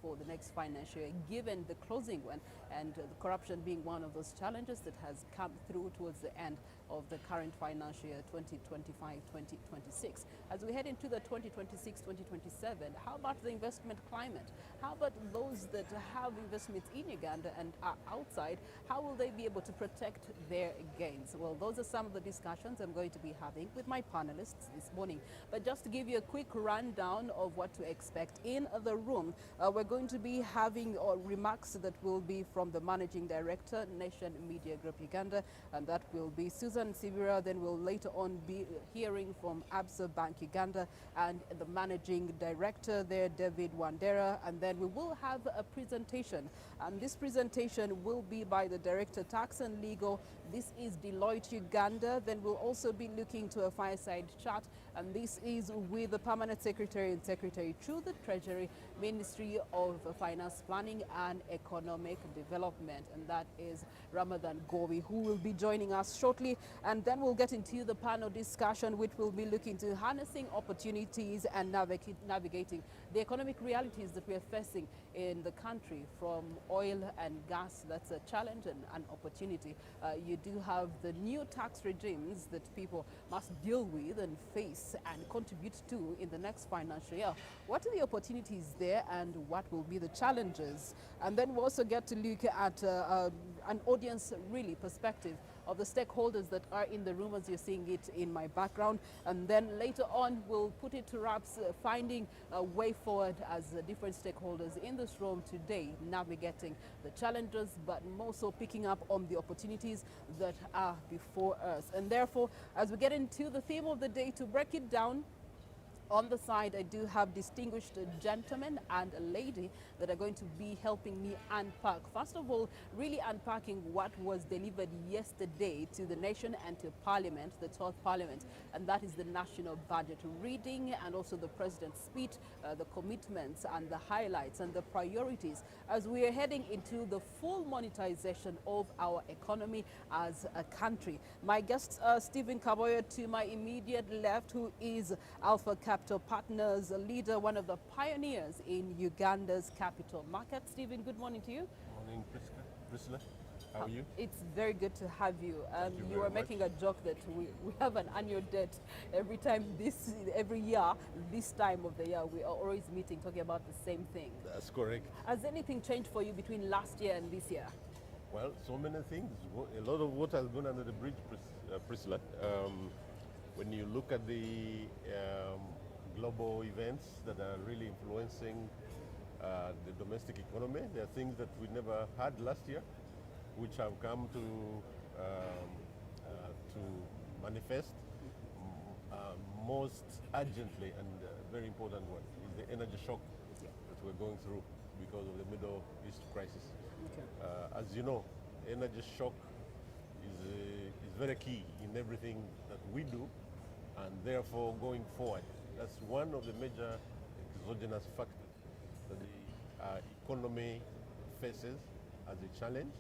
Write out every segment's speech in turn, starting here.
for the next financial year, given the closing one and the corruption being one of those challenges that has come through towards the end of the current financial year 2025-2026. As we head into the 2026-2027, how about the investment climate? How about those that have investments in Uganda and are outside? How will they be able to protect their gains? Well, those are some of the discussions I'm going to be having with my panelists this morning. But just to give you a quick rundown of what to expect in the room, we're going to be having remarks that will be from the Managing Director, Nation Media Group Uganda, and that will be Susan Sibira. Then we'll later on be hearing from Absa Bank Uganda and the Managing Director there, David Wandera, and then we will have a presentation. And this presentation will be by the Director Tax and Legal. This is Deloitte Uganda. Then we'll also be looking to a fireside chat, and this is with the Permanent Secretary and Secretary to the Treasury, Ministry of Finance, Planning and Economic Development, and that is Ramadan Gobi, who will be joining us shortly. And then we'll get into the panel discussion, which will be looking to harnessing opportunities and navigating the economic realities that we are facing in the country, from oil and gas. That's a challenge and an opportunity. You do have the new tax regimes that people must deal with and face and contribute to in the next financial year. What are the opportunities there and what will be the challenges? And then we'll also get to look at an audience really perspective of the stakeholders that are in the room, as you're seeing it in my background. And then later on, we'll put it to wraps, finding a way forward as different stakeholders in this room today, navigating the challenges, but more so picking up on the opportunities that are before us. And therefore, as we get into the theme of the day, to break it down, on the side, I do have distinguished gentlemen and a lady that are going to be helping me unpack. First of all, really unpacking what was delivered yesterday to the nation and to Parliament, the 12th Parliament, and that is the national budget reading and also the President's speech, the commitments and the highlights and the priorities as we are heading into the full monetization of our economy as a country. My guests are Stephen Kaboyo to my immediate left, who is Alpha Capital Partners leader, one of the pioneers in Uganda's capital market. Stephen, good morning to you. Morning, Priscilla. How are you? It's very good to have you. You were making a joke that we have an annual debt every year, this time of the year, we are always meeting, talking about the same thing. That's correct. Has anything changed for you between last year and this year? Well, so many things. A lot of water has gone under the bridge, Priscilla. When you look at the global events that are really influencing the domestic economy, there are things that we never had last year, which have come to manifest. Most urgently and very important one is the energy shock that we're going through because of the Middle East crisis. Okay. As you know, energy shock is very key in everything that we do, and therefore going forward, that's one of the major exogenous factors that the economy faces as a challenge,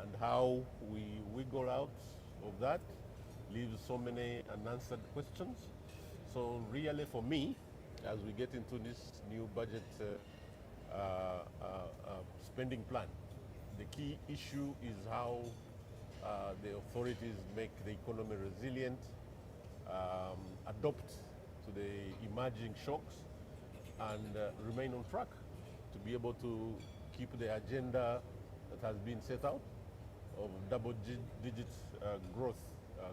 and how we wiggle out of that leaves so many unanswered questions. So really for me, as we get into this new budget spending plan, the key issue is how the authorities make the economy resilient, adapt to the emerging shocks, and remain on track to be able to keep the agenda that has been set out of double-digit growth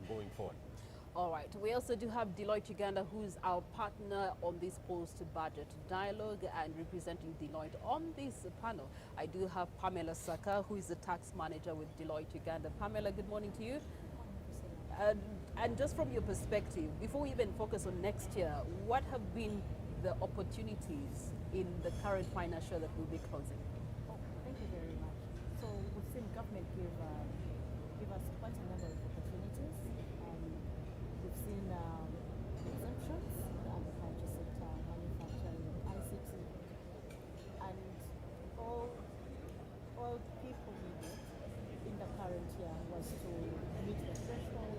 going forward. All right. We also do have Deloitte Uganda, who is our partner on this post-budget dialogue, and representing Deloitte on this panel, I do have Pamela Saka, who is the tax manager with Deloitte Uganda. Pamela, good morning to you. And just from your perspective, before we even focus on next year, what have been the opportunities in the current financial that will be closing? Oh, thank you very much. So we've seen government give us quite a number of opportunities. We've seen exemptions, the agriculture sector, manufacturing, ICT, and all people needed in the current year was to meet the threshold,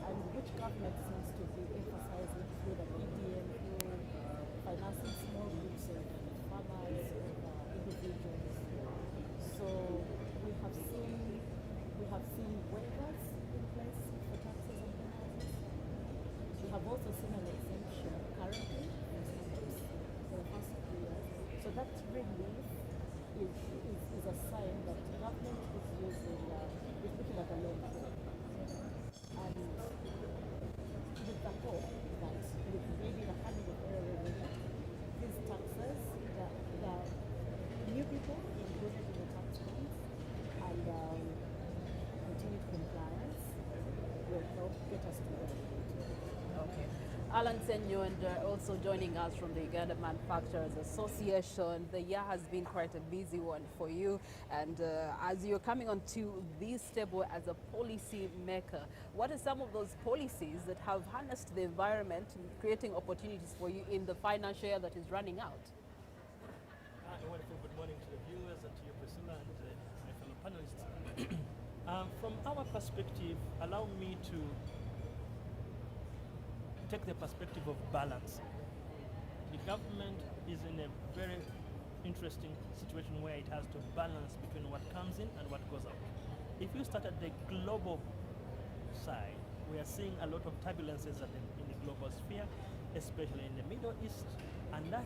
and which government seems to be emphasizing through the PDM, through financing small groups of farmers, of individuals. have seen waivers in place for taxes and penalties. We have also seen an exemption currently for stamps for the past 2 years. So that relief is a sign that the government is using is looking at the long term. And with the hope that with maybe the handing of error revenue, these taxes, the new people included in the tax codes and continued compliance will help get us to where we need to be. Okay. Alan Senyo, and also joining us from the Uganda Manufacturers Association. The year has been quite a busy one for you, and as you're coming onto this table as a policy maker, what are some of those policies that have harnessed the environment, creating opportunities for you in the financial year that is running out? A wonderful good morning to the viewers and to you, Priscilla, and my fellow panelists. From our perspective, allow me to take the perspective of balance. The government is in a very interesting situation where it has to balance between what comes in and what goes out. If you start at the global side, we are seeing a lot of turbulences in the global sphere, especially in the Middle East, and that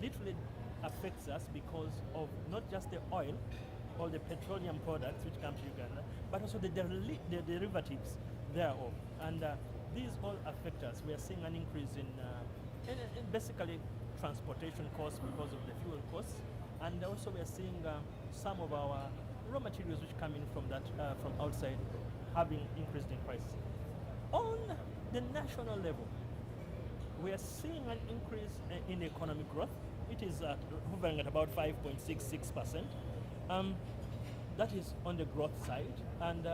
literally affects us because of not just the oil or the petroleum products which come to Uganda, but also the derivatives thereof. And these all affect us. We are seeing an increase in basically transportation costs because of the fuel costs, and also we are seeing some of our raw materials which come in from from outside having increased in price. On the national level, we are seeing an increase in economic growth. It is hovering at about 5.66%. That is on the growth side, and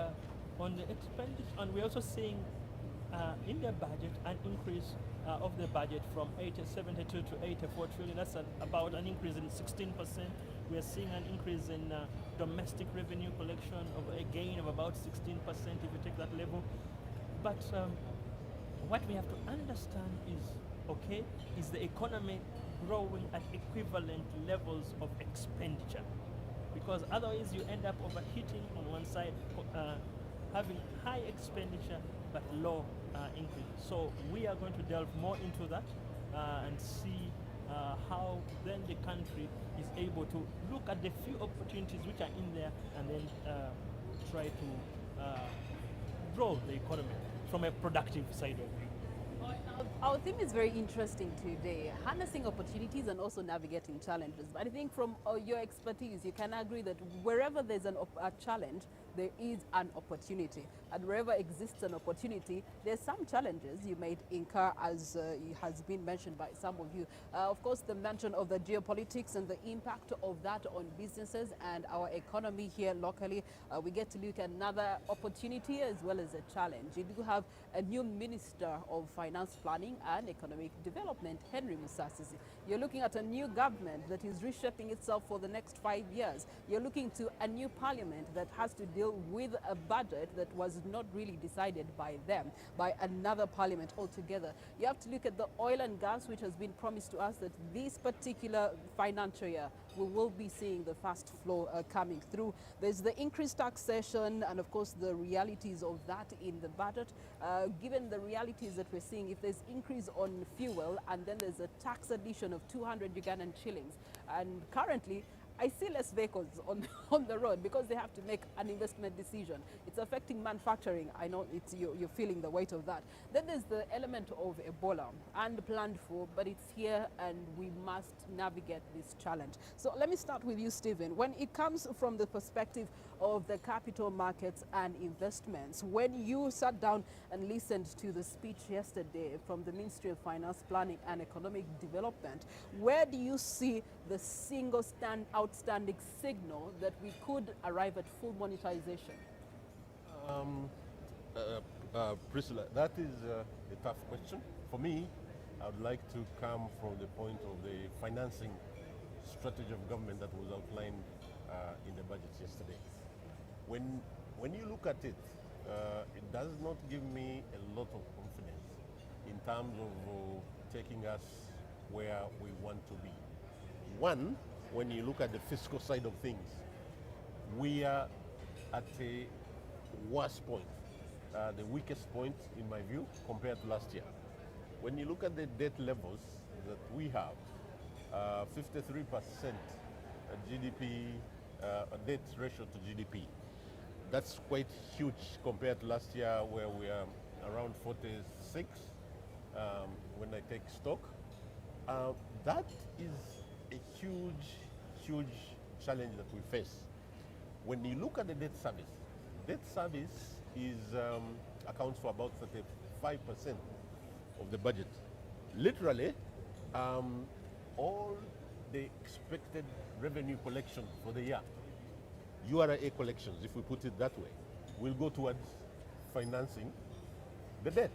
on the expenditure, and we're also seeing in the budget an increase of the budget from 72 to 84 trillion. That's about an increase in 16%. We are seeing an increase in domestic revenue collection of a gain of about 16% if you take that level. But what we have to understand is the economy growing at equivalent levels of expenditure, because otherwise you end up overheating on one side, having high expenditure but low increase. So we are going to delve more into that and see how then the country is able to look at the few opportunities which are in there and then try to grow the economy from a productive side of view. Our theme is very interesting today, harnessing opportunities and also navigating challenges. But I think from your expertise, you can agree that wherever there's a challenge, there is an opportunity. And wherever exists an opportunity, there's some challenges you may incur, as has been mentioned by some of you. Of course, the mention of the geopolitics and the impact of that on businesses and our economy here locally. We get to look at another opportunity as well as a challenge. You do have a new Minister of Finance Planning and Economic Development, Henry Musasizi. You're looking at a new government that is reshaping itself for the next 5 years. You're looking to a new parliament that has to deal with a budget that was not really decided by them, by another parliament altogether. You have to look at the oil and gas, which has been promised to us that this particular financial year we will be seeing the fast flow coming through. There's the increased taxation and of course the realities of that in the budget. Given the realities that we're seeing, if there's increase on fuel and then there's a tax addition of 200 Ugandan shillings, and currently I see less vehicles on the road because they have to make an investment decision. It's affecting manufacturing. I know you're feeling the weight of that. Then there's the element of Ebola, unplanned for, but it's here and we must navigate this challenge. So let me start with you, Stephen. When it comes from the perspective of the capital markets and investments, when you sat down and listened to the speech yesterday from the Ministry of Finance Planning and Economic Development, where do you see the single outstanding signal that we could arrive at full monetization? Priscilla, that is a tough question. For me, I would like to come from the point of the financing strategy of government that was outlined in the budget yesterday. When you look at it, it does not give me a lot of confidence in terms of taking us where we want to be. One, when you look at the fiscal side of things, we are at a worse point, the weakest point in my view compared to last year. When you look at the debt levels that we have, 53% GDP, debt ratio to GDP. That's quite huge compared to last year where we are around 46 when I take stock. That is a huge challenge that we face. When you look at the debt service is accounts for about 35% of the budget. Literally, all the expected revenue collection for the year, URA collections, if we put it that way, will go towards financing the debt.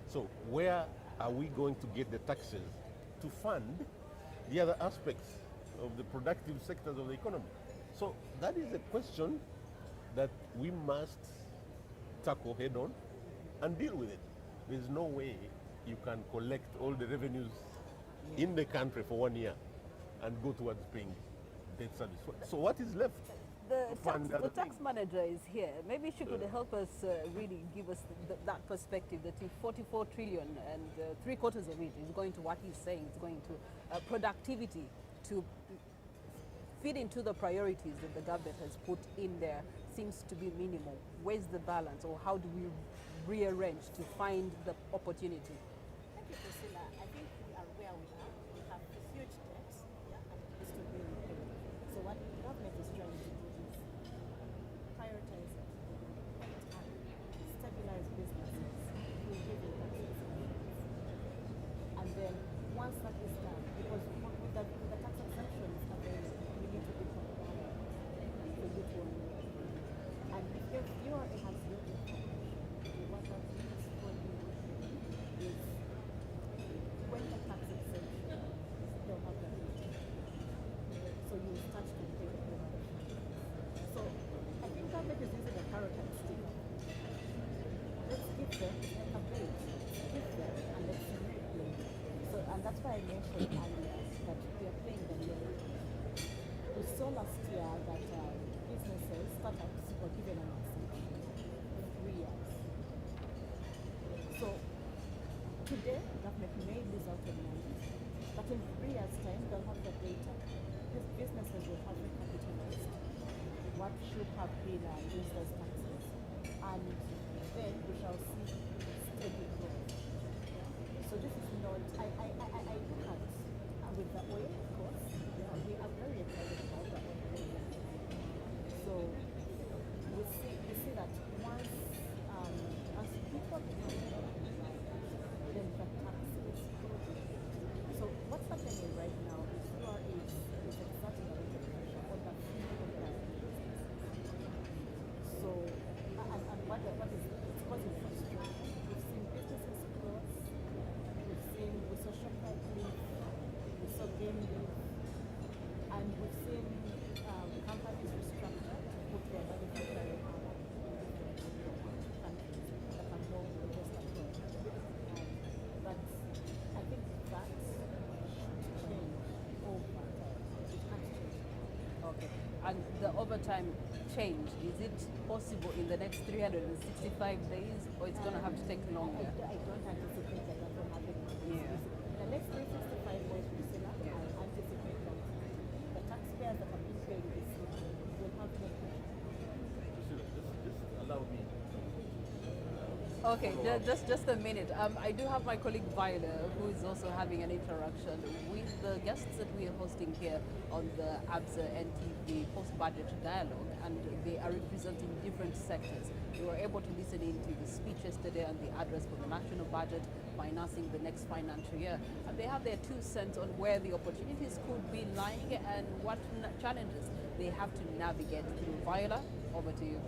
So where are we going to get the taxes to fund the other aspects of the productive sectors of the economy? So that is a question that we must tackle head on and deal with it. There's no way you can collect all the revenues in the country for 1 year and go towards paying debt service. So what is left? The tax manager is here. Maybe she could help us really give us that perspective that if 44 trillion and 3/4 of it is going to what he's saying, it's going to productivity to feed into the priorities that the government has put in there seems to be minimal. Where's the balance, or how do we rearrange to find the opportunity? Thank you, Priscilla. I think we are where we are. We have huge debts, and it needs to be repaid. So what the government is trying to do is prioritize it, stabilize businesses, we'll give you tax exemptions. And then once that is done, because with the tax exemptions available, we need to be compliant for you to own. And if URA has your information, what that means for you is when the tax exemption, they'll have that data. So you start to pay the payment. So I think government is using a carrot and stick. Let's give them a bait, give them, and let's replay. So, and that's why I mentioned earlier that we are playing the long game. We saw last year that businesses, startups were given an extension in 3 years. So today, government may lose out on money, but in 3 years' time, they'll have the data. These businesses will have recapitalized what should have been used as taxes, and then we shall see steady growth. So this is not, I look at with the oil, of course, we are very excited about the oil. So we see that once as people become then the tax is growing. So what's happening right now is URA is exerting a lot of pressure on the so and what is it's causing frustration. We've seen businesses close, we saw Shoprite leave, we saw Game leave, and we've seen companies restructure to put their manufacturing in different countries that are more just abroad. But I think that should change over time. It has changed. Okay. And the overtime change, is it possible in the next 365 days, or it's going to have to take longer? I don't anticipate that will happen. Yeah. The next 365 days, Priscilla, I anticipate that the taxpayers that have been paid this year will have no pressure. Just allow me. Okay, just a minute. I do have my colleague Viola, who is also having an interaction with the guests that we are hosting here on the Absa NTV post-budget dialogue, and they are representing different sectors. We were able to listen into the speech yesterday and the address for the national budget, financing the next financial year, and they have their 2 cents on where the opportunities could be lying and what challenges they have to navigate through. Viola, over to you.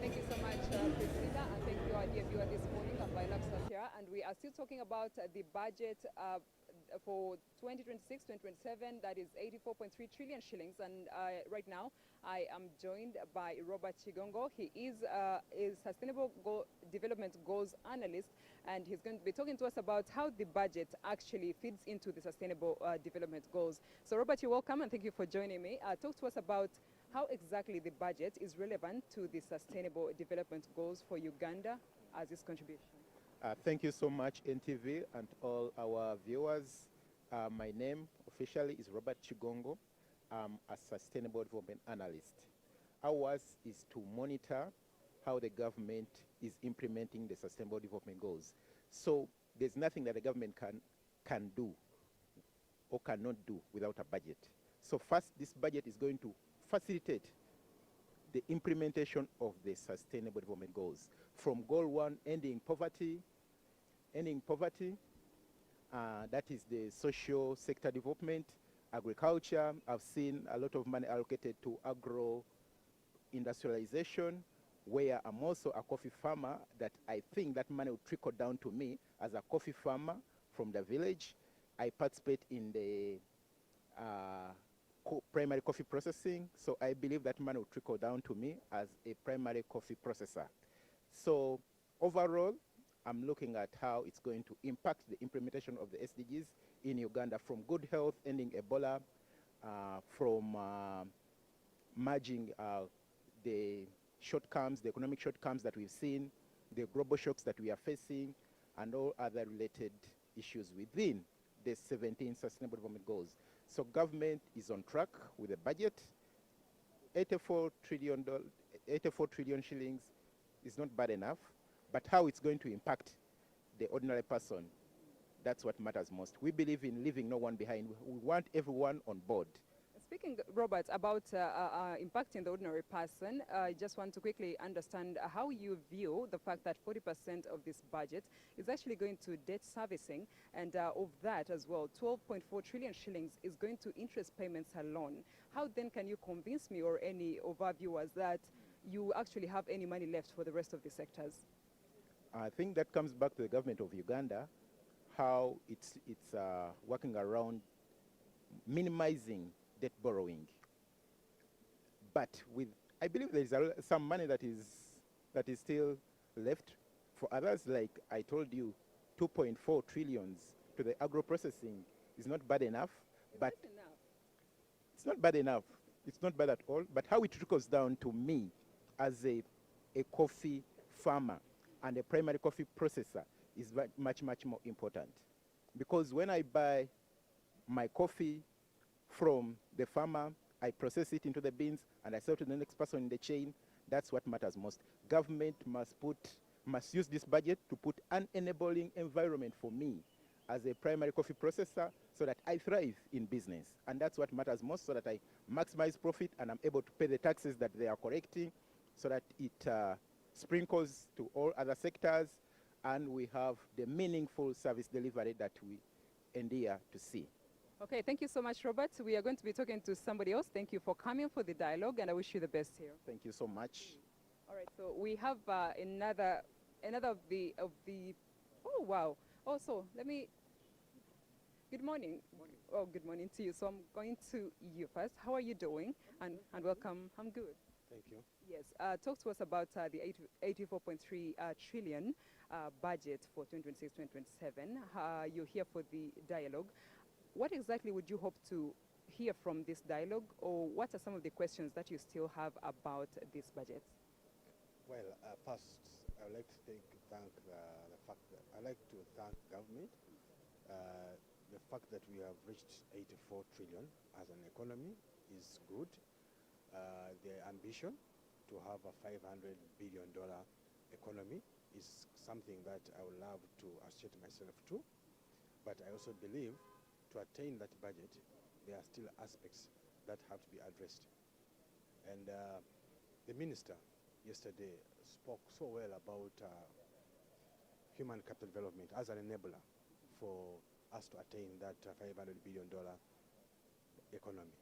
Thank you so much, Priscilla, and thank you, our dear viewer, this morning. I'm Viola here, and we are still talking about the budget for 2026-2027, that is 84.3 trillion shillings. And right now, I am joined by Robert Chigongo. He is a Sustainable Development Goals Analyst, and he's going to be talking to us about how the budget actually feeds into the Sustainable Development Goals. So Robert, you're welcome, and thank you for joining me. Talk to us about how exactly the budget is relevant to the Sustainable Development Goals for Uganda as its contribution. Thank you so much, NTV, and all our viewers. My name officially is Robert Chigongo. I'm a Sustainable Development Analyst. Ours is to monitor how the government is implementing the Sustainable Development Goals. So there's nothing that the government can do or cannot do without a budget. So first, this budget is going to facilitate the implementation of the Sustainable Development Goals. From Goal 1, ending poverty, that is the social sector development, agriculture. I've seen a lot of money allocated to agro-industrialization, where I'm also a coffee farmer, that I think that money will trickle down to me as a coffee farmer from the village. I participate in the primary coffee processing, so I believe that money will trickle down to me as a primary coffee processor. So overall, I'm looking at how it's going to impact the implementation of the SDGs in Uganda, from good health, ending Ebola, from merging the shortcomings, the economic shortcomings that we've seen, the global shocks that we are facing, and all other related issues within the 17 Sustainable Development Goals. So government is on track with the budget. 84 trillion shillings is not bad enough, but how it's going to impact the ordinary person, that's what matters most. We believe in leaving no one behind. We want everyone on board. Speaking, Robert, about impacting the ordinary person, I just want to quickly understand how you view the fact that 40% of this budget is actually going to debt servicing, and of that as well, 12.4 trillion shillings is going to interest payments alone. How then can you convince me or any of our viewers that you actually have any money left for the rest of the sectors? I think that comes back to the government of Uganda, how it's working around minimizing debt borrowing. But I believe there is some money that is still left for others. Like I told you, 2.4 trillions to the agro-processing is not bad enough. But it's not bad enough. It's not bad at all. But how it trickles down to me as a coffee farmer and a primary coffee processor is much, much more important. Because when I buy my coffee from the farmer, I process it into the beans, and I sell to the next person in the chain. That's what matters most. Government must use this budget to put an enabling environment for me as a primary coffee processor so that I thrive in business. And that's what matters most, so that I maximize profit and I'm able to pay the taxes that they are collecting, so that it sprinkles to all other sectors, and we have the meaningful service delivery that we endear to see. Okay, thank you so much, Robert. We are going to be talking to somebody else. Thank you for coming for the dialogue, and I wish you the best here. Thank you so much. All right, so we have another of the. Oh wow! Also, let me. Good morning. Oh, good morning to you. So I'm going to you first. How are you doing? And welcome. I'm good. Thank you. Yes, talk to us about the 84.3 trillion budget for 2026-2027. You're here for the dialogue. What exactly would you hope to hear from this dialogue, or what are some of the questions that you still have about this budget? Well, first, I would like to thank the fact that I like to thank government. The fact that we have reached 84 trillion as an economy is good. The ambition to have a $500 billion economy is something that I would love to associate myself to. But I also believe to attain that budget, there are still aspects that have to be addressed. And the minister yesterday spoke so well about human capital development as an enabler for us to attain that $500 billion economy.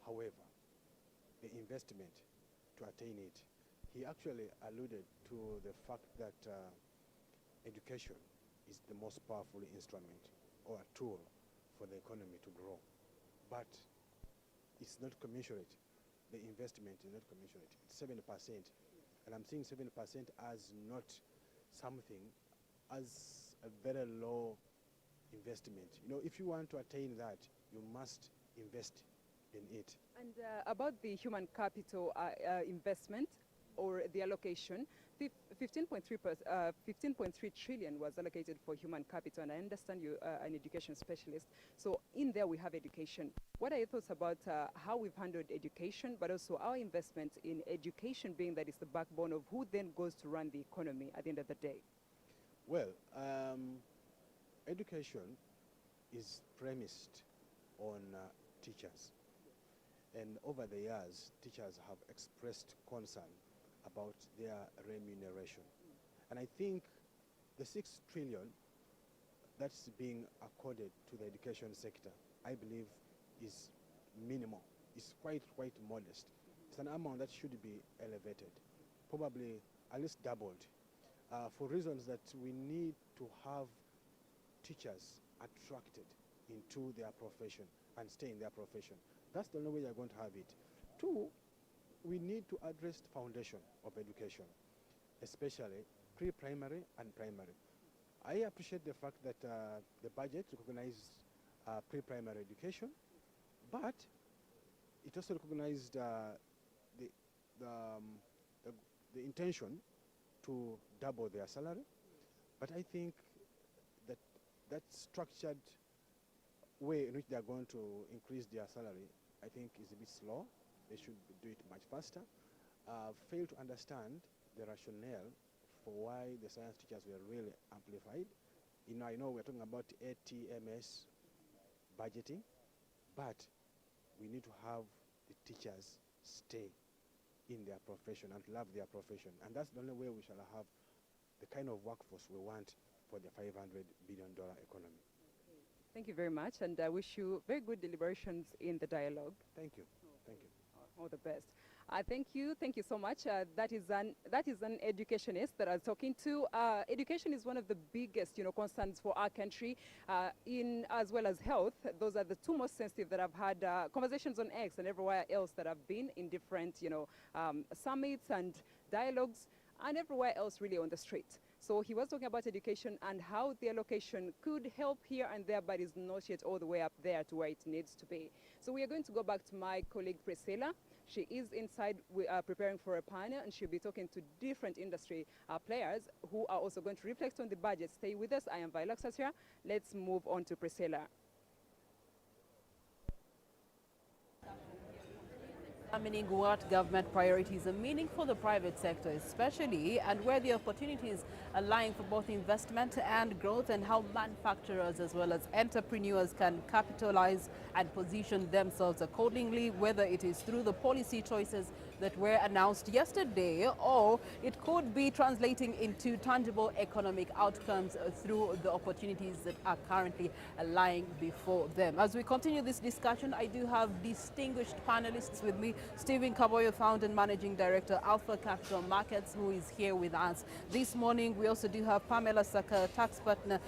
However, the investment to attain it, he actually alluded to the fact that education is the most powerful instrument or a tool for the economy to grow. But it's not commensurate. The investment is not commensurate. It's 7%. And I'm seeing 7% as not something, as a very low investment. You know, if you want to attain that, you must invest in it. And about the human capital investment or the allocation, 15.3 trillion was allocated for human capital, and I understand you are an education specialist. So in there we have education. What are your thoughts about how we've handled education, but also our investment in education, being that it's the backbone of who then goes to run the economy at the end of the day? Well, education is premised on teachers. And over the years, teachers have expressed concern about their remuneration. And I think the 6 trillion that's being accorded to the education sector, I believe, is minimal. It's quite modest. It's an amount that should be elevated, probably at least doubled, for reasons that we need to have teachers attracted into their profession and stay in their profession. That's the only way you're going to have it. Two, we need to address the foundation of education, especially pre-primary and primary. I appreciate the fact that the budget recognizes pre-primary education, but it also recognized the intention to double their salary. But I think that structured way in which they are going to increase their salary, I think, is a bit slow. They should do it much faster. Fail to understand the rationale for why the science teachers were really amplified. You know, I know we're talking about ATMS budgeting, but we need to have the teachers stay in their profession and love their profession. And that's the only way we shall have the kind of workforce we want for the $500 billion economy. Thank you very much, and I wish you very good deliberations in the dialogue. Thank you. Thank you. All the best. Thank you so much. That is an educationist that I was talking to. Education is one of the biggest, concerns for our country, in as well as health. Those are the two most sensitive that I've had conversations on X and everywhere else that I've been in different, summits and dialogues and everywhere else really on the street. So he was talking about education and how the allocation could help here and there, but is not yet all the way up there to where it needs to be. So we are going to go back to my colleague Priscilla. She is inside preparing for a panel, and she'll be talking to different industry players who are also going to reflect on the budget. Stay with us. I am Viola Sasria. Let's move on to Priscilla. Examining what government priorities are meaning for the private sector especially, and where the opportunities are lying for both investment and growth, and how manufacturers as well as entrepreneurs can capitalize and position themselves accordingly, whether it is through the policy choices that were announced yesterday, or it could be translating into tangible economic outcomes through the opportunities that are currently lying before them. As we continue this discussion, I do have distinguished panelists with me. Stephen Kaboyo, Founder and Managing Director, Alpha Capital Markets, who is here with us this morning. We also do have Pamela Saka, Tax Partner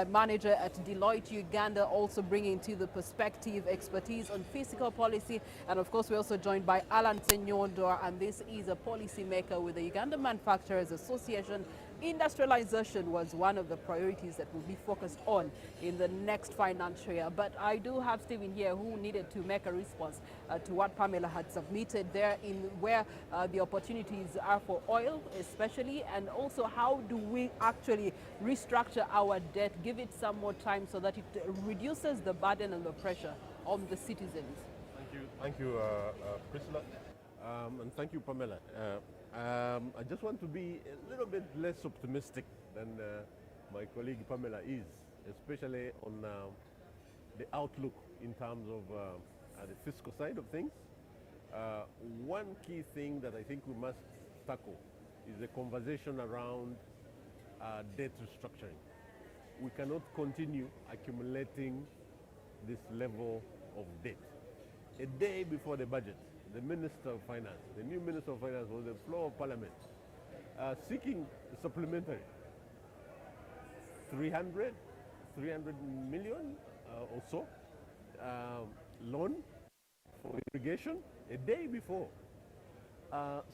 Manager at Deloitte Uganda, also bringing to the perspective expertise on fiscal policy. And of course, we're also joined by Alan Senyondo, and this is a policy maker with the Uganda Manufacturers Association. Industrialization was one of the priorities that will be focused on in the next financial year. But I do have Stephen here who needed to make a response to what Pamela had submitted there, in where the opportunities are for oil especially, and also how do we actually restructure our debt, give it some more time so that it reduces the burden and the pressure on the citizens. Thank you, Priscilla, and thank you, Pamela. I just want to be a little bit less optimistic than my colleague Pamela is, especially on the outlook in terms of the fiscal side of things. One key thing that I think we must tackle is the conversation around debt restructuring. We cannot continue accumulating this level of debt. A day before the budget, the Minister of Finance, the new Minister of Finance, was on the floor of Parliament seeking supplementary 300, 300 million or so loan for irrigation a day before.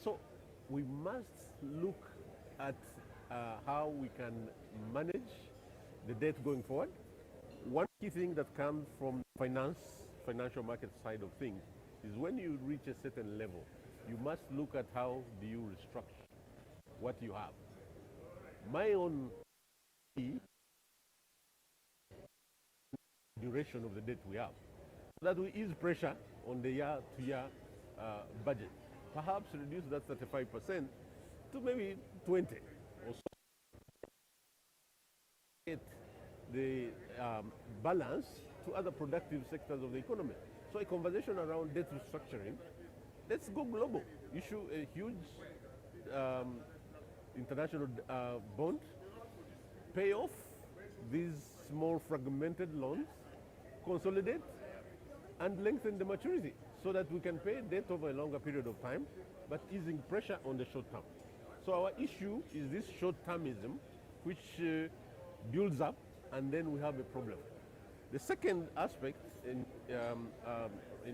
So we must look at how we can manage the debt going forward. One key thing that comes from financial market side of things is when you reach a certain level, you must look at how do you restructure what you have. My own duration of the debt we have, so that we ease pressure on the year-to-year budget. Perhaps reduce that 35% to maybe 20 or so. Get the balance to other productive sectors of the economy. So a conversation around debt restructuring, let's go global. Issue a huge international bond, pay off these small fragmented loans, consolidate, and lengthen the maturity so that we can pay debt over a longer period of time, but easing pressure on the short term. So our issue is this short-termism, which builds up, and then we have a problem. The second aspect in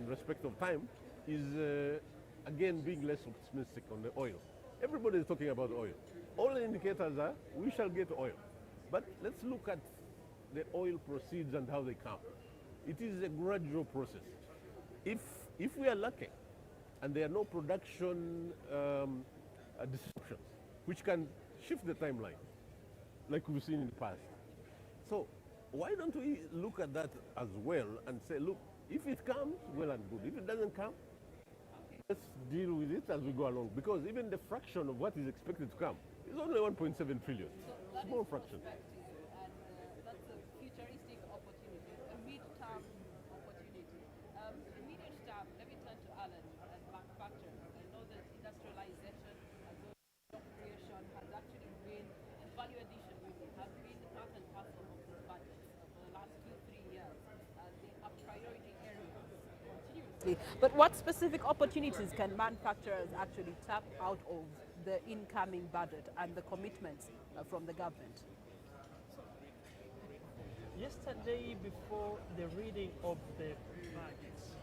respect of time is, again, being less optimistic on the oil. Everybody is talking about oil. All the indicators are, we shall get oil. But let's look at the oil proceeds and how they come. It is a gradual process. If we are lucky and there are no production disruptions, which can shift the timeline, like we've seen in the past. So why don't we look at that as well and say, look, if it comes, well and good. If it doesn't come, let's deal with it as we go along. Because even the fraction of what is expected to come is only 1.7 trillion. So small fraction. And that's a futuristic opportunity, a mid-term opportunity. Immediate term, let me turn to Alan and manufacturing. I know that industrialization as well as job creation has actually been, and value addition really, have been part and parcel of the budget for the last 2-3 years. They are priority areas continuously. But what specific opportunities can manufacturers actually tap out of the incoming budget and the commitments from the government? Yesterday, before the reading of the budgets,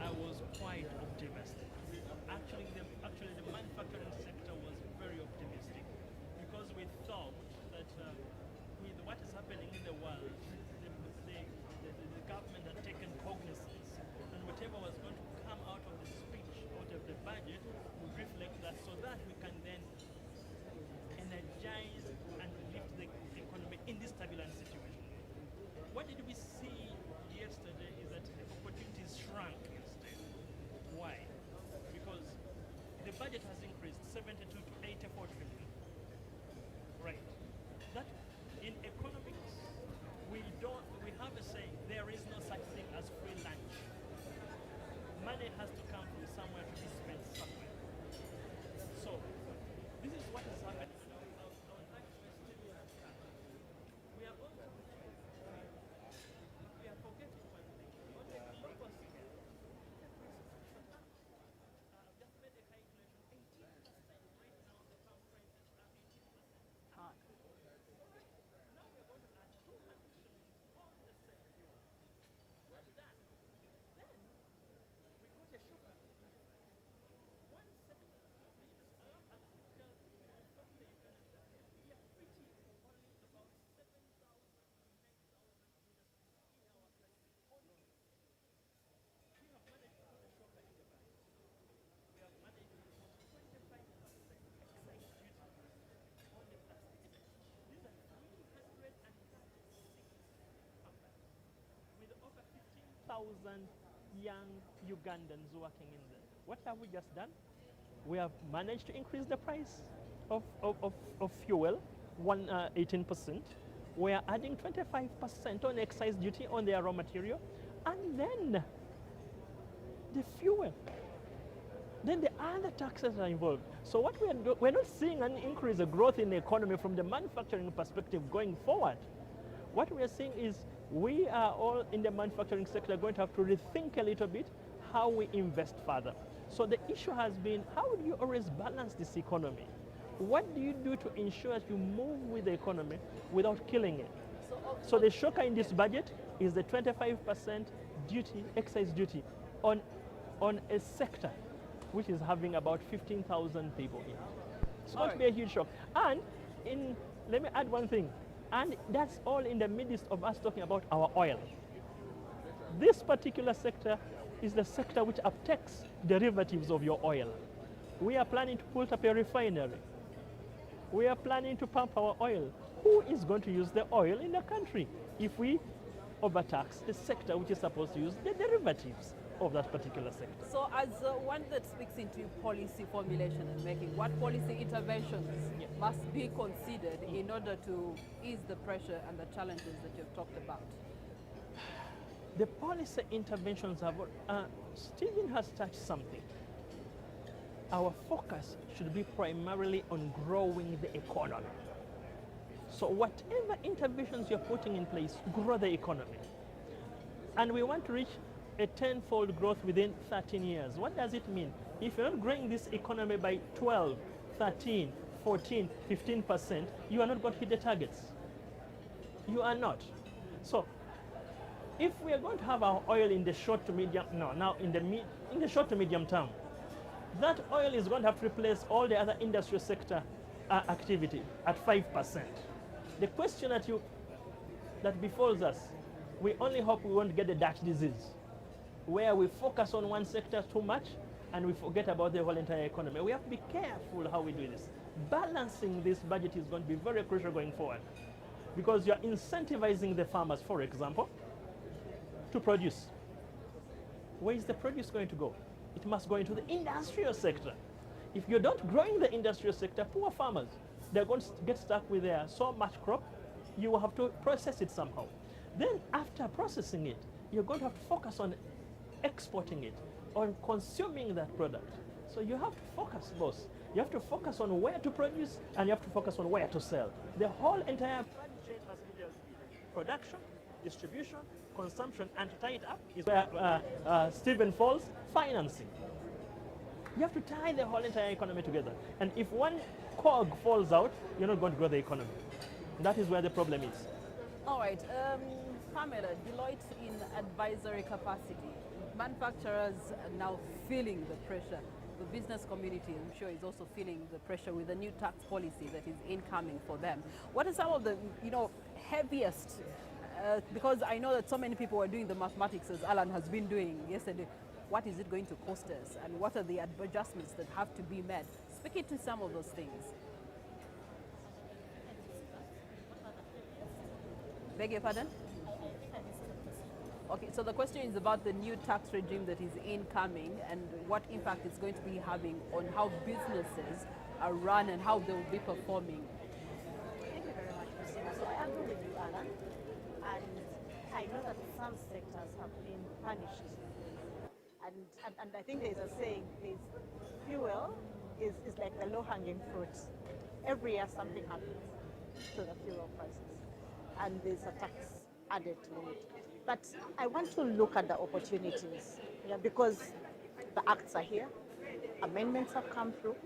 I was quite optimistic. Actually, the manufacturing sector was very optimistic because we thought that with what is happening in the world, the government had taken cognizance, and whatever was going to come out of the speech, out of the budget, would reflect that, so that we can then energize and lift the economy in this turbulent situation. What did we see yesterday is that the opportunities shrunk instead. Why? Because the budget has increased 72 to 84 trillion. Right. That in economics, we have a saying, there is no such thing as free lunch. Money has to come from somewhere to be spent somewhere. So this is what has happened. We are going to we are forgetting one thing. On the global scale, I've just made a calculation, 18% right now the farm prices are 18%. Ah. Now we're going to add 200 shillings on the same fuel. What's that? Then we got a shocker. One sector, as typical from the Uganda sector, we are pretty only about 7,000 to 9,000 industries in our country only. We have managed to put a shocker in the budget. We have managed to put 25% excise duty on the plastics. These are 336 companies with over 15,000 young Ugandans working in there. What have we just done? We have managed to increase the price of fuel, 18%. We are adding 25% on excise duty on their raw material, and then the fuel. Then the other taxes are involved. So what we're not seeing an increase, a growth in the economy from the manufacturing perspective going forward. What we are seeing is we are all in the manufacturing sector going to have to rethink a little bit how we invest further. So the issue has been, how do you always balance this economy? What do you do to ensure that you move with the economy without killing it? So So the shocker in this budget is the 25% duty, excise duty, on a sector which is having about 15,000 people in. It's going to be a huge shock. And let me add one thing, and that's all in the midst of us talking about our oil. This particular sector is the sector which uptakes derivatives of your oil. We are planning to put up a refinery. We are planning to pump our oil. Who is going to use the oil in the country if we overtax the sector which is supposed to use the derivatives of that particular sector? So as one that speaks into policy formulation and making, what policy interventions must be considered in order to ease the pressure and the challenges that you've talked about? The policy interventions have, Stephen has touched something. Our focus should be primarily on growing the economy. So whatever interventions you're putting in place, grow the economy. And we want to reach a 10-fold growth within 13 years. What does it mean? If you're not growing this economy by 12, 13, 14, 15%, you are not going to hit the targets. You are not. So if we are going to have our oil in the short to medium, in the short to medium term, that oil is going to have to replace all the other industrial sector activity at 5%. The question that befalls us, we only hope we won't get the Dutch disease, where we focus on one sector too much and we forget about the whole entire economy. We have to be careful how we do this. Balancing this budget is going to be very crucial going forward, because you're incentivizing the farmers, for example, to produce. Where is the produce going to go? It must go into the industrial sector. If you're not growing the industrial sector, poor farmers, they're going to get stuck with their so much crop, you will have to process it somehow. Then after processing it, you're going to have to focus on exporting it, on consuming that product. So you have to focus both. You have to focus on where to produce and you have to focus on where to sell. The whole entire value chain must be production, distribution, consumption, and to tie it up is where Stephen falls, financing. You have to tie the whole entire economy together. And if one cog falls out, you're not going to grow the economy. That is where the problem is. All right, Pamela, Deloitte in advisory capacity. Manufacturers are now feeling the pressure. The business community, I'm sure, is also feeling the pressure with the new tax policy that is incoming for them. What are some of the, heaviest, because I know that so many people are doing the mathematics, as Alan has been doing yesterday. What is it going to cost us, and what are the adjustments that have to be made? Speaking to some of those things. Beg your pardon? Okay, so the question is about the new tax regime that is incoming and what impact it's going to be having on how businesses are run and how they will be performing. Thank you very much, Christina. So I agree with you, Alan. And I know that some sectors have been punished. And I think there's a saying, fuel is like the low-hanging fruit. Every year something happens to the fuel prices, and there's a tax added to it. But I want to look at the opportunities, because the acts are here, amendments have come through,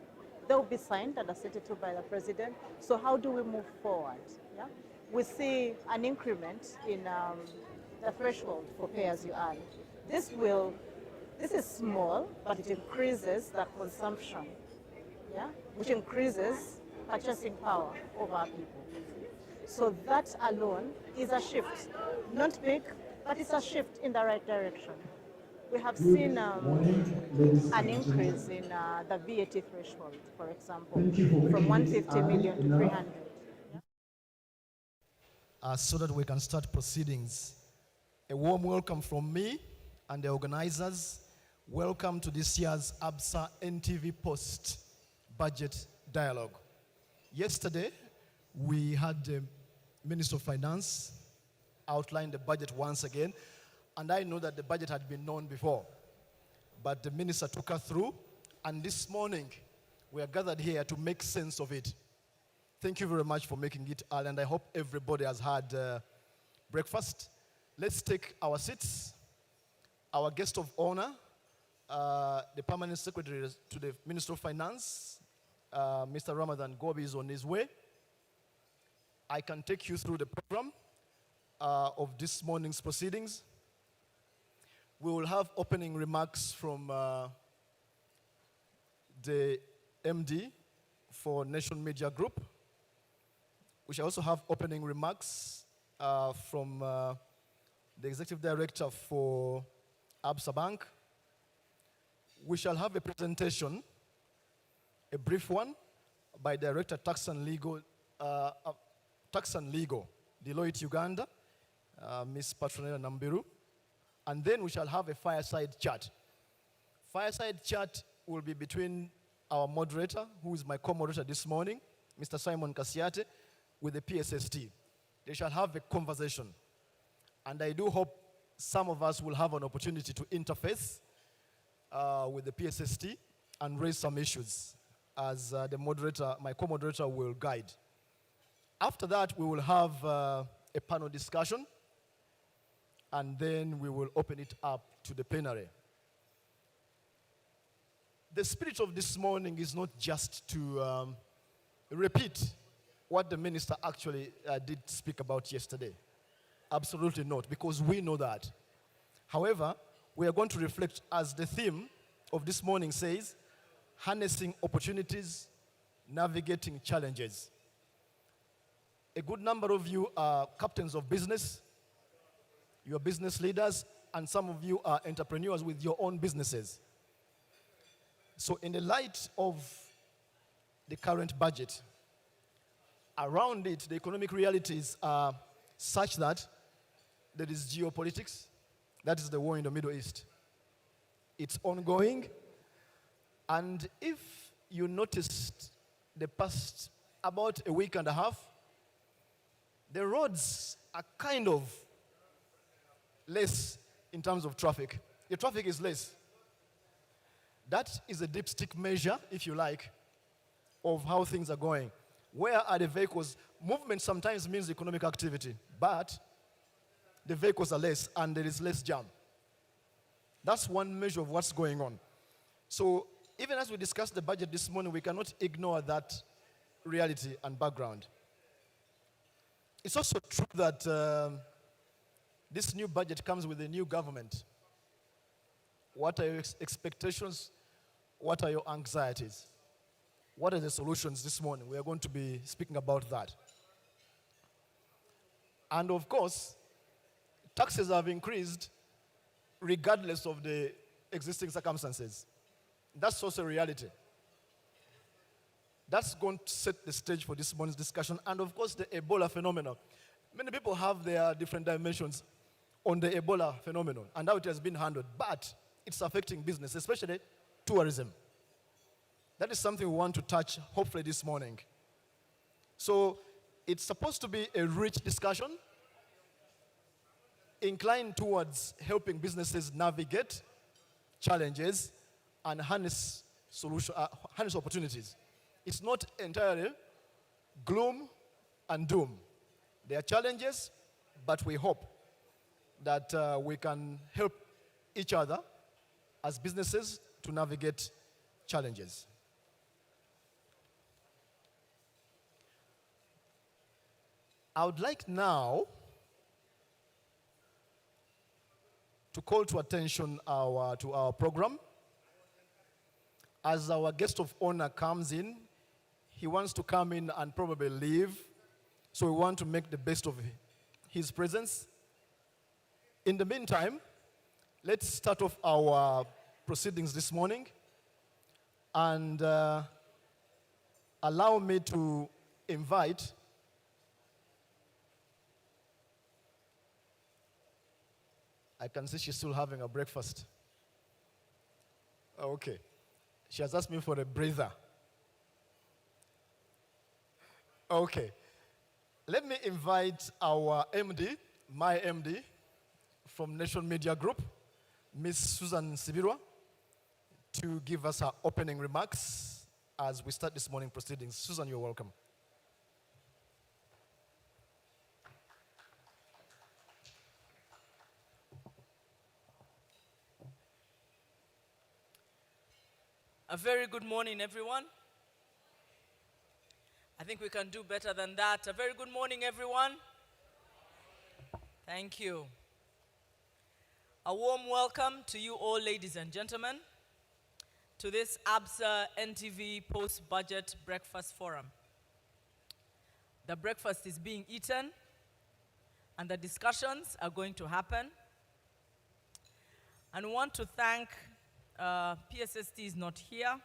they'll be signed and assented to by the president. So how do we move forward? Yeah? We see an increment in the threshold for pay-as-you-earn. This is small, but it increases the consumption, which increases purchasing power of our people. So that alone is a shift. Not big, but it's a shift in the right direction. We have seen an increase in the VAT threshold, for example, from 150 million to 300. So that we can start proceedings. A warm welcome from me and the organizers. Welcome to this year's Absa NTV Post Budget Dialogue. Yesterday, we had the Minister of Finance outline the budget once again, and I know that the budget had been known before, but the Minister took us through, and this morning, we are gathered here to make sense of it. Thank you very much for making it, and I hope everybody has had breakfast. Let's take our seats. Our guest of honor, the Permanent Secretary to the Minister of Finance, Mr. Ramadan Gobi, is on his way. I can take you through the program. of this morning's proceedings. We will have opening remarks from the MD for Nation Media Group. We shall also have opening remarks from the Executive Director for Absa Bank. We shall have a presentation, a brief one, by Director Tax and Legal, Deloitte Uganda, Ms. Patronella Nambiru. And then we shall have a fireside chat. Fireside chat will be between our moderator, who is my co-moderator this morning, Mr. Simon Kasiate, with the PSST. They shall have a conversation. And I do hope some of us will have an opportunity to interface with the PSST and raise some issues as the moderator, my co-moderator, will guide. After that, we will have a panel discussion, and then we will open it up to the plenary. The spirit of this morning is not just to repeat what the minister actually did speak about yesterday. Absolutely not, because we know that. However, we are going to reflect, as the theme of this morning says, harnessing opportunities, navigating challenges. A good number of you are captains of business, you are business leaders, and some of you are entrepreneurs with your own businesses. So in the light of the current budget, around it, the economic realities are such that there is geopolitics, that is the war in the Middle East. It's ongoing, and if you noticed the past about a week and a half, the roads are kind of less in terms of traffic. The traffic is less. That is a dipstick measure, if you like, of how things are going. Where are the vehicles? Movement sometimes means economic activity, but the vehicles are less and there is less jam. That's one measure of what's going on. So even as we discussed the budget this morning, we cannot ignore that reality and background. It's also true that this new budget comes with a new government. What are your expectations? What are your anxieties? What are the solutions this morning? We are going to be speaking about that. And of course, taxes have increased regardless of the existing circumstances. That's also a reality. That's going to set the stage for this morning's discussion. And of course, the Ebola phenomenon. Many people have their different dimensions on the Ebola phenomenon and how it has been handled. But it's affecting business, especially tourism. That is something we want to touch, hopefully, this morning. So it's supposed to be a rich discussion, inclined towards helping businesses navigate challenges and harness opportunities. It's not entirely gloom and doom. There are challenges, but we hope that we can help each other as businesses to navigate challenges. I would like now to call to attention to our program. As our guest of honor comes in, he wants to come in and probably leave. So we want to make the best of his presence. In the meantime, let's start off our proceedings this morning. And allow me to invite I can see she's still having a breakfast. Okay. She has asked me for a breather. Okay. Let me invite our MD, my MD, from Nation Media Group, Ms. Susan Sibirwa, to give us her opening remarks as we start this morning proceedings. Susan, you're welcome. A very good morning, everyone. I think we can do better than that. A very good morning, everyone. Thank you. A warm welcome to you all, ladies and gentlemen, to this Absa NTV Post-Budget Breakfast Forum. The breakfast is being eaten, and the discussions are going to happen. And we want to thank, PSST is not here,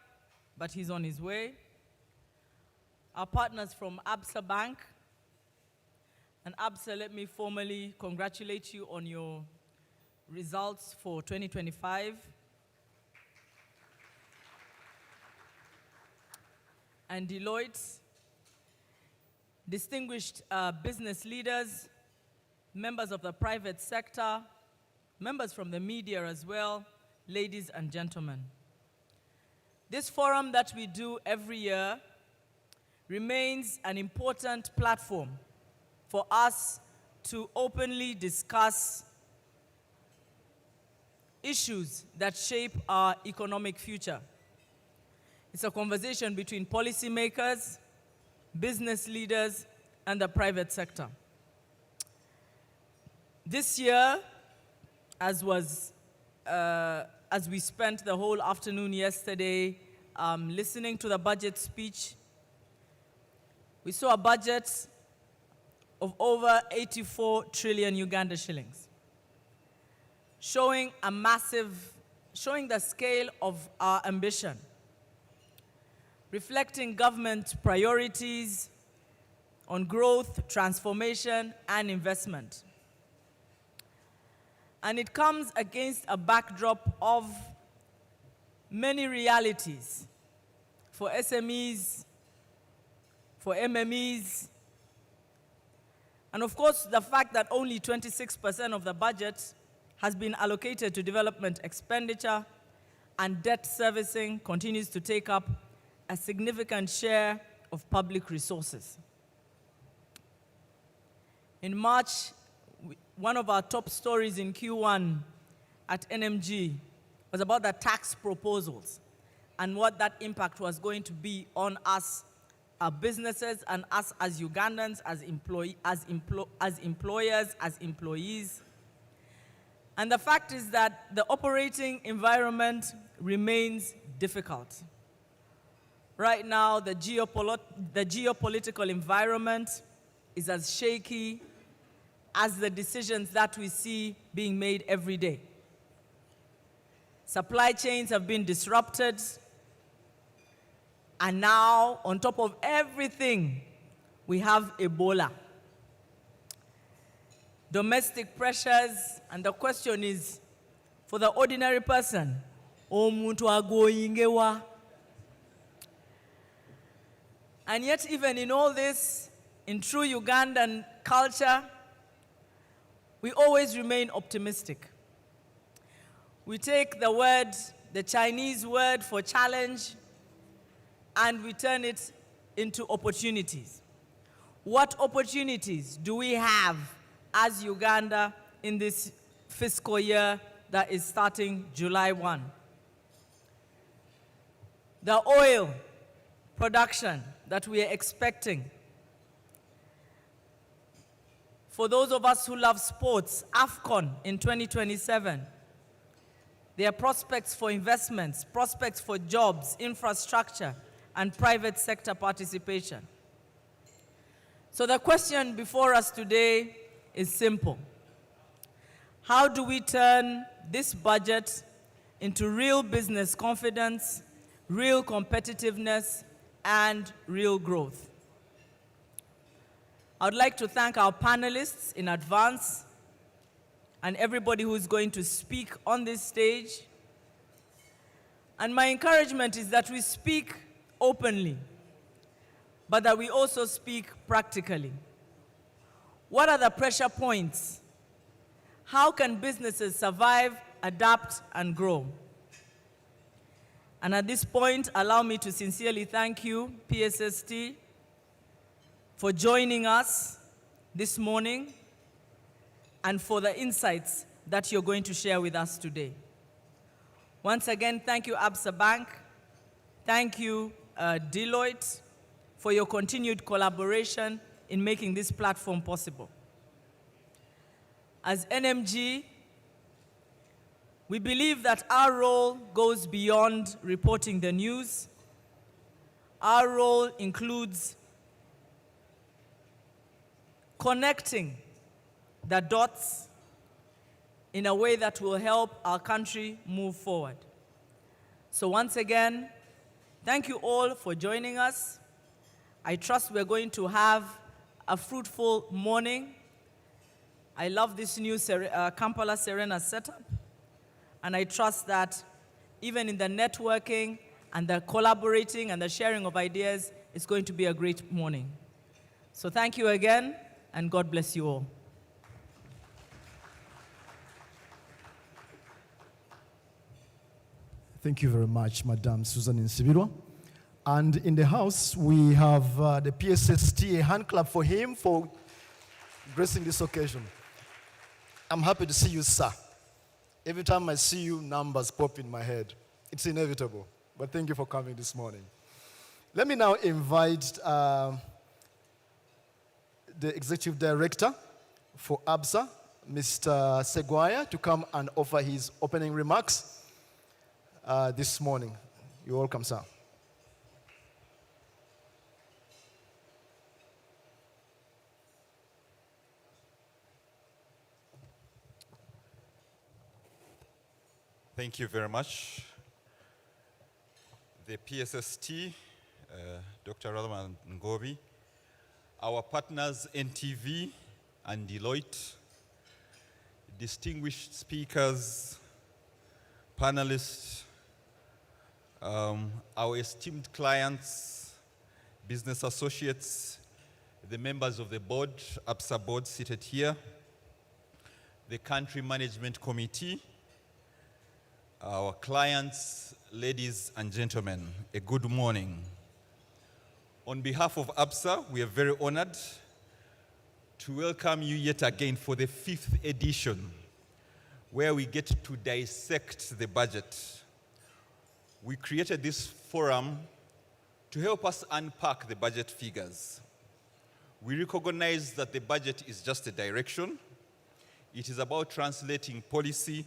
but he's on his way. Our partners from Absa Bank. And Absa, let me formally congratulate you on your results for 2025. And Deloitte, distinguished business leaders, members of the private sector, members from the media as well, ladies and gentlemen. This forum that we do every year remains an important platform for us to openly discuss issues that shape our economic future. It's a conversation between policymakers, business leaders, and the private sector. This year, as we spent the whole afternoon yesterday listening to the budget speech, we saw a budget of over 84 trillion Uganda shillings, showing the scale of our ambition, reflecting government priorities on growth, transformation, and investment. And it comes against a backdrop of many realities for SMEs, for MMEs, and of course the fact that only 26% of the budget has been allocated to development expenditure, and debt servicing continues to take up a significant share of public resources. In March, one of our top stories in Q1 at NMG was about the tax proposals and what that impact was going to be on us, our businesses, and us as Ugandans, as employers, as employees. And the fact is that the operating environment remains difficult. Right now, the geopolitical environment is as shaky as the decisions that we see being made every day. Supply chains have been disrupted, and now, on top of everything, we have Ebola. Domestic pressures, and the question is, for the ordinary person, omuntu agoyingewa. And yet, even in all this, in true Ugandan culture, we always remain optimistic. We take the Chinese word for challenge, and we turn it into opportunities. What opportunities do we have as Uganda in this fiscal year that is starting July 1? The oil production that we are expecting. For those of us who love sports, AFCON in 2027, there are prospects for investments, prospects for jobs, infrastructure, and private sector participation. So the question before us today is simple. How do we turn this budget into real business confidence, real competitiveness, and real growth? I would like to thank our panelists in advance and everybody who is going to speak on this stage. And my encouragement is that we speak openly, but that we also speak practically. What are the pressure points? How can businesses survive, adapt, and grow? And at this point, allow me to sincerely thank you, PSST, for joining us this morning and for the insights that you're going to share with us today. Once again, thank you, Absa Bank. Thank you, Deloitte, for your continued collaboration in making this platform possible. as NMG, we believe that our role goes beyond reporting the news. Our role includes connecting the dots in a way that will help our country move forward. So once again, thank you all for joining us. I trust we're going to have a fruitful morning. I love this new Kampala Serena setup, and I trust that even in the networking and the collaborating and the sharing of ideas, it's going to be a great morning. So thank you again, and God bless you all. Thank you very much, Madam Susan Nsibirwa. And in the house, we have the PSST, a hand clap for him for gracing this occasion. I'm happy to see you, sir. Every time I see you, numbers pop in my head. It's inevitable, but thank you for coming this morning. Let me now invite the Executive Director for Absa, Mr. Seguaya, to come and offer his opening remarks this morning. You're welcome, sir. Thank you very much. The PSST, Dr. Radhaman Ngobi, our partners NTV and Deloitte, distinguished speakers, panelists, our esteemed clients, business associates, the members of the board, Absa board seated here, the country management committee, our clients, ladies and gentlemen, a good morning. On behalf of Absa, we are very honored to welcome you yet again for the 5th edition, where we get to dissect the budget. We created this forum to help us unpack the budget figures. We recognize that the budget is just a direction. It is about translating policy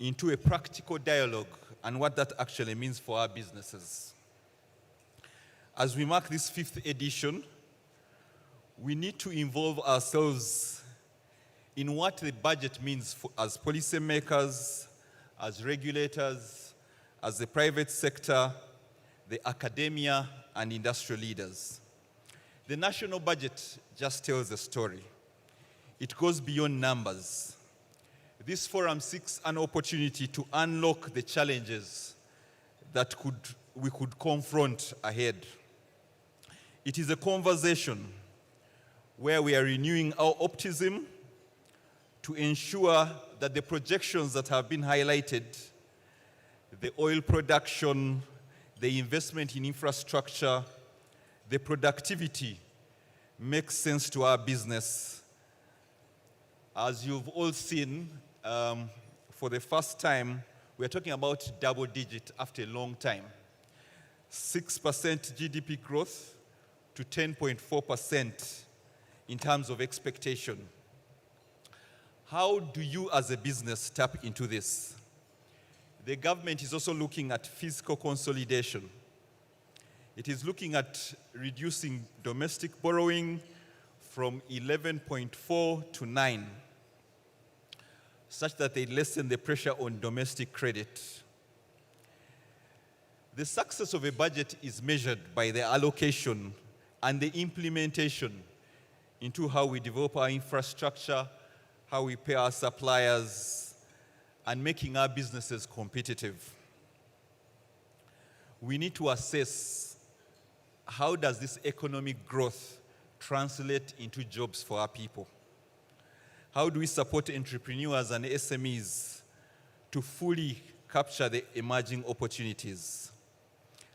into a practical dialogue and what that actually means for our businesses. As we mark this 5th edition, we need to involve ourselves in what the budget means as policymakers, as regulators, as the private sector, the academia, and industrial leaders. The national budget just tells a story. It goes beyond numbers. This forum seeks an opportunity to unlock the challenges that we could confront ahead. It is a conversation where we are renewing our optimism to ensure that the projections that have been highlighted, the oil production, the investment in infrastructure, the productivity, makes sense to our business. As you've all seen, for the first time, we're talking about double digit after a long time. 6% GDP growth to 10.4% in terms of expectation. How do you as a business tap into this? The government is also looking at fiscal consolidation. It is looking at reducing domestic borrowing from 11.4 to 9, such that they lessen the pressure on domestic credit. The success of a budget is measured by the allocation and the implementation into how we develop our infrastructure, how we pay our suppliers, and making our businesses competitive. We need to assess how does this economic growth translate into jobs for our people? How do we support entrepreneurs and SMEs to fully capture the emerging opportunities?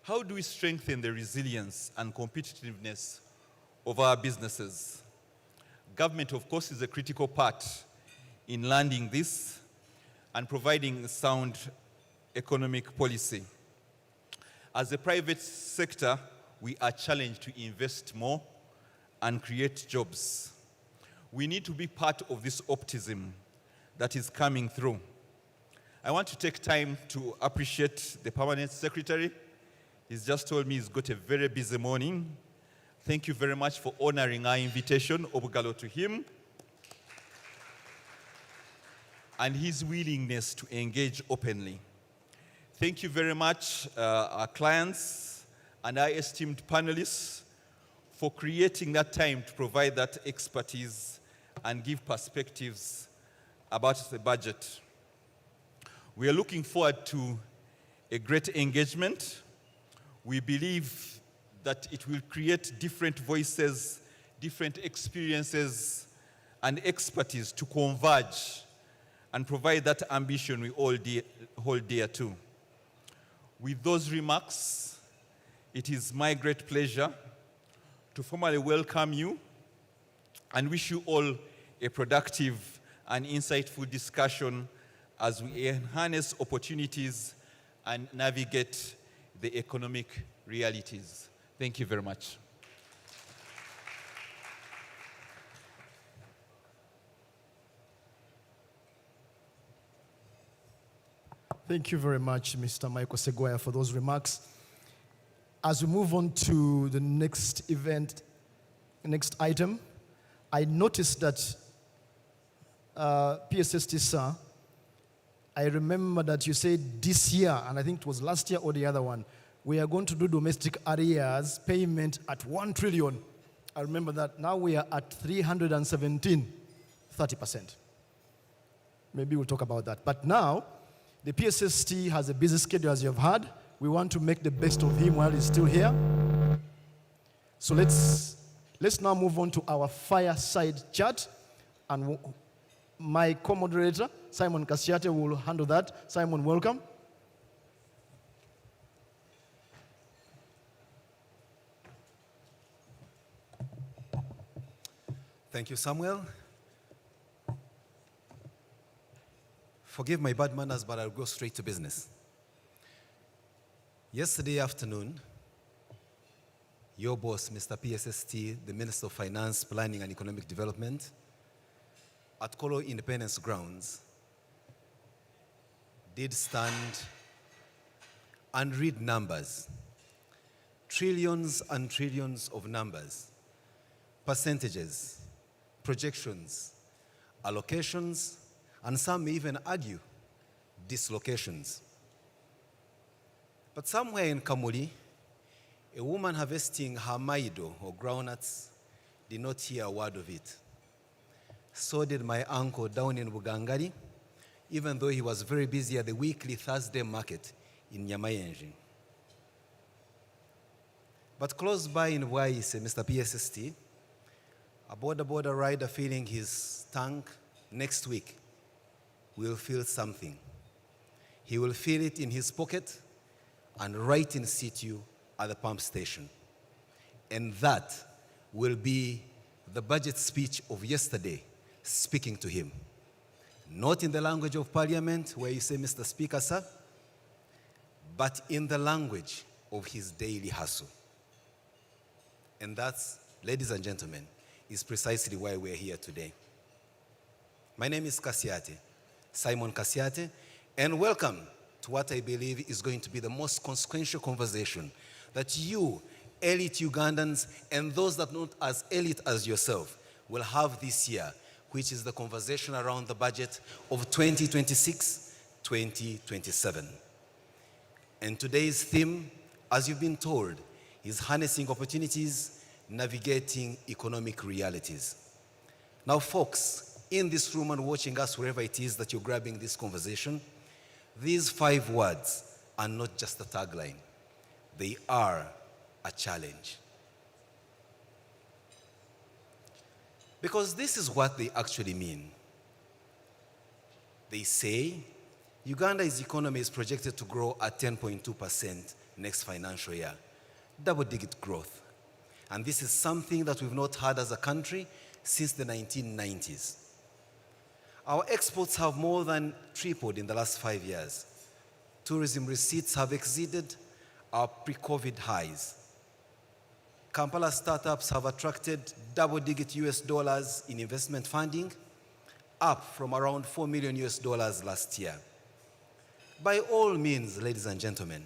How do we strengthen the resilience and competitiveness of our businesses? Government, of course, is a critical part in landing this and providing sound economic policy. As a private sector, we are challenged to invest more and create jobs. We need to be part of this optimism that is coming through. I want to take time to appreciate the Permanent Secretary. He's just told me he's got a very busy morning. Thank you very much for honoring our invitation, Obugalo, to him, and his willingness to engage openly. Thank you very much, our clients and our esteemed panelists, for creating that time to provide that expertise and give perspectives about the budget. We are looking forward to a great engagement. We believe that it will create different voices, different experiences, and expertise to converge and provide that ambition we all hold dear to. With those remarks, it is my great pleasure to formally welcome you and wish you all a productive and insightful discussion as we enhance opportunities and navigate the economic realities. Thank you very much. Thank you very much, Mr. Michael Seguya, for those remarks. As we move on to the next event, next item, I noticed that PSST, sir, I remember that you said this year, and I think it was last year or the other one, we are going to do domestic arrears payment at 1 trillion. I remember that. Now we are at 317, 30%. Maybe we'll talk about that. But now, the PSST has a busy schedule, as you have heard. We want to make the best of him while he's still here. So let's now move on to our fireside chat. And my co-moderator, Simon Kasiate, will handle that. Simon, welcome. Thank you, Samuel. Forgive my bad manners, but I'll go straight to business. Yesterday afternoon, your boss, Mr. PSST, the Minister of Finance, Planning and Economic Development, at Kolo Independence Grounds, did stand and read numbers, trillions and trillions of numbers, percentages, projections, allocations, and some may even argue dislocations. But somewhere in Kamuli, a woman harvesting her maido or groundnuts did not hear a word of it. So did my uncle down in Bugangari, even though he was very busy at the weekly Thursday market in Nyamayenji. But close by in Bwaise, Mr. PSST, a border rider filling his tank next week will feel something. He will feel it in his pocket and right in situ at the pump station. And that will be the budget speech of yesterday speaking to him. Not in the language of parliament where you say, Mr. Speaker, sir, but in the language of his daily hustle. And that's, ladies and gentlemen, is precisely why we're here today. My name is Kasiate, Simon Kasiate, and welcome to what I believe is going to be the most consequential conversation that you, elite Ugandans, and those that are not as elite as yourself, will have this year, which is the conversation around the budget of 2026-2027. And today's theme, as you've been told, is harnessing opportunities, navigating economic realities. Now, folks, in this room and watching us wherever it is that you're grabbing this conversation, these 5 words are not just a tagline. They are a challenge. Because this is what they actually mean. They say Uganda's economy is projected to grow at 10.2% next financial year, double-digit growth. And this is something that we've not had as a country since the 1990s. Our exports have more than tripled in the last 5 years. Tourism receipts have exceeded our pre-COVID highs. Kampala startups have attracted double-digit US dollars in investment funding, up from around $4 million US last year. By all means, ladies and gentlemen,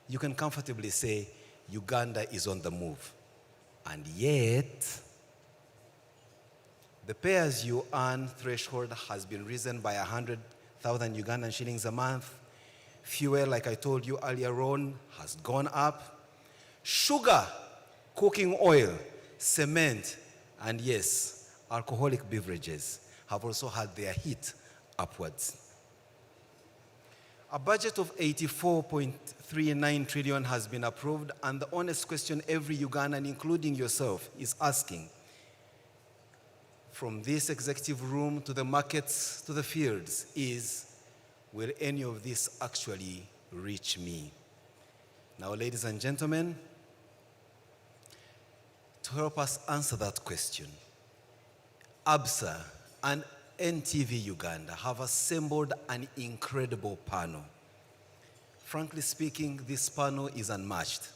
you can comfortably say Uganda is on the move. And yet, the pay-as-you-earn threshold has been risen by 100,000 Ugandan shillings a month. Fuel, like I told you earlier on, has gone up. Sugar, cooking oil, cement, and yes, alcoholic beverages have also had their hit upwards. A budget of 84.39 trillion has been approved, and the honest question every Ugandan, including yourself, is asking, from this executive room to the markets to the fields, is, will any of this actually reach me? Now, ladies and gentlemen, to help us answer that question, Absa and NTV Uganda have assembled an incredible panel. Frankly speaking, this panel is unmatched.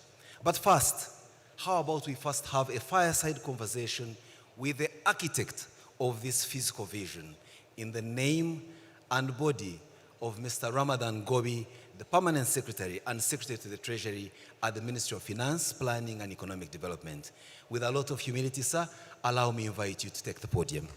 But first, how about we first have a fireside conversation with the architect of this physical vision in the name and body of Mr. Ramadan Gobi, the Permanent Secretary and Secretary to the Treasury at the Ministry of Finance, Planning and Economic Development. With a lot of humility, sir, allow me to invite you to take the podium.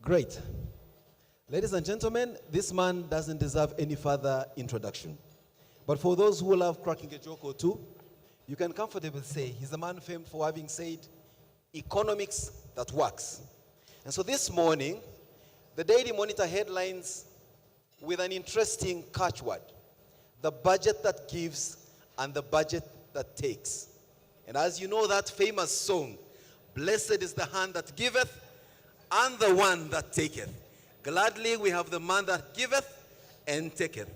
Great. Ladies and gentlemen, this man doesn't deserve any further introduction. But for those who love cracking a joke or two, you can comfortably say he's a man famed for having said, economics that works. And so this morning, the Daily Monitor headlines with an interesting catchword: the budget that gives and the budget that takes. And as you know that famous song, blessed is the hand that giveth and the one that taketh. Gladly we have the man that giveth and taketh.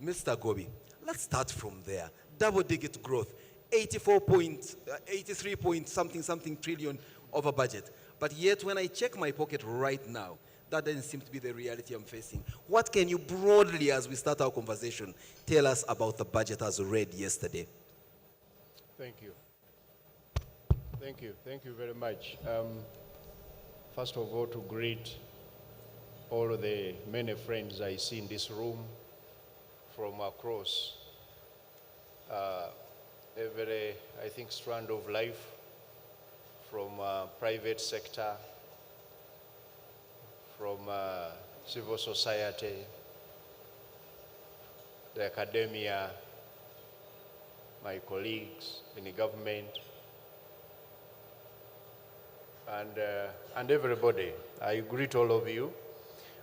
Mr. Gobi, let's start from there. Double-digit growth, 83 point something trillion over budget. But yet when I check my pocket right now, that doesn't seem to be the reality I'm facing. What can you broadly, as we start our conversation, tell us about the budget as read yesterday? Thank you. Thank you very much. First of all, to greet all of the many friends I see in this room from across every, I think, strand of life, from private sector, from civil society, the academia, my colleagues in the government, and everybody. I greet all of you.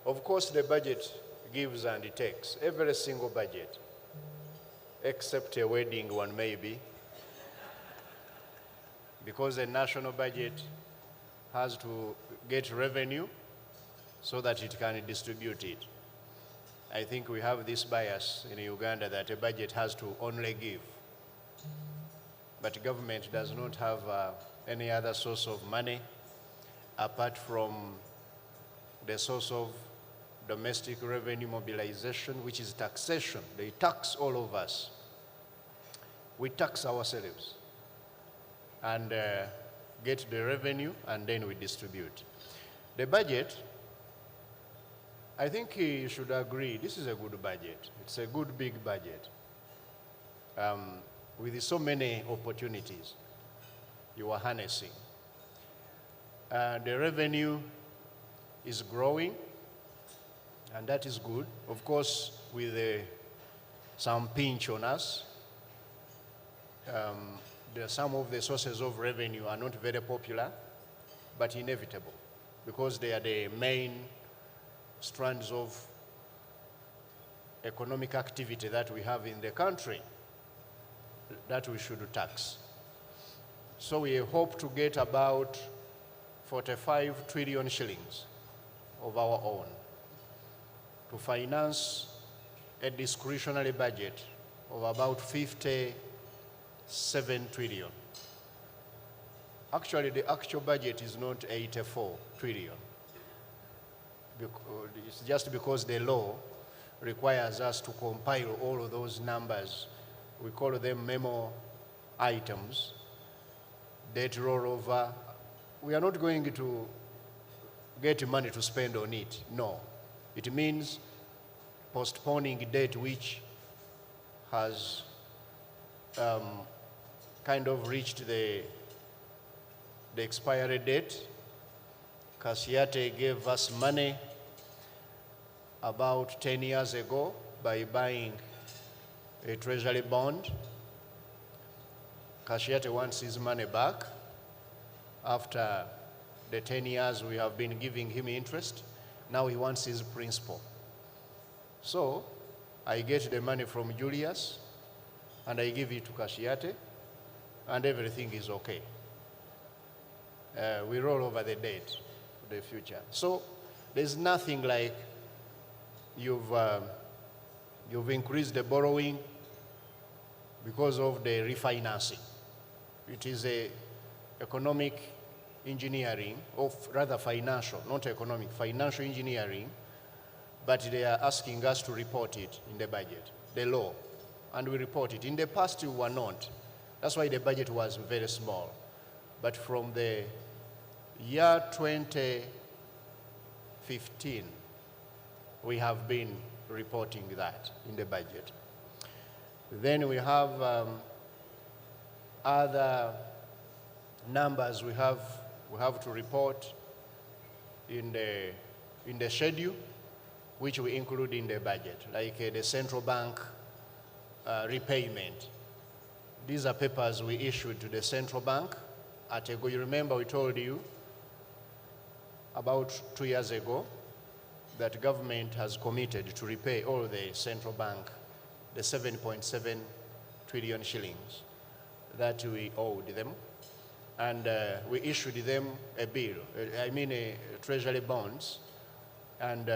Of course, the budget gives and it takes. Every single budget, except a wedding one maybe, because the national budget has to get revenue so that it can distribute it. I think we have this bias in Uganda that a budget has to only give. But government does not have any other source of money apart from the source of domestic revenue mobilization, which is taxation. They tax all of us. We tax ourselves and get the revenue, and then we distribute. The budget, I think you should agree, this is a good budget. It's a good big budget with so many opportunities you are harnessing. The revenue is growing, and that is good. Of course, with some pinch on us. Some of the sources of revenue are not very popular, but inevitable, because they are the main strands of economic activity that we have in the country that we should tax. So we hope to get about 45 trillion shillings of our own to finance a discretionary budget of about 57 trillion. Actually, the actual budget is not 84 trillion. It's just because the law requires us to compile all of those numbers. We call them memo items, debt rollover. We are not going to get money to spend on it, no. It means postponing debt which has kind of reached the expiry date. Kashiate gave us money about 10 years ago by buying a treasury bond. Kashiate wants his money back after the 10 years we have been giving him interest. Now he wants his principal. So I get the money from Julius and I give it to Kashiate and everything is okay. We roll over the debt for the future. So there's nothing like you've increased the borrowing because of the refinancing. It is a economic engineering, or rather financial, not economic, financial engineering, but they are asking us to report it in the budget, the law, and we report it. In the past, we were not. That's why the budget was very small. But from the year 2015, we have been reporting that in the budget. Then we have other numbers we have to report in the schedule, which we include in the budget, like the central bank repayment. These are papers we issued to the central bank at a go. You remember we told you about 2 years ago that government has committed to repay all the central bank, the 7.7 trillion shillings that we owed them. And we issued them a bill, treasury bonds. And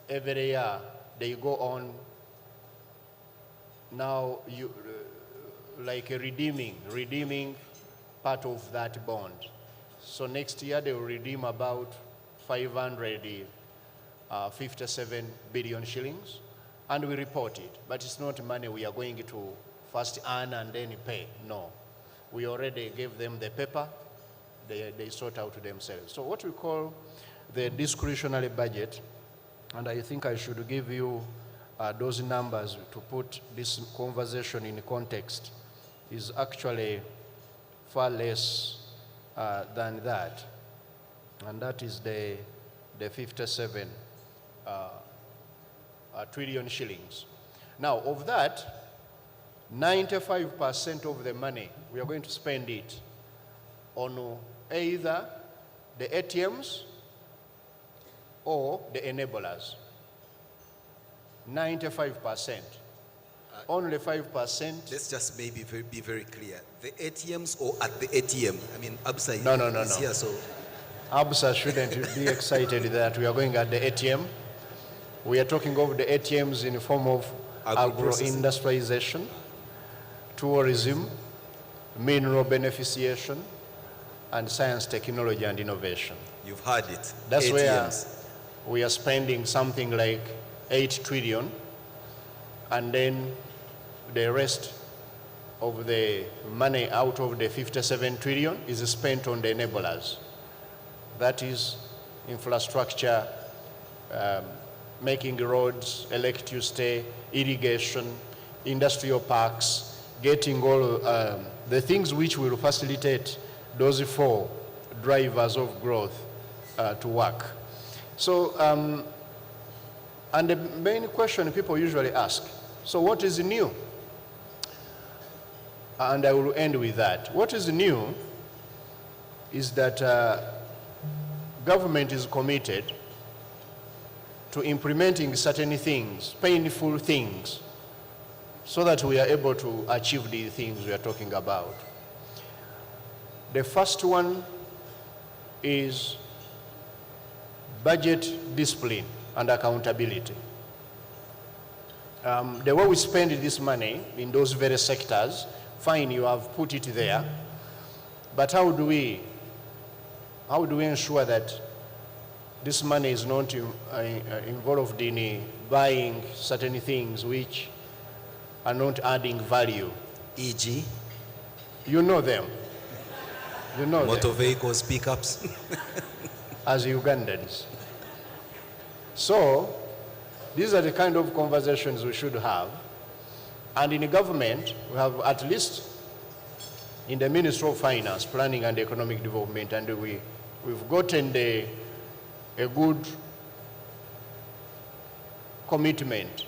every year they go on now like redeeming part of that bond. So next year they will redeem about 557 billion shillings, and we report it. But it's not money we are going to first earn and then pay, no. We already gave them the paper, they sort out themselves. So what we call the discretionary budget, and I think I should give you those numbers to put this conversation in context, is actually far less than that. And that is the 57 trillion shillings. Now, of that, 95% of the money, we are going to spend it on either the ATMs or the enablers. 95%. Only 5%. Let's just maybe be very clear. The ATMs or at the ATM? I mean, Absa is here, so. Absa shouldn't be excited that we are going at the ATM. We are talking of the ATMs in the form of agro-industrialization, tourism, mineral beneficiation, and science, technology, and innovation. You've heard it. That's ATMs. where we are spending something like 8 trillion, and then the rest of the money out of the 57 trillion is spent on the enablers. That is infrastructure, making roads, electricity, irrigation, industrial parks, getting all the things which will facilitate those 4 drivers of growth to work. So, and the main question people usually ask, so what is new? And I will end with that. What is new is that government is committed to implementing certain things, painful things, so that we are able to achieve the things we are talking about. The first one is budget discipline and accountability. The way we spend this money in those various sectors, fine, you have put it there, but how do we ensure that this money is not involved in buying certain things which are not adding value? E.g., you know them. You know motor them. vehicles, pickups. As Ugandans. So, these are the kind of conversations we should have. And in the government, we have at least in the Ministry of Finance, Planning and Economic Development, and we've gotten a good commitment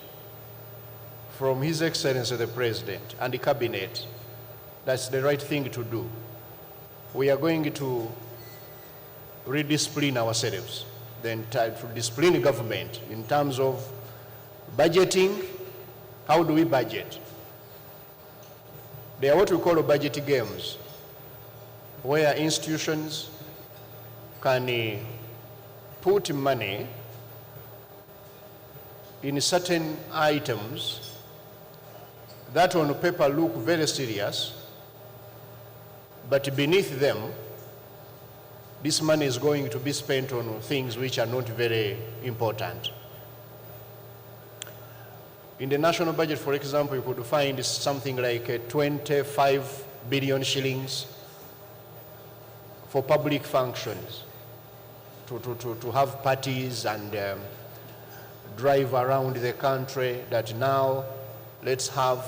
from His Excellency the President and the Cabinet. That's the right thing to do. We are going to rediscipline ourselves, then to discipline the government in terms of budgeting. How do we budget? They are what we call budget games, where institutions can put money in certain items that on paper look very serious, but beneath them, this money is going to be spent on things which are not very important. In the national budget, for example, you could find something like 25 billion shillings for public functions, to have parties and drive around the country, that now let's have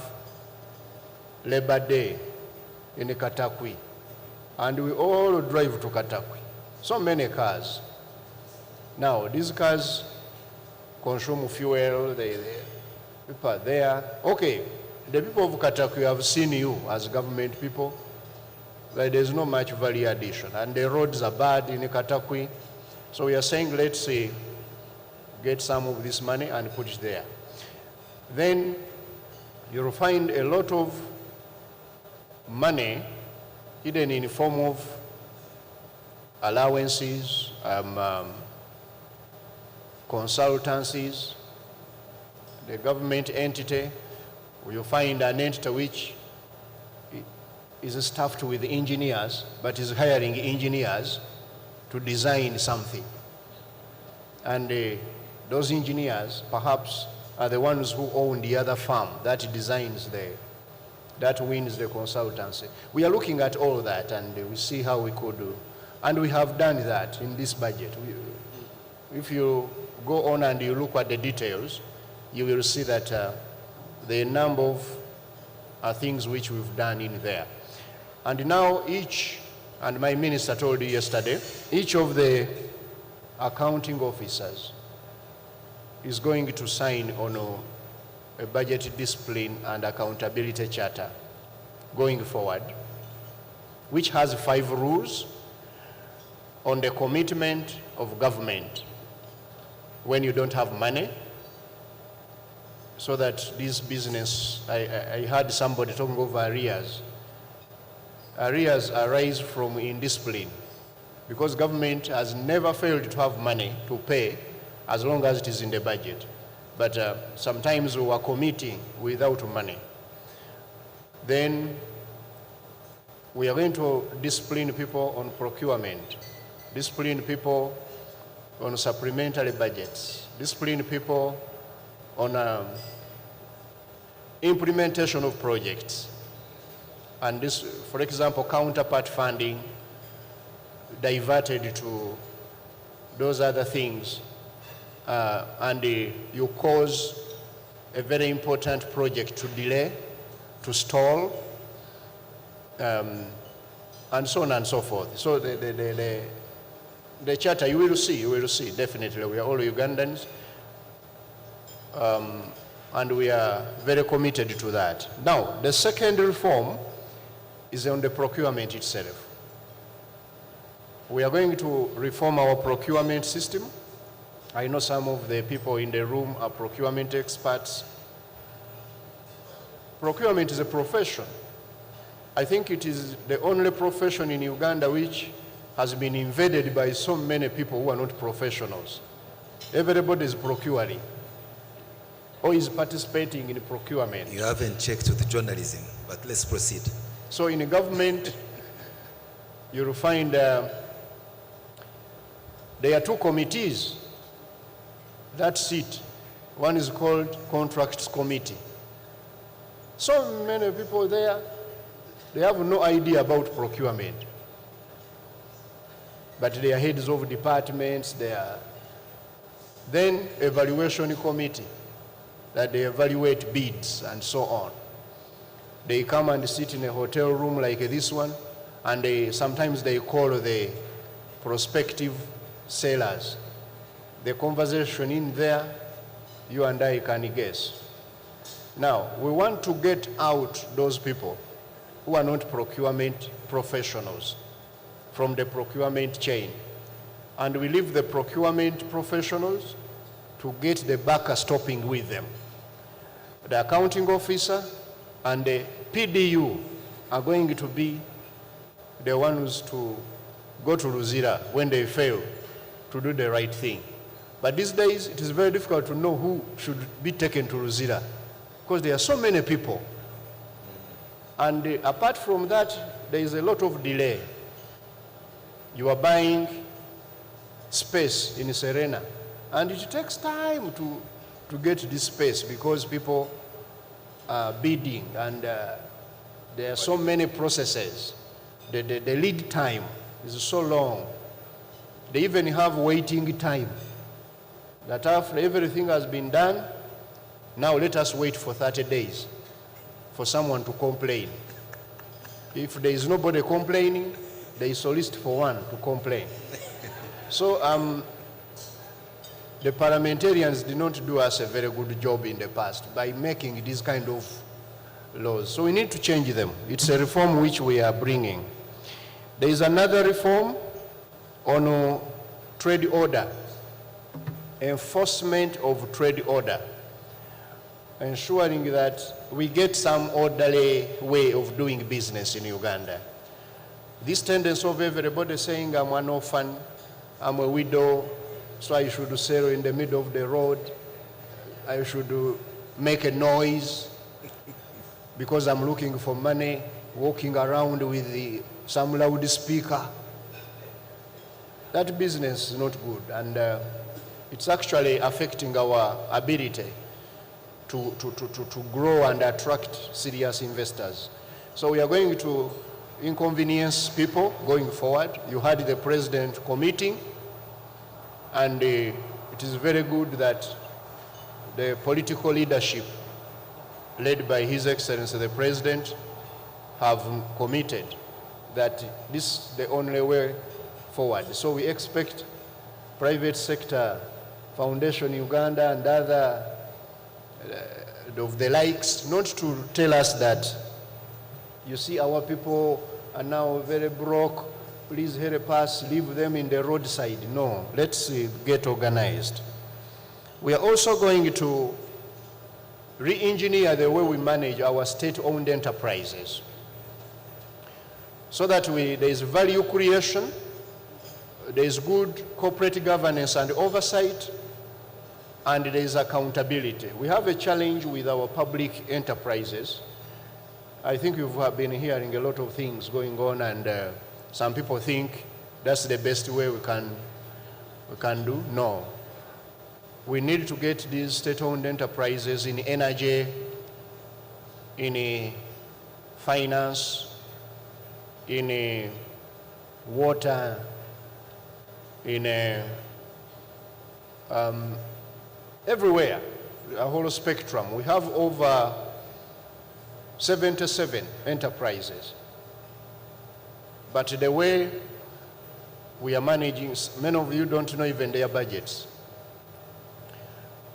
Labor Day in Katakwi. And we all drive to Katakwi. So many cars. Now, these cars consume fuel, people are there. Okay, the people of Katakwi have seen you as government people, but there's not much value addition. And the roads are bad in Katakwi. So we are saying, let's say, get some of this money and put it there. Then you'll find a lot of money hidden in the form of allowances, consultancies. The government entity, you find an entity which is staffed with engineers, but is hiring engineers to design something. And those engineers perhaps are the ones who own the other firm that designs that wins the consultancy. We are looking at all that, and we see how we could do. And we have done that in this budget. If you go on and you look at the details, you will see that the number of things which we've done in there. And now and my minister told you yesterday, each of the accounting officers is going to sign on a budget discipline and accountability charter going forward, which has 5 rules on the commitment of government when you don't have money, so that this business, I heard somebody talking over arrears. Arrears arise from indiscipline, because government has never failed to have money to pay as long as it is in the budget. But sometimes we are committing without money. Then we are going to discipline people on procurement, discipline people on supplementary budgets, discipline people on implementation of projects. And this, for example, counterpart funding diverted to those other things, and you cause a very important project to delay, to stall, and so on and so forth. So the charter, you will see, definitely. We are all Ugandans, and we are very committed to that. Now, the second reform is on the procurement itself. We are going to reform our procurement system. I know some of the people in the room are procurement experts. Procurement is a profession. I think it is the only profession in Uganda which has been invaded by so many people who are not professionals. Everybody is procuring or is participating in procurement. You haven't checked with journalism, but let's proceed. So in government, you'll find there are two committees that sit. One is called Contracts Committee. So many people there, they have no idea about procurement. But they are heads of departments, they are. Then Evaluation Committee, that they evaluate bids and so on. They come and sit in a hotel room like this one, and sometimes they call the prospective sellers. The conversation in there, you and I can guess. Now, we want to get out those people who are not procurement professionals from the procurement chain. And we leave the procurement professionals to get the backer stopping with them. The accounting officer and the PDU are going to be the ones to go to Luzira when they fail to do the right thing. But these days, it is very difficult to know who should be taken to Luzira because there are so many people. And apart from that, there is a lot of delay. You are buying space in Serena, and it takes time to get this space because people are bidding, and there are so many processes. The lead time is so long. They even have waiting time. That after everything has been done, now let us wait for 30 days for someone to complain. If there is nobody complaining, they solicit for one to complain. So the parliamentarians did not do us a very good job in the past by making these kind of laws. So we need to change them. It's a reform which we are bringing. There is another reform on trade order, enforcement of trade order, ensuring that we get some orderly way of doing business in Uganda. This tendency of everybody saying, I'm an orphan, I'm a widow, so I should sell in the middle of the road, I should make a noise because I'm looking for money, walking around with some loudspeaker. That business is not good, and it's actually affecting our ability to grow and attract serious investors. So we are going to inconvenience people going forward. You had the president committing, and it is very good that the political leadership led by His Excellency the President have committed that this is the only way forward. So we expect private sector, Foundation Uganda and other of the likes not to tell us that, you see, our people are now very broke, please help us, leave them in the roadside. No, let's get organized. We are also going to re-engineer the way we manage our state-owned enterprises so that there is value creation, there is good corporate governance and oversight, and there is accountability. We have a challenge with our public enterprises. I think you have been hearing a lot of things going on, and some people think that's the best way we can do. No. We need to get these state-owned enterprises in energy, in finance, in water, in everywhere, a whole spectrum. We have over 77 enterprises. But the way we are managing, many of you don't know even their budgets.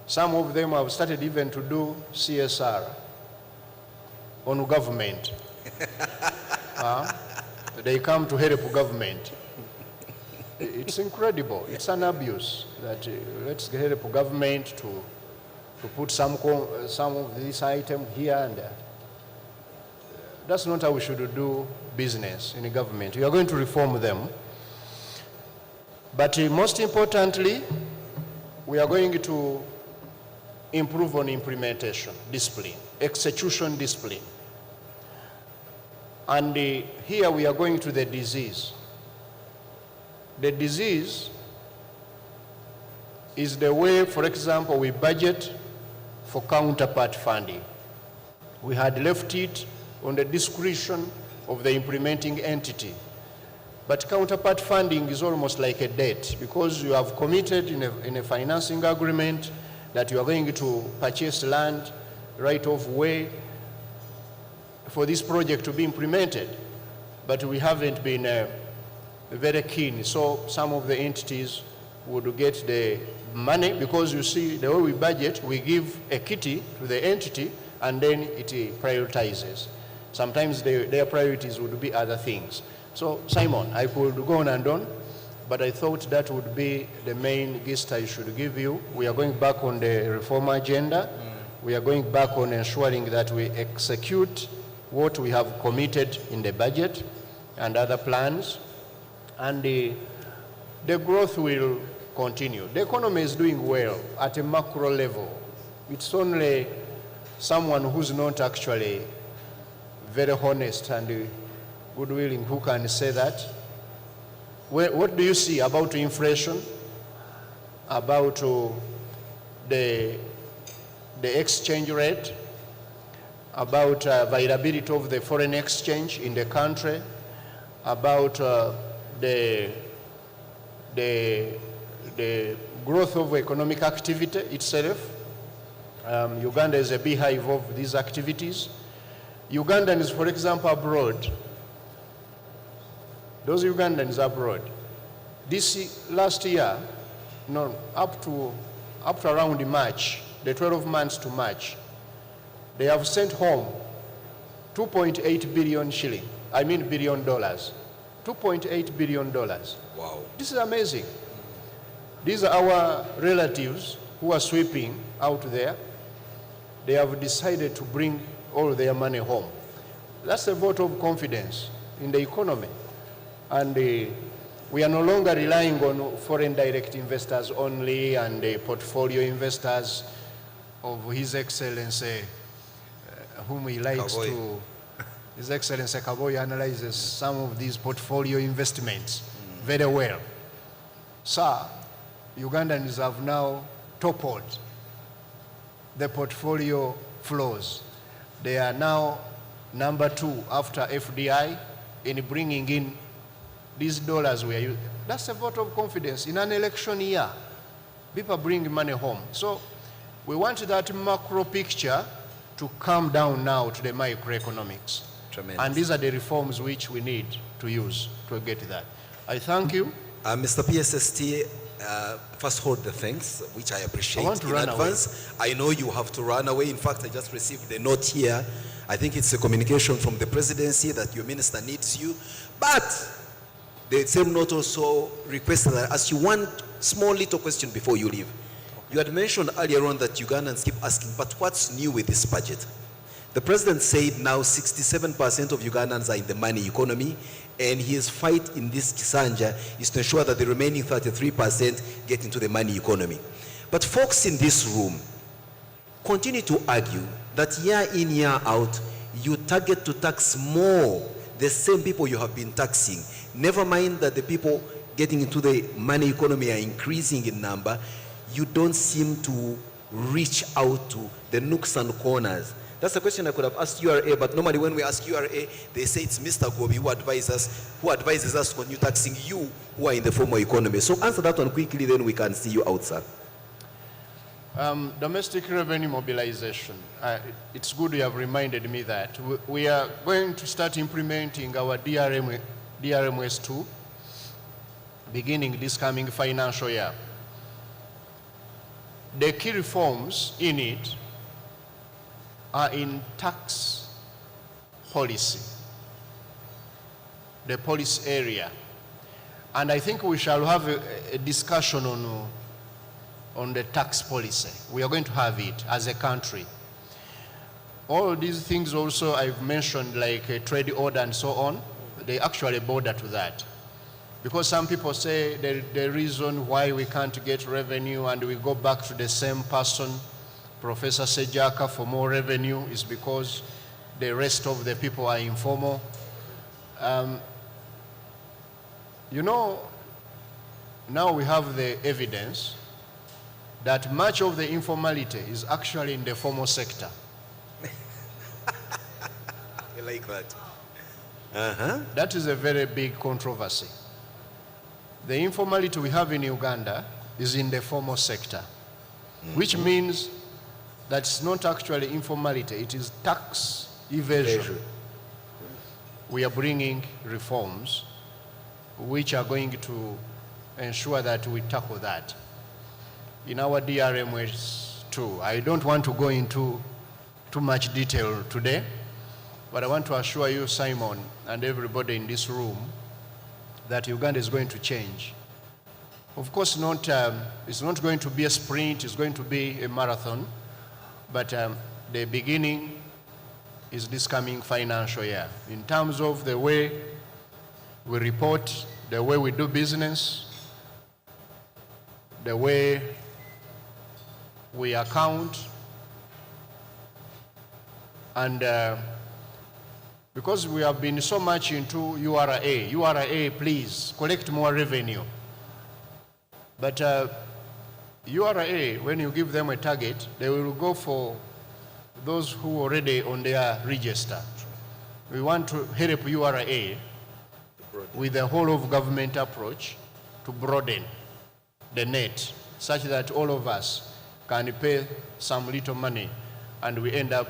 Some of them have started even to do CSR on government. They come to help government. It's incredible. It's an abuse that let's help government to put some of this item here and there. That's not how we should do business in the government. We are going to reform them. But most importantly, we are going to improve on implementation, discipline, execution discipline. And here we are going to the disease. The disease is the way, for example, we budget for counterpart funding. We had left it on the discretion of the implementing entity. But counterpart funding is almost like a debt, because you have committed in a financing agreement that you are going to purchase land, right of way, for this project to be implemented. But we haven't been very keen. So some of the entities would get the money, because you see the way we budget, we give a kitty to the entity and then it prioritizes. Sometimes their priorities would be other things. So Simon, I could go on and on, but I thought that would be the main gist I should give you. We are going back on the reform agenda. We are going back on ensuring that we execute what we have committed in the budget and other plans. And the growth will continue. The economy is doing well at a macro level. It's only someone who's not actually very honest and good-willing who can say that. What do you see about inflation, about the exchange rate, about availability of the foreign exchange in the country, about the growth of economic activity itself? Uganda is a beehive of these activities. Ugandans, for example, abroad, those Ugandans abroad, last year, up to around March, the 12 months to March, they have sent home 2.8 billion shilling. I mean $2.8 billion. Wow. This is amazing. These are our relatives who are sweeping out there. They have decided to bring all their money home. That's a vote of confidence in the economy. And we are no longer relying on foreign direct investors only and portfolio investors of His Excellency, whom he likes Kaboy. to. His Excellency Kaboy analyzes some of these portfolio investments very well. Sir, Ugandans have now toppled the portfolio flows. They are now number 2 after FDI in bringing in these dollars we are using. That's a vote of confidence. In an election year, people bring money home. So we want that macro picture to come down now to the microeconomics. Tremendous. And these are the reforms which we need to use to get that. I thank you. Mr. PSST, first hold the thanks, which I appreciate I want to in run advance. I know you have to run away. In fact, I just received a note here. I think it's a communication from the presidency that your minister needs you. But the same note also requested that I ask you one small little question before you leave. You had mentioned earlier on that Ugandans keep asking, but what's new with this budget? The president said now 67% of Ugandans are in the money economy, and his fight in this Kisanja is to ensure that the remaining 33% get into the money economy. But folks in this room continue to argue that year in, year out, you target to tax more the same people you have been taxing. Never mind that the people getting into the money economy are increasing in number, you don't seem to reach out to the nooks and corners. That's a question I could have asked URA, but normally when we ask URA, they say it's Mr. Gobi who advises us to continue taxing you who are in the formal economy. So answer that one quickly, then we can see you out, sir. Domestic revenue mobilization. It's good you have reminded me that. We are going to start implementing our DRMS2 beginning this coming financial year. The key reforms in it are in tax policy, the policy area. And I think we shall have a discussion on the tax policy. We are going to have it as a country. All these things also I've mentioned, like a trade order and so on, they actually border to that. Because some people say the reason why we can't get revenue and we go back to the same person, Professor Sejaka, for more revenue is because the rest of the people are informal. You know, now we have the evidence that much of the informality is actually in the formal sector. I like that. That is a very big controversy. The informality we have in Uganda is in the formal sector, which means that it's not actually informality, it is tax evasion. We are bringing reforms which are going to ensure that we tackle that. In our DRMS too, I don't want to go into too much detail today, but I want to assure you, Simon, and everybody in this room, that Uganda is going to change. Of course, it's not going to be a sprint, it's going to be a marathon, but the beginning is this coming financial year. In terms of the way we report, the way we do business, the way we account, and because we have been so much into URA, please collect more revenue. But URA, when you give them a target, they will go for those who are already on their register. We want to help URA with the whole of government approach to broaden the net such that all of us can pay some little money and we end up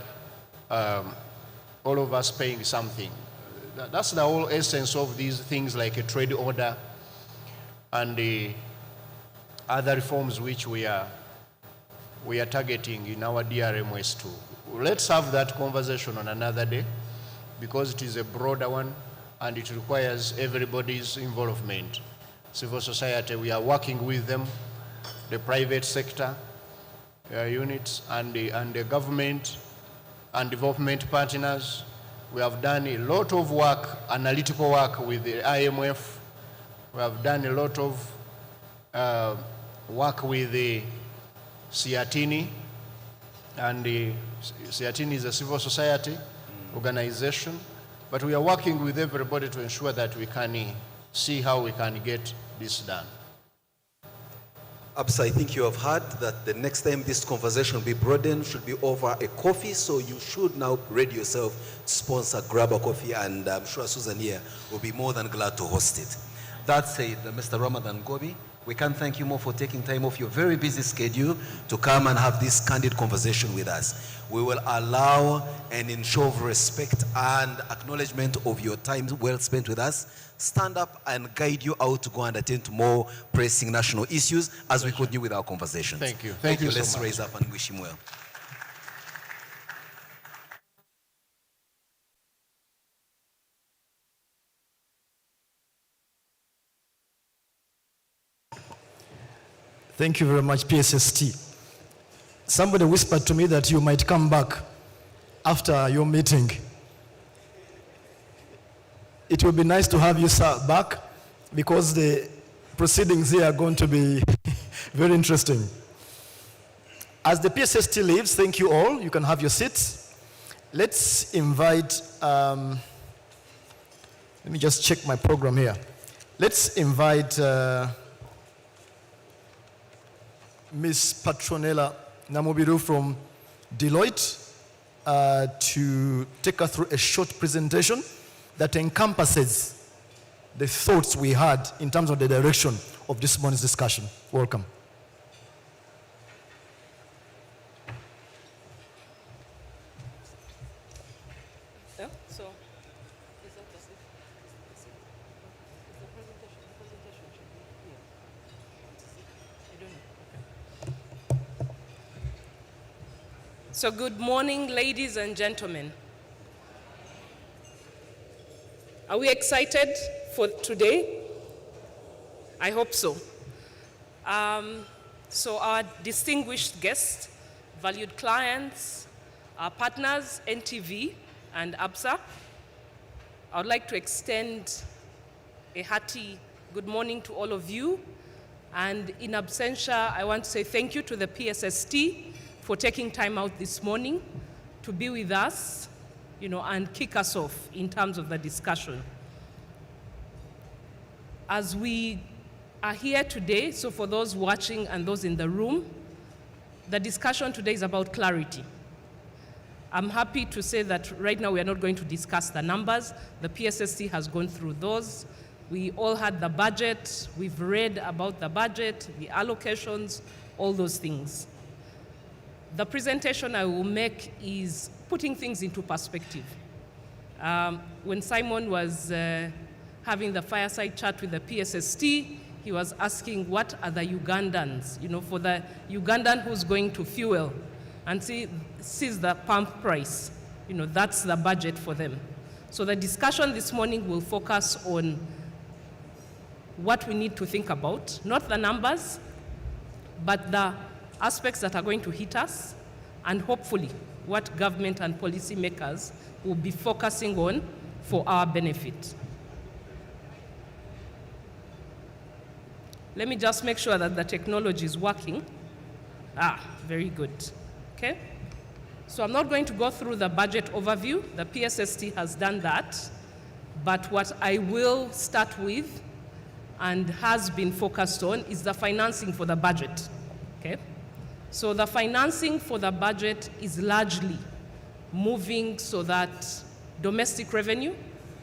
all of us paying something. That's the whole essence of these things like a trade order and the other reforms which we are targeting in our DRMS too. Let's have that conversation on another day because it is a broader one and it requires everybody's involvement. Civil society, we are working with them, the private sector units and the government and development partners. We have done a lot of work, analytical work with the IMF. We have done a lot of work with the Siatini, and the Siatini is a civil society organization, but we are working with everybody to ensure that we can see how we can get this done. Absa, I think you have heard that the next time this conversation will be broadened should be over a coffee, so you should now ready yourself to sponsor Grab a Coffee, and I'm sure Susan here will be more than glad to host it. That said, Mr. Ramadan Gobi, we can't thank you more for taking time off your very busy schedule to come and have this candid conversation with us. We will allow and in show of respect and acknowledgement of your time well spent with us, stand up and guide you out to go and attend to more pressing national issues as we continue with our conversations. Thank you. Thank you so Let's much. raise up and wish him well. Thank you very much, PSST. Somebody whispered to me that you might come back after your meeting. It will be nice to have you, sir, back because the proceedings here are going to be very interesting. As the PSST leaves, thank you all. You can have your seats. Let's invite, let me just check my program here. Let's invite Ms. Patronella Namubiru from Deloitte to take us through a short presentation that encompasses the thoughts we had in terms of the direction of this morning's discussion. Welcome. So good morning, ladies and gentlemen. Are we excited for today? I hope so. So our distinguished guests, valued clients, our partners, NTV and Absa, I would like to extend a hearty Good morning to all of you. And in absentia, I want to say thank you to the PSST for taking time out this morning to be with us, and kick us off in terms of the discussion. As we are here today, so for those watching and those in the room, the discussion today is about clarity. I'm happy to say that right now we are not going to discuss the numbers. The PSST has gone through those. We all had the budget. We've read about the budget, the allocations, all those things. The presentation I will make is putting things into perspective. When Simon was having the fireside chat with the PSST, he was asking what are the Ugandans, for the Ugandan who's going to fuel and sees the pump price, that's the budget for them. So the discussion this morning will focus on what we need to think about, not the numbers, but the aspects that are going to hit us, and hopefully what government and policymakers will be focusing on for our benefit. Let me just make sure that the technology is working. Very good. Okay? So I'm not going to go through the budget overview. The PSST has done that. But what I will start with and has been focused on is the financing for the budget. Okay? So the financing for the budget is largely moving so that domestic revenue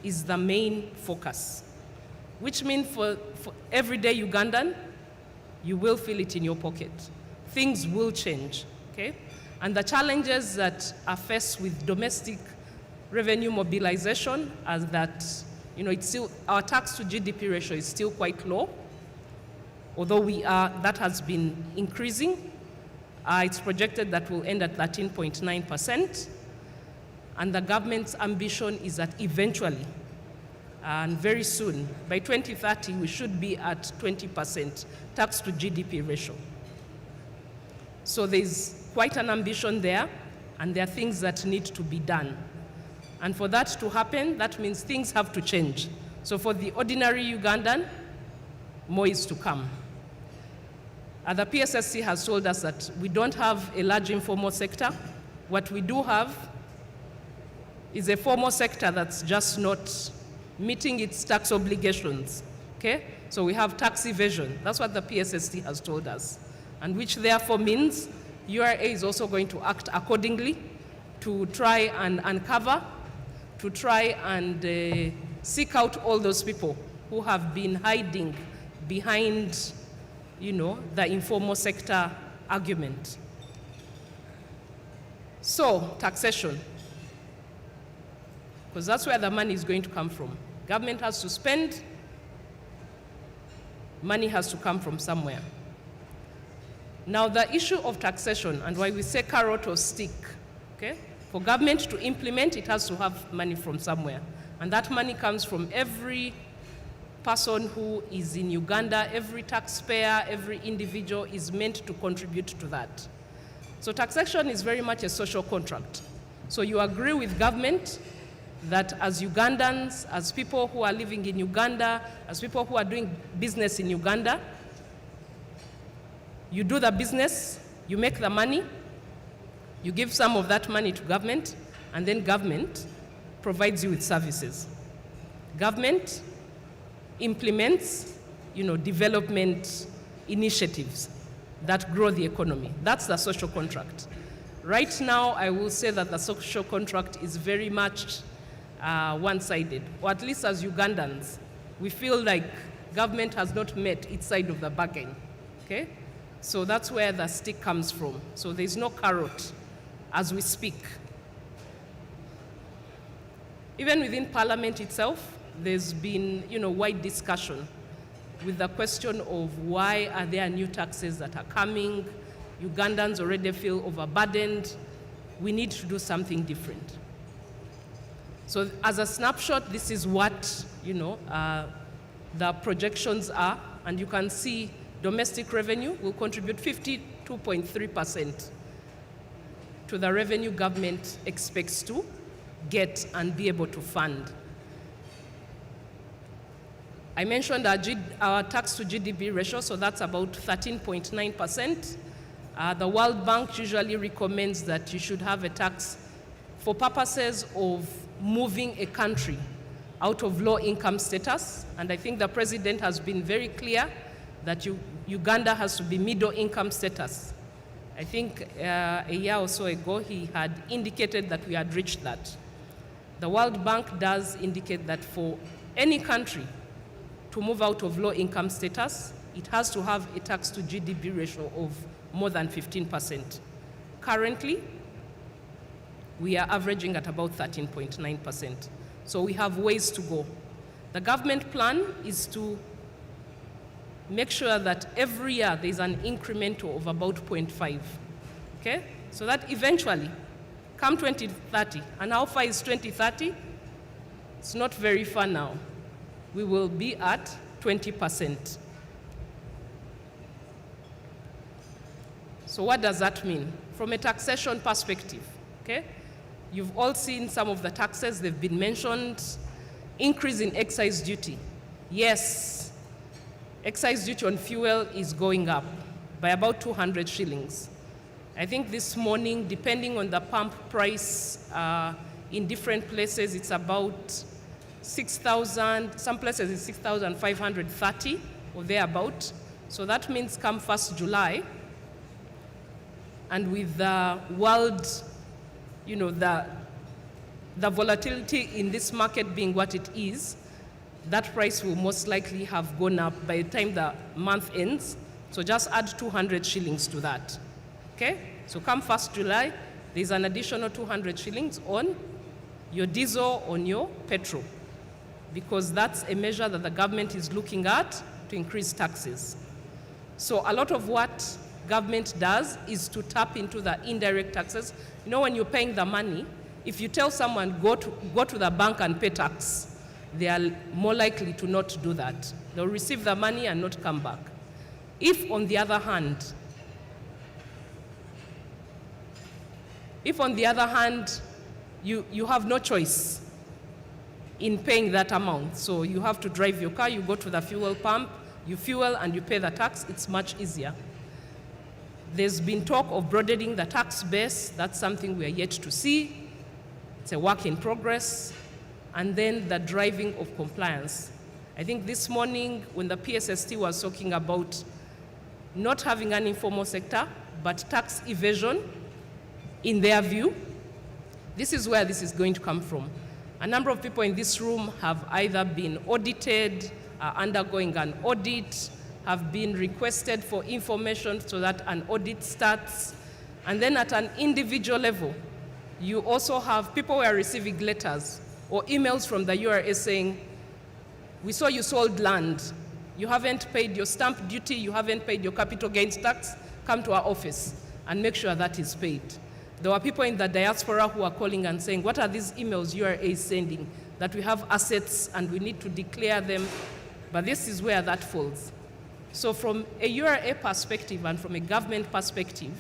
is the main focus, which means for everyday Ugandan, you will feel it in your pocket. Things will change, okay? And the challenges that are faced with domestic revenue mobilization are that, it's still, our tax to GDP ratio is still quite low, although that has been increasing. It's projected that will end at 13.9%, and the government's ambition is that eventually, and very soon, by 2030, we should be at 20% tax to GDP ratio. So there's quite an ambition there, and there are things that need to be done. And for that to happen, that means things have to change. So for the ordinary Ugandan, more is to come. The PSSC has told us that we don't have a large informal sector. What we do have is a formal sector that's just not meeting its tax obligations, okay? So we have tax evasion. That's what the PSST has told us, and which therefore means URA is also going to act accordingly to try and uncover, to try and seek out all those people who have been hiding behind, the informal sector argument. So, taxation, because that's where the money is going to come from. Government has to spend, money has to come from somewhere. Now, the issue of taxation and why we say carrot or stick, okay? For government to implement, it has to have money from somewhere. And that money comes from every person who is in Uganda, every taxpayer, every individual is meant to contribute to that. So taxation is very much a social contract. So you agree with government that as Ugandans, as people who are living in Uganda, as people who are doing business in Uganda, you do the business, you make the money, you give some of that money to government, and then government provides you with services. Government implements, development initiatives that grow the economy. That's the social contract. Right now, I will say that the social contract is very much one-sided, or at least as Ugandans, we feel like government has not met its side of the bargain, okay? So that's where the stick comes from. So there's no carrot as we speak. Even within Parliament itself, there's been, wide discussion with the question of why are there new taxes that are coming? Ugandans already feel overburdened. We need to do something different. So as a snapshot, this is what, the projections are, and you can see domestic revenue will contribute 52.3% to the revenue government expects to get and be able to fund. I mentioned our tax to GDP ratio, so that's about 13.9%. The World Bank usually recommends that you should have a tax for purposes of moving a country out of low income status. And I think the president has been very clear that Uganda has to be middle income status. I think a year or so ago, he had indicated that we had reached that. The World Bank does indicate that for any country to move out of low income status, it has to have a tax to GDP ratio of more than 15%. Currently, we are averaging at about 13.9%. So we have ways to go. The government plan is to make sure that every year there's an increment of about 0.5, okay? So that eventually, come 2030, and how far is 2030? It's not very far now. We will be at 20%. So what does that mean? From a taxation perspective, okay? You've all seen some of the taxes, they've been mentioned. Increase in excise duty. Yes, excise duty on fuel is going up by about 200 shillings. I think this morning, depending on the pump price, in different places, it's about 6,000, some places it's 6,530 or thereabout. So that means come 1st July, and with the world, you know, the volatility in this market being what it is, that price will most likely have gone up by the time the month ends. So just add 200 shillings to that, okay? So come 1st July, there's an additional 200 shillings on your diesel, on your petrol, because that's a measure that the government is looking at to increase taxes. So a lot of what government does is to tap into the indirect taxes. You know, when you're paying the money, if you tell someone, go to the bank and pay tax, they are more likely to not do that. They'll receive the money and not come back. If, on the other hand, you have no choice in paying that amount, so you have to drive your car, you go to the fuel pump, you fuel and you pay the tax, it's much easier. There's been talk of broadening the tax base. That's something we are yet to see. It's a work in progress. And then the driving of compliance. I think this morning when the PSST was talking about not having an informal sector, but tax evasion, in their view, this is where this is going to come from. A number of people in this room have either been audited, are undergoing an audit, have been requested for information so that an audit starts. And then at an individual level, you also have people who are receiving letters or emails from the URA saying, we saw you sold land, you haven't paid your stamp duty, you haven't paid your capital gains tax, come to our office and make sure that is paid. There were people in the diaspora who are calling and saying, what are these emails URA is sending? That we have assets and we need to declare them, but this is where that falls. So from a URA perspective and from a government perspective,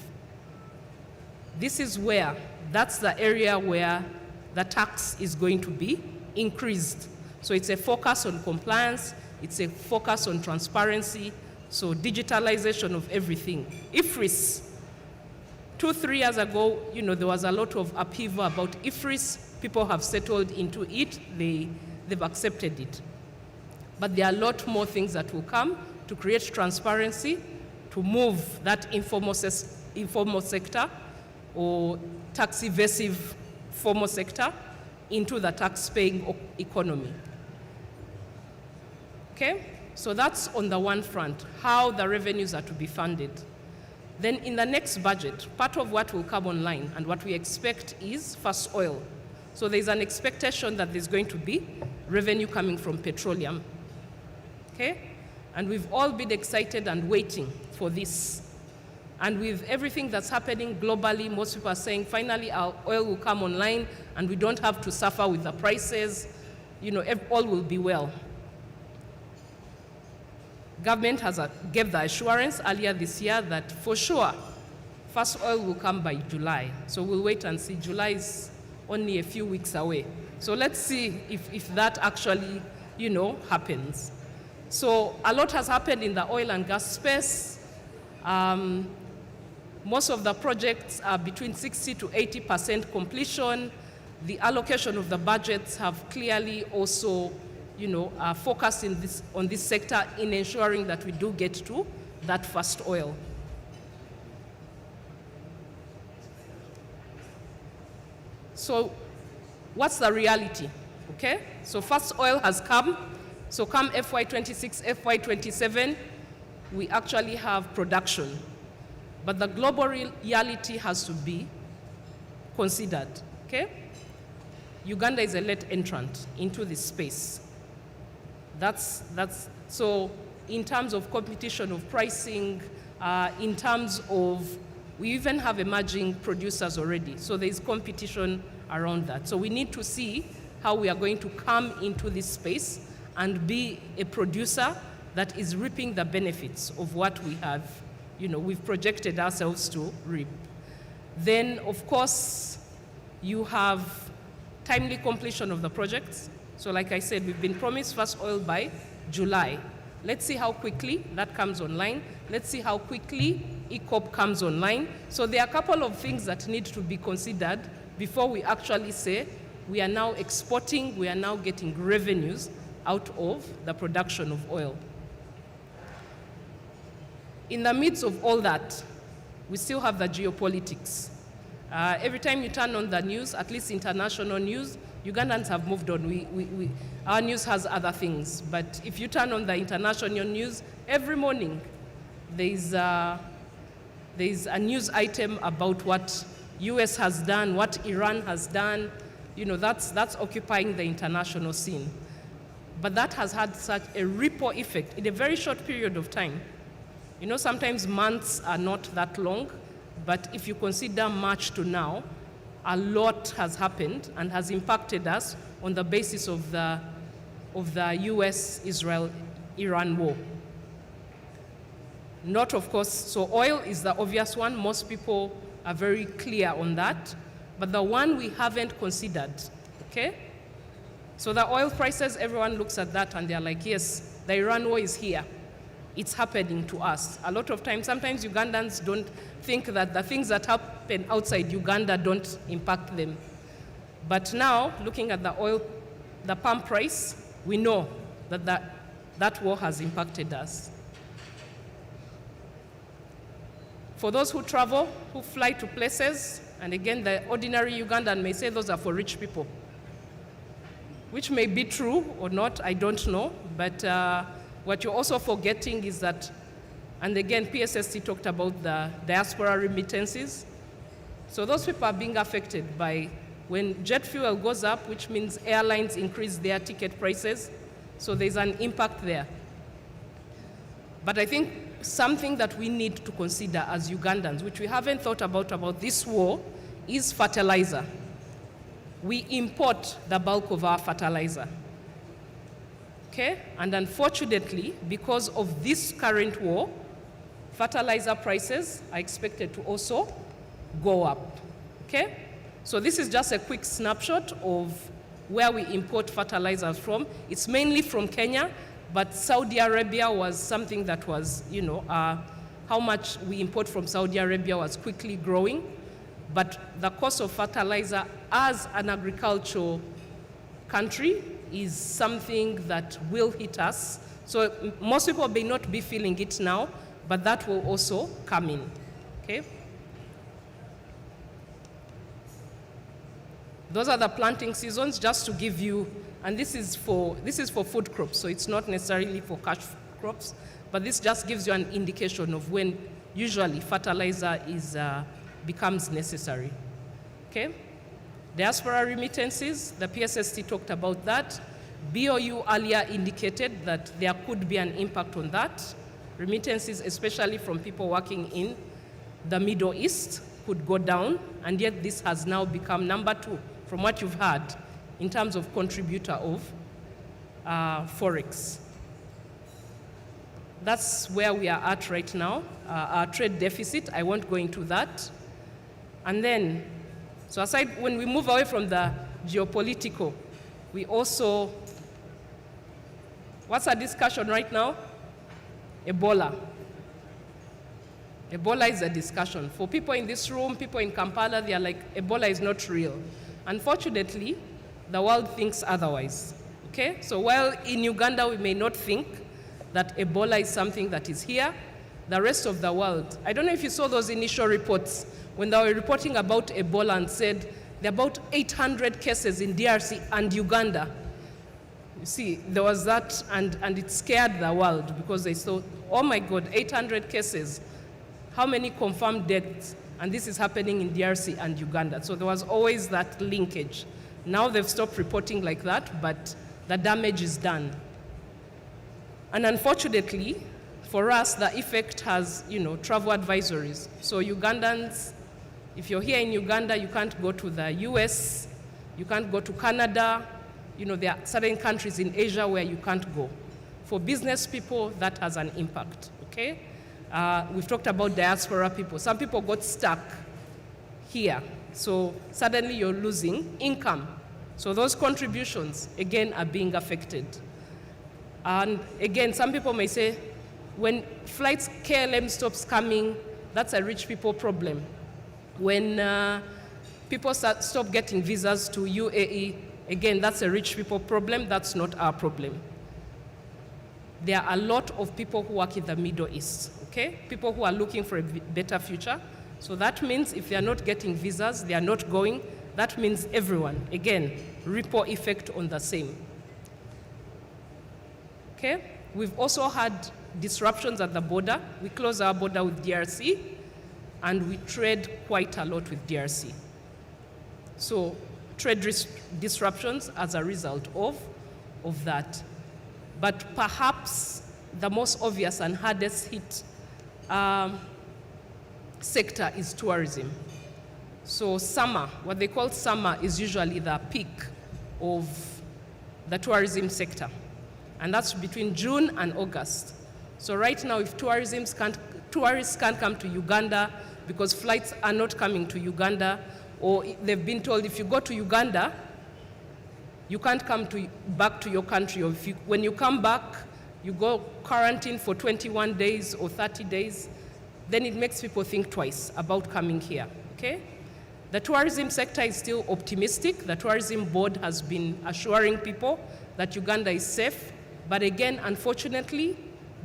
this is where, that's the area where the tax is going to be increased. So it's a focus on compliance, it's a focus on transparency, so digitalization of everything. IFRIS, 2-3 years ago, you know, there was a lot of upheaval about IFRIS. People have settled into it, they've accepted it. But there are a lot more things that will come to create transparency, to move that informal sector or tax evasive formal sector into the tax-paying economy. Okay? So that's on the one front, how the revenues are to be funded. Then in the next budget, part of what will come online and what we expect is first oil. So there's an expectation that there's going to be revenue coming from petroleum. Okay? And we've all been excited and waiting for this. And with everything that's happening globally, most people are saying, finally, our oil will come online and we don't have to suffer with the prices. You know, all will be well. Government gave the assurance earlier this year that for sure, first oil will come by July. So we'll wait and see. July is only a few weeks away. So let's see if that actually, you know, happens. So a lot has happened in the oil and gas space. Most of the projects are between 60 to 80% completion. The allocation of the budgets have clearly also, focused on this sector in ensuring that we do get to that first oil. So what's the reality? Okay, so first oil has come. So come FY26, FY27, we actually have production. But the global reality has to be considered, okay? Uganda is a late entrant into this space. So in terms of competition of pricing, in terms of, we even have emerging producers already. So there's competition around that. So we need to see how we are going to come into this space and be a producer that is reaping the benefits of what we have, we've projected ourselves to reap. Then, of course, you have timely completion of the projects. So like I said, we've been promised first oil by July. Let's see how quickly that comes online. Let's see how quickly ECOP comes online. So there are a couple of things that need to be considered before we actually say we are now exporting, we are now getting revenues out of the production of oil. In the midst of all that, we still have the geopolitics. Every time you turn on the news, at least international news, Ugandans have moved on. Our news has other things. But if you turn on the international news, every morning there's a news item about what US has done, what Iran has done. That's occupying the international scene. But that has had such a ripple effect in a very short period of time. Sometimes months are not that long, but if you consider March to now, a lot has happened and has impacted us on the basis of the US-Israel-Iran war. Not, of course, so oil is the obvious one. Most people are very clear on that. But the one we haven't considered, okay? So the oil prices, everyone looks at that and they're like, yes, the Iran war is here. It's happening to us. A lot of times, sometimes Ugandans don't think that the things that happen outside Uganda don't impact them. But now, looking at the oil, the pump price, we know that war has impacted us. For those who travel, who fly to places, and again, the ordinary Ugandan may say those are for rich people, which may be true or not, I don't know. But what you're also forgetting is that, and again, PSST talked about the diaspora remittances. So those people are being affected by when jet fuel goes up, which means airlines increase their ticket prices. So there's an impact there. But I think something that we need to consider as Ugandans, which we haven't thought about this war, is fertilizer. We import the bulk of our fertilizer. Okay? And unfortunately, because of this current war, fertilizer prices are expected to also go up. Okay? So this is just a quick snapshot of where we import fertilizers from. It's mainly from Kenya, but Saudi Arabia was something that was, how much we import from Saudi Arabia was quickly growing. But the cost of fertilizer as an agricultural country is something that will hit us. So most people may not be feeling it now, but that will also come in, okay? Those are the planting seasons, just to give you, and this is for food crops, so it's not necessarily for cash crops, but this just gives you an indication of when usually fertilizer becomes necessary, okay? Diaspora remittances, the PSST talked about that. BOU earlier indicated that there could be an impact on that. Remittances, especially from people working in the Middle East, could go down, and yet this has now become number 2, from what you've heard, in terms of contributor of Forex. That's where we are at right now. Our trade deficit, I won't go into that. And then, so aside, when we move away from the geopolitical, we also, What's our discussion right now? Ebola. Ebola is a discussion. For people in this room, people in Kampala, they are like, Ebola is not real. Unfortunately, the world thinks otherwise. Okay? So while in Uganda we may not think that Ebola is something that is here, the rest of the world, I don't know if you saw those initial reports when they were reporting about Ebola and said there are about 800 cases in DRC and Uganda. You see, there was that, and it scared the world because they thought, oh my God, 800 cases. How many confirmed deaths? And this is happening in DRC and Uganda. So there was always that linkage. Now they've stopped reporting like that, but the damage is done. And unfortunately, for us, the effect has, travel advisories. So Ugandans, if you're here in Uganda, you can't go to the US, you can't go to Canada. There are certain countries in Asia where you can't go. For business people, that has an impact, okay? We've talked about diaspora people. Some people got stuck here. So suddenly you're losing income. So those contributions, again, are being affected. And again, some people may say, when flights KLM stops coming, that's a rich people problem. When people stop getting visas to UAE, again, that's a rich people problem. That's not our problem. There are a lot of people who work in the Middle East, okay? People who are looking for a better future. So that means if they are not getting visas, they are not going. That means everyone, again, ripple effect on the same. Okay? We've also had disruptions at the border. We close our border with DRC, and we trade quite a lot with DRC. So trade disruptions as a result of that. But perhaps the most obvious and hardest hit sector is tourism. So summer, what they call summer, is usually the peak of the tourism sector. And that's between June and August. So right now, if tourists can't come to Uganda because flights are not coming to Uganda, or they've been told if you go to Uganda, you can't come back to your country. Or when you come back, you go quarantine for 21 days or 30 days, then it makes people think twice about coming here, okay? The tourism sector is still optimistic. The tourism board has been assuring people that Uganda is safe. But again, unfortunately,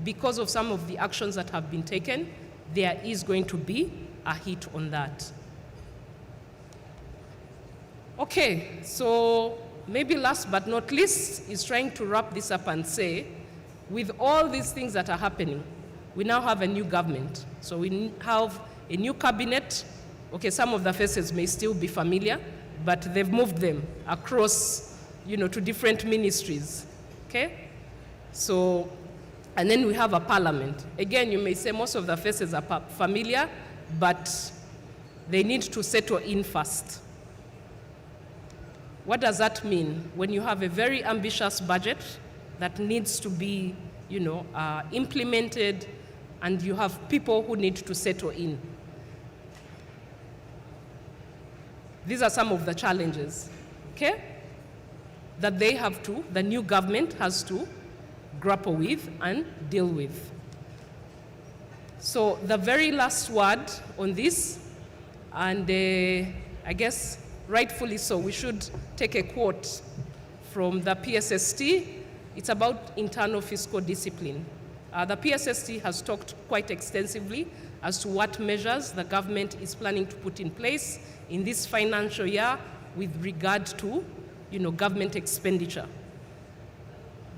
because of some of the actions that have been taken, there is going to be a hit on that. Okay, so maybe last but not least is trying to wrap this up and say, with all these things that are happening, we now have a new government. So we have a new cabinet. Okay, some of the faces may still be familiar, but they've moved them across, to different ministries, okay? So, and then we have a parliament. Again, you may say most of the faces are familiar, but they need to settle in first. What does that mean? When you have a very ambitious budget that needs to be, implemented, and you have people who need to settle in. These are some of the challenges, okay, that the new government has to grapple with and deal with. So the very last word on this, and I guess rightfully so, we should take a quote from the PSST. It's about internal fiscal discipline. The PSST has talked quite extensively as to what measures the government is planning to put in place in this financial year with regard to, government expenditure.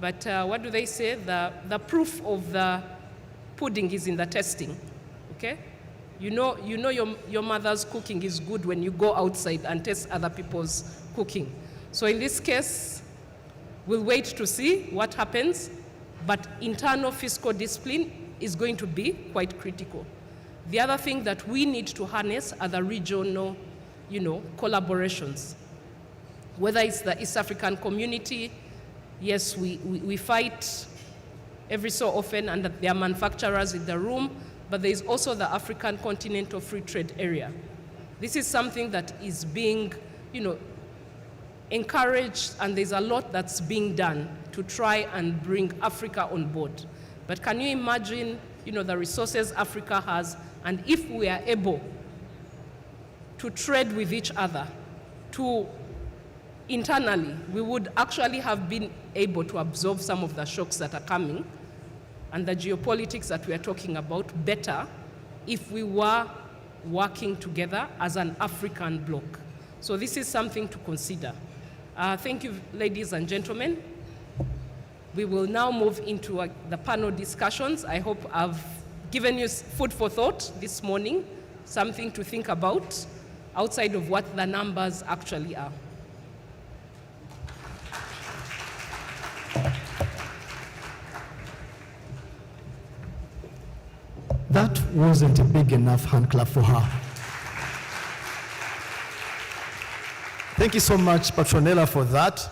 But what do they say? The proof of the pudding is in the testing, okay? You know your mother's cooking is good when you go outside and test other people's cooking. So in this case, we'll wait to see what happens, but internal fiscal discipline is going to be quite critical. The other thing that we need to harness are the regional, collaborations. Whether it's the East African community, yes, we fight every so often, and there are manufacturers in the room, but there is also the African Continental Free Trade Area. This is something that is being, encouraged, and there's a lot that's being done to try and bring Africa on board. But can you imagine, the resources Africa has, and if we are able to trade with each other, internally, we would actually have been able to absorb some of the shocks that are coming and the geopolitics that we are talking about better if we were working together as an African bloc. So this is something to consider. Thank you, ladies and gentlemen. We will now move into the panel discussions. I hope I've given you food for thought this morning, something to think about outside of what the numbers actually are. That wasn't a big enough hand clap for her. Thank you so much, Patronella, for that.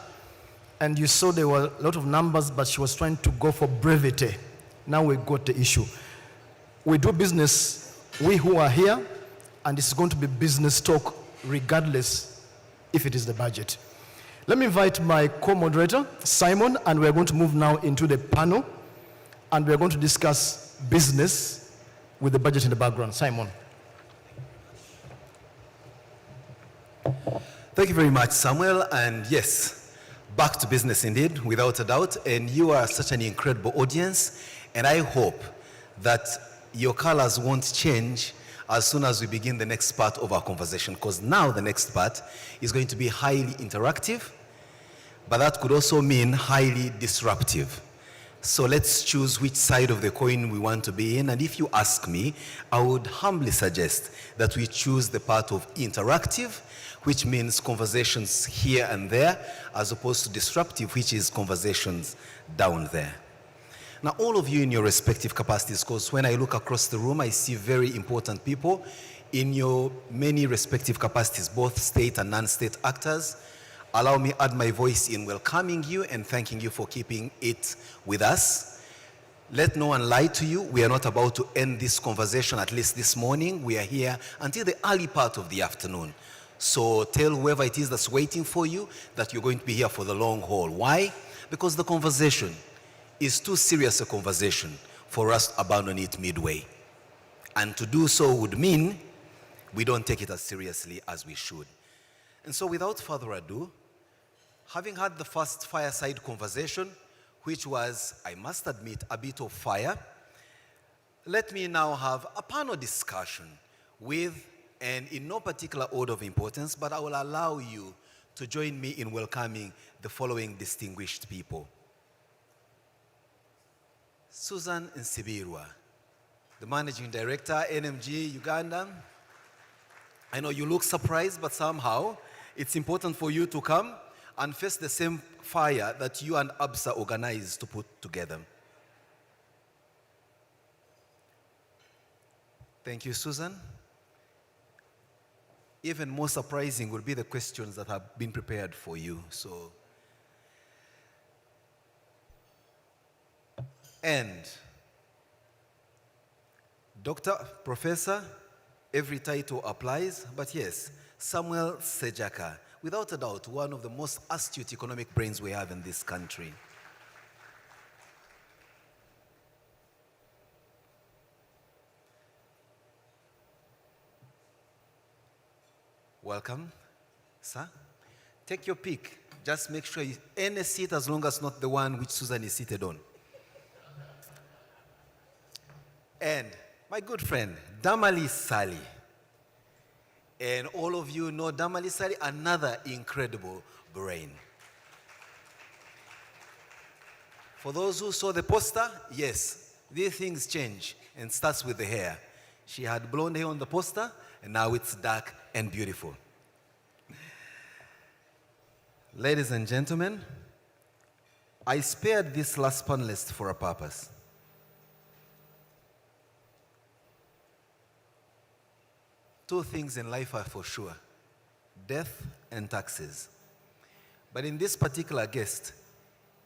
And you saw there were a lot of numbers, but she was trying to go for brevity. Now we got the issue. We do business, we who are here, and it's going to be business talk regardless if it is the budget. Let me invite my co-moderator, Simon, and we're going to move now into the panel, and we're going to discuss business with the budget in the background. Simon. Thank you very much, Samuel. And yes, back to business indeed, without a doubt. And you are such an incredible audience. And I hope that your colors won't change as soon as we begin the next part of our conversation, because now the next part is going to be highly interactive, but that could also mean highly disruptive. So let's choose which side of the coin we want to be in. And if you ask me, I would humbly suggest that we choose the part of interactive, which means conversations here and there, as opposed to disruptive, which is conversations down there. Now, all of you in your respective capacities, because when I look across the room, I see very important people in your many respective capacities, both state and non-state actors. Allow me add my voice in welcoming you and thanking you for keeping it with us. Let no one lie to you. We are not about to end this conversation, at least this morning. We are here until the early part of the afternoon. So tell whoever it is that's waiting for you that you're going to be here for the long haul. Why? Because the conversation is too serious a conversation for us to abandon it midway. And to do so would mean we don't take it as seriously as we should. And so without further ado, having had the first fireside conversation, which was, I must admit, a bit of fire, let me now have a panel discussion with, and in no particular order of importance, but I will allow you to join me in welcoming the following distinguished people. Susan Nsibirwa, the Managing Director, NMG Uganda. I know you look surprised, but somehow it's important for you to come and face the same fire that you and Absa organized to put together. Thank you, Susan. Even more surprising will be the questions that have been prepared for you. And Dr. Professor, every title applies, but yes, Samuel Sejaka, without a doubt, one of the most astute economic brains we have in this country. Welcome, sir. Take your pick. Just make sure any seat, as long as not the one which Susan is seated on. And my good friend, Damali Sali. And all of you know Damali Sali, another incredible brain. For those who saw the poster, yes, these things change and starts with the hair. She had blonde hair on the poster, and now it's dark and beautiful. Ladies and gentlemen, I spared this last panelist for a purpose. Two things in life are for sure: death and taxes. But in this particular guest,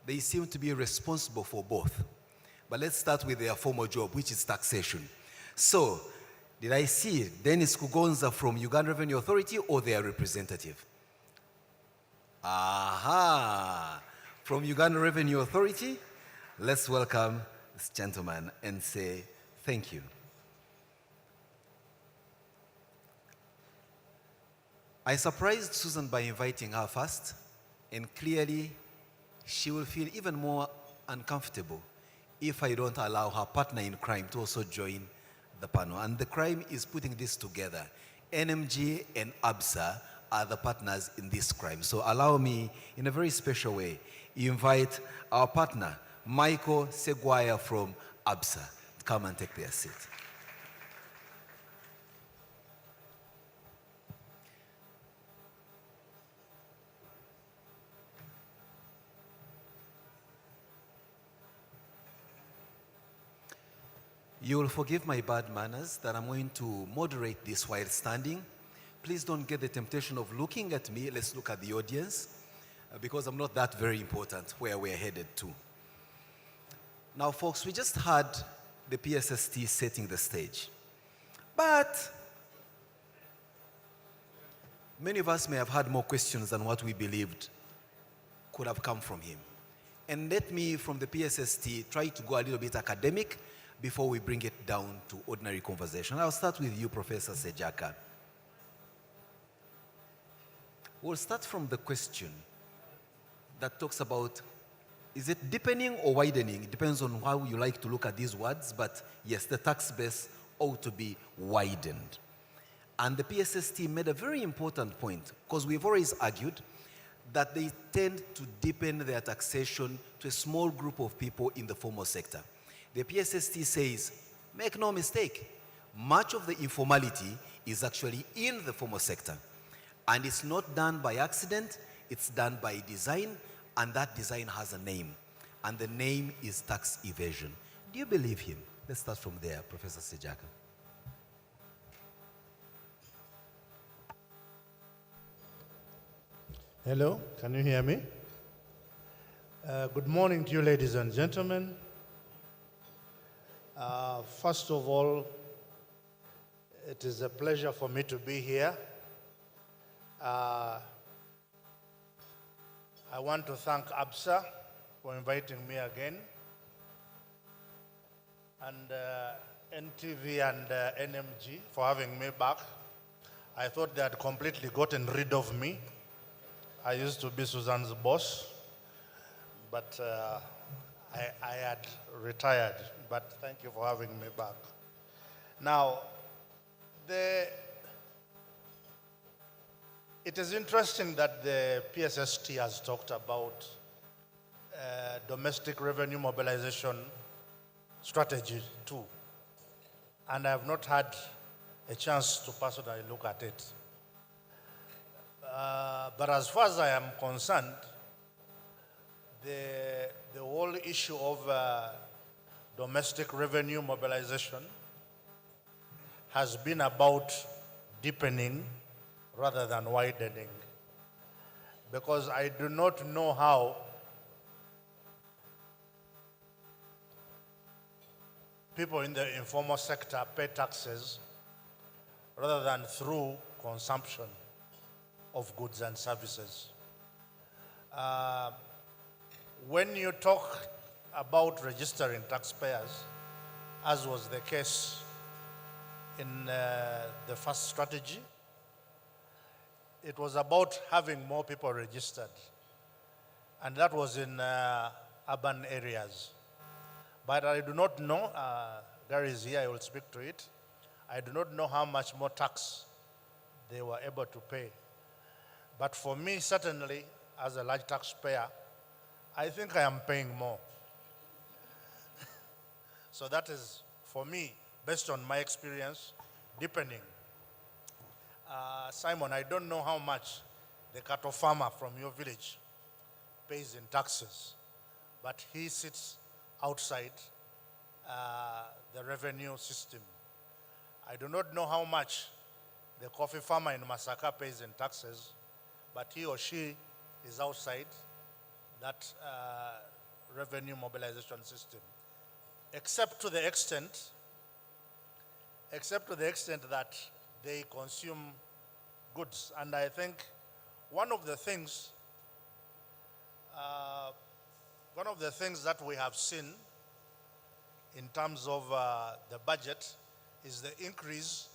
they seem to be responsible for both. But let's start with their former job, which is taxation. So, did I see Dennis Kugonza from Uganda Revenue Authority or their representative? Aha! From Uganda Revenue Authority, let's welcome this gentleman and say thank you. I surprised Susan by inviting her first, and clearly she will feel even more uncomfortable if I don't allow her partner in crime to also join the panel. And the crime is putting this together. NMG and Absa are the partners in this crime. So allow me, in a very special way, invite our partner, Michael Seguaya from Absa, to come and take their seat. You will forgive my bad manners that I'm going to moderate this while standing. Please don't get the temptation of looking at me. Let's look at the audience, because I'm not that very important where we're headed to. Now, folks, we just had the PSST setting the stage. But many of us may have had more questions than what we believed could have come from him. And let me, from the PSST, try to go a little bit academic before we bring it down to ordinary conversation. I'll start with you, Professor Sejaka. We'll start from the question that talks about, is it deepening or widening? It depends on how you like to look at these words, but yes, the tax base ought to be widened. And the PSST made a very important point, because we've always argued that they tend to deepen their taxation to a small group of people in the formal sector. The PSST says, make no mistake, much of the informality is actually in the formal sector. And it's not done by accident, it's done by design, and that design has a name. And the name is tax evasion. Do you believe him? Let's start from there, Professor Sejaka. Hello, can you hear me? Good morning to you, ladies and gentlemen. First of all, it is a pleasure for me to be here. I want to thank Absa for inviting me again, and NTV and NMG for having me back. I thought they had completely gotten rid of me. I used to be Susan's boss, but I had retired, but thank you for having me back. Now, it is interesting that the PSST has talked about domestic revenue mobilization strategy too, and I have not had a chance to personally look at it. But as far as I am concerned, the whole issue of domestic revenue mobilization has been about deepening rather than widening, because I do not know how people in the informal sector pay taxes rather than through consumption of goods and services. When you talk about registering taxpayers, as was the case in the first strategy, it was about having more people registered. And that was in urban areas. But I do not know, Gary is here, I will speak to it. I do not know how much more tax they were able to pay. But for me, certainly, as a large taxpayer, I think I am paying more. So that is, for me, based on my experience, deepening. Simon, I don't know how much the cattle farmer from your village pays in taxes, but he sits outside the revenue system. I do not know how much the coffee farmer in Masaka pays in taxes, but he or she is outside that revenue mobilization system, except to the extent that they consume goods. And I think one of the things One of the things that we have seen in terms of the budget is the increase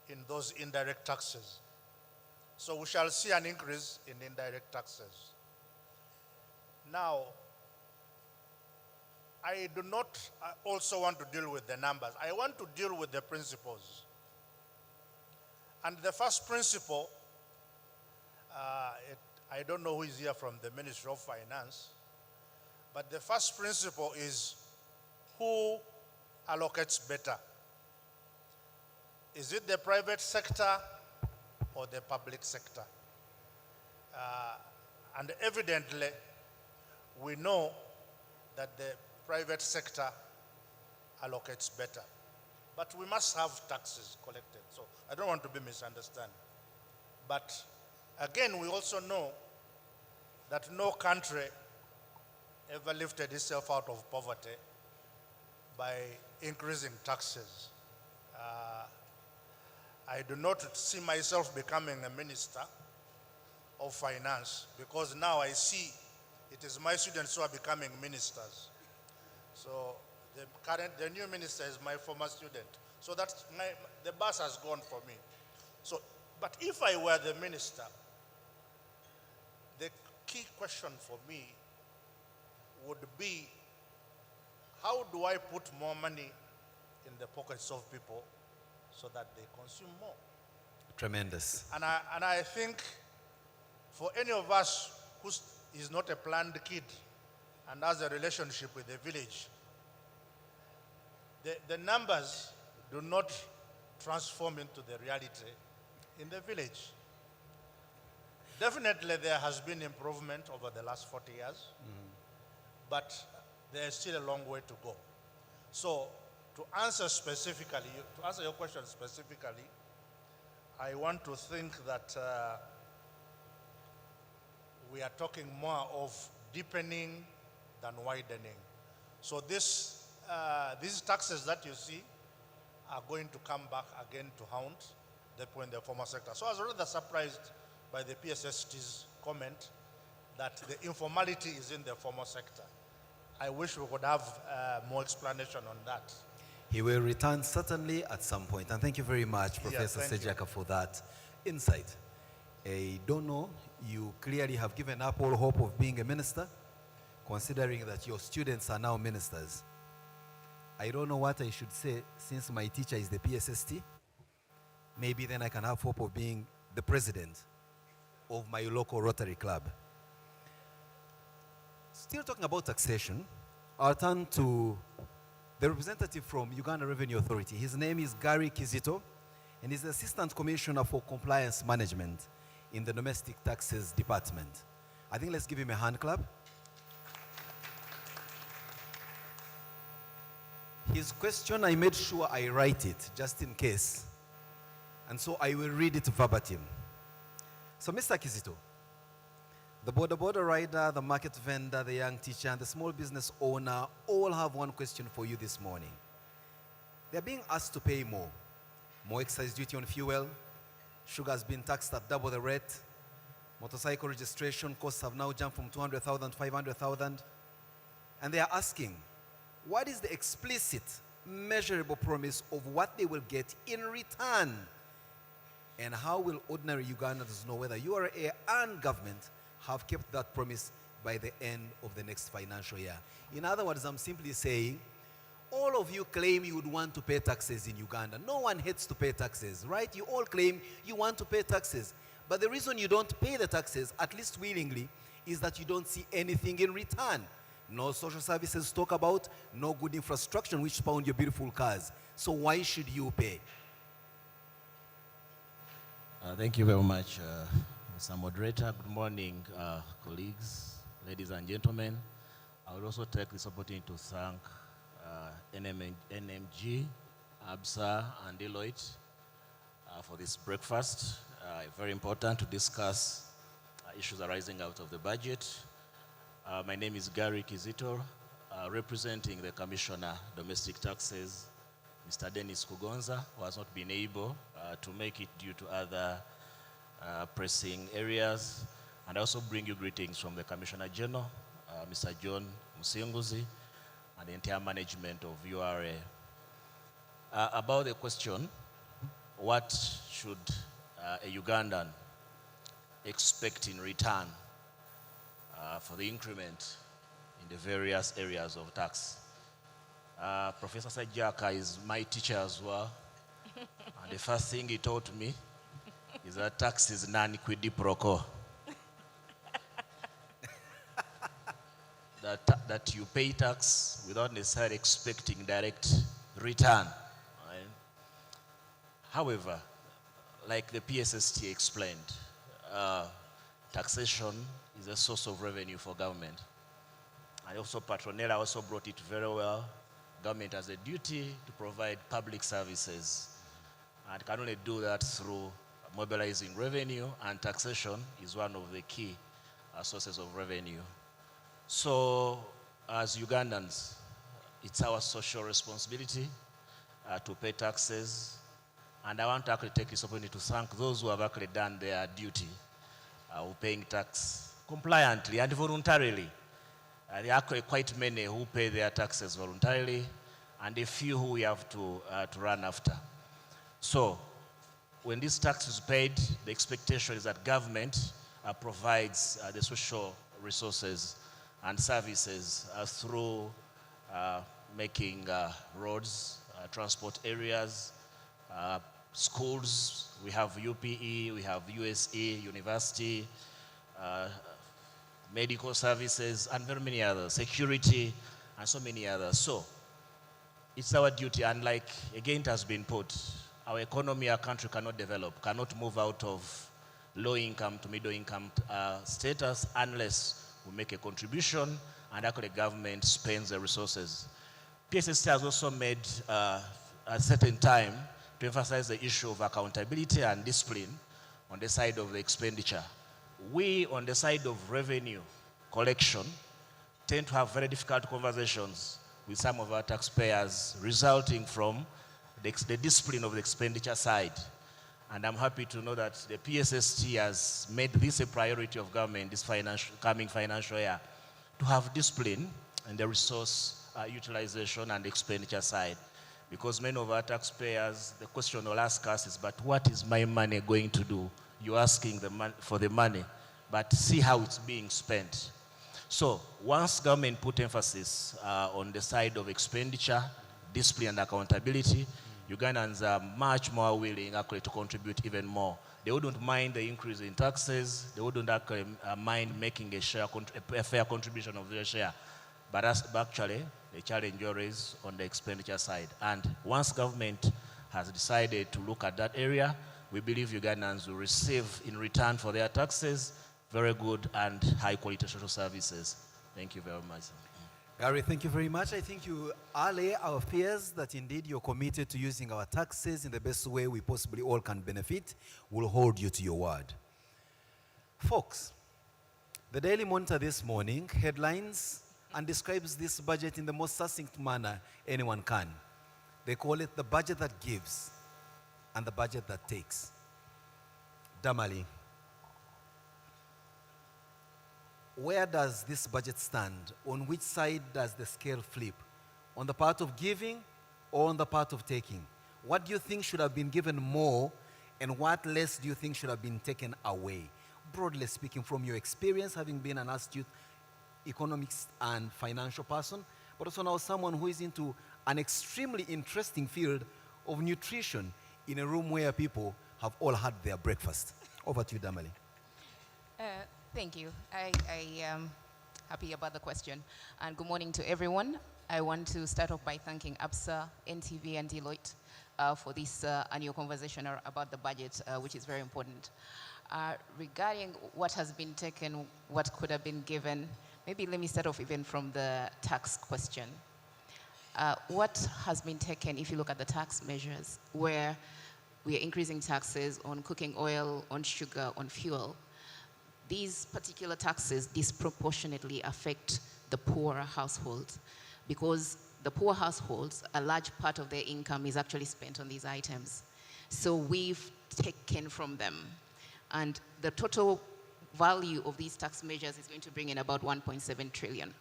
in those indirect taxes. So we shall see an increase in indirect taxes. Now, I do not also want to deal with the numbers. I want to deal with the principles. And the first principle, I don't know who is here from the Ministry of Finance, but the first principle is who allocates better? Is it the private sector or the public sector? And evidently, we know that the private sector allocates better. But we must have taxes collected. So I don't want to be misunderstood. But again, we also know that no country ever lifted itself out of poverty by increasing taxes. I do not see myself becoming a minister of finance because now I see it is my students who are becoming ministers. So the new minister is my former student. So the bus has gone for me. So, but if I were the minister, the key question for me would be, how do I put more money in the pockets of people so that they consume more? Tremendous. And I think for any of us who is not a planned kid and has a relationship with the village, the numbers do not transform into the reality in the village. Definitely there has been improvement over the last 40 years, but there is still a long way to go. So to answer your question specifically, I want to think that we are talking more of deepening than widening. So these taxes that you see are going to come back again to haunt the people in the formal sector. So I was rather surprised by the PSST's comment that the informality is in the formal sector. I wish we could have more explanation on that. He will return certainly at some point. And thank you very much, Professor Sejaka, for that insight. I don't know, you clearly have given up all hope of being a minister, considering that your students are now ministers. I don't know what I should say since my teacher is the PSST. Maybe then I can have hope of being the president of my local Rotary Club. Still talking about taxation, I'll turn to the representative from Uganda Revenue Authority. His name is Gary Kizito, and he's the Assistant Commissioner for Compliance Management in the Domestic Taxes Department. I think let's give him a hand clap. His question, I made sure I write it, just in case. And so I will read it verbatim. So Mr. Kizito, the border rider, the market vendor, the young teacher, and the small business owner all have one question for you this morning. They're being asked to pay more. More excise duty on fuel. Sugar has been taxed at double the rate. Motorcycle registration costs have now jumped from 200,000 to 500,000. And they are asking, what is the explicit, measurable promise of what they will get in return? And how will ordinary Ugandans know whether URA and government have kept that promise by the end of the next financial year? In other words, I'm simply saying, all of you claim you would want to pay taxes in Uganda. No one hates to pay taxes, right? You all claim you want to pay taxes. But the reason you don't pay the taxes, at least willingly, is that you don't see anything in return. No social services to talk about, no good infrastructure which spawn your beautiful cars. So why should you pay? Thank you very much, Mr. Moderator. Good morning, colleagues, ladies and gentlemen. I would also take this opportunity to thank NMG, Absa, and Deloitte for this breakfast. Very important to discuss issues arising out of the budget. My name is Gary Kizito, representing the Commissioner, Domestic Taxes, Mr. Dennis Kugonza, who has not been able to make it due to other pressing areas. And I also bring you greetings from the Commissioner General, Mr. John Musinguzi, and the entire management of URA. About the question, what should a Ugandan expect in return for the increment in the various areas of tax? Professor Sajjaka is my teacher as well. And the first thing he taught me is that tax is non-quid pro quo. that you pay tax without necessarily expecting direct return. Right? However, like the PSST explained, taxation is a source of revenue for government. And also Patronella also brought it very well. Government has a duty to provide public services, and can only do that through mobilizing revenue, and taxation is one of the key sources of revenue. So as Ugandans, it's our social responsibility to pay taxes, and I want to actually take this opportunity to thank those who have actually done their duty of paying tax compliantly and voluntarily. There are actually quite many who pay their taxes voluntarily, and a few who we have to run after. So when this tax is paid, the expectation is that government provides the social resources and services through making roads, transport areas, schools. We have UPE, we have USE, university, medical services, and very many others, security, and so many others. So it's our duty, and like again it has been put, our economy, our country cannot develop, cannot move out of low income to middle income status unless we make a contribution and actually government spends the resources. PSST has also made a certain time to emphasize the issue of accountability and discipline on the side of the expenditure. We, on the side of revenue collection, tend to have very difficult conversations with some of our taxpayers resulting from the discipline of the expenditure side. And I'm happy to know that the PSST has made this a priority of government this coming financial year, to have discipline in the resource utilization and expenditure side. Because many of our taxpayers, the question they'll ask us is, but what is my money going to do? You're asking for the money, but see how it's being spent. So once government put emphasis on the side of expenditure, discipline and accountability, Ugandans are much more willing actually to contribute even more. They wouldn't mind the increase in taxes. They wouldn't actually mind making a fair contribution of their share. But actually, the challenge is on the expenditure side. And once government has decided to look at that area, we believe Ugandans will receive in return for their taxes very good and high quality social services. Thank you very much. Gary, thank you very much. I think you allay our fears that indeed you're committed to using our taxes in the best way we possibly all can benefit. We'll hold you to your word. Folks, the Daily Monitor this morning headlines and describes this budget in the most succinct manner anyone can. They call it the budget that gives and the budget that takes. Damali, where does this budget stand? On which side does the scale flip? On the part of giving or on the part of taking? What do you think should have been given more, and what less do you think should have been taken away? Broadly speaking, from your experience, having been an astute economics and financial person, but also now someone who is into an extremely interesting field of nutrition in a room where people have all had their breakfast. Over to you, Damali. Thank you. I am happy about the question. And good morning to everyone. I want to start off by thanking Absa, NTV, and Deloitte for this annual conversation about the budget, which is very important. Regarding what has been taken, what could have been given, maybe let me start off even from the tax question. What has been taken, if you look at the tax measures, where we are increasing taxes on cooking oil, on sugar, on fuel, these particular taxes disproportionately affect the poorer households, because the poor households, a large part of their income is actually spent on these items. So we've taken from them. And the total value of these tax measures is going to bring in about 1.7 trillion.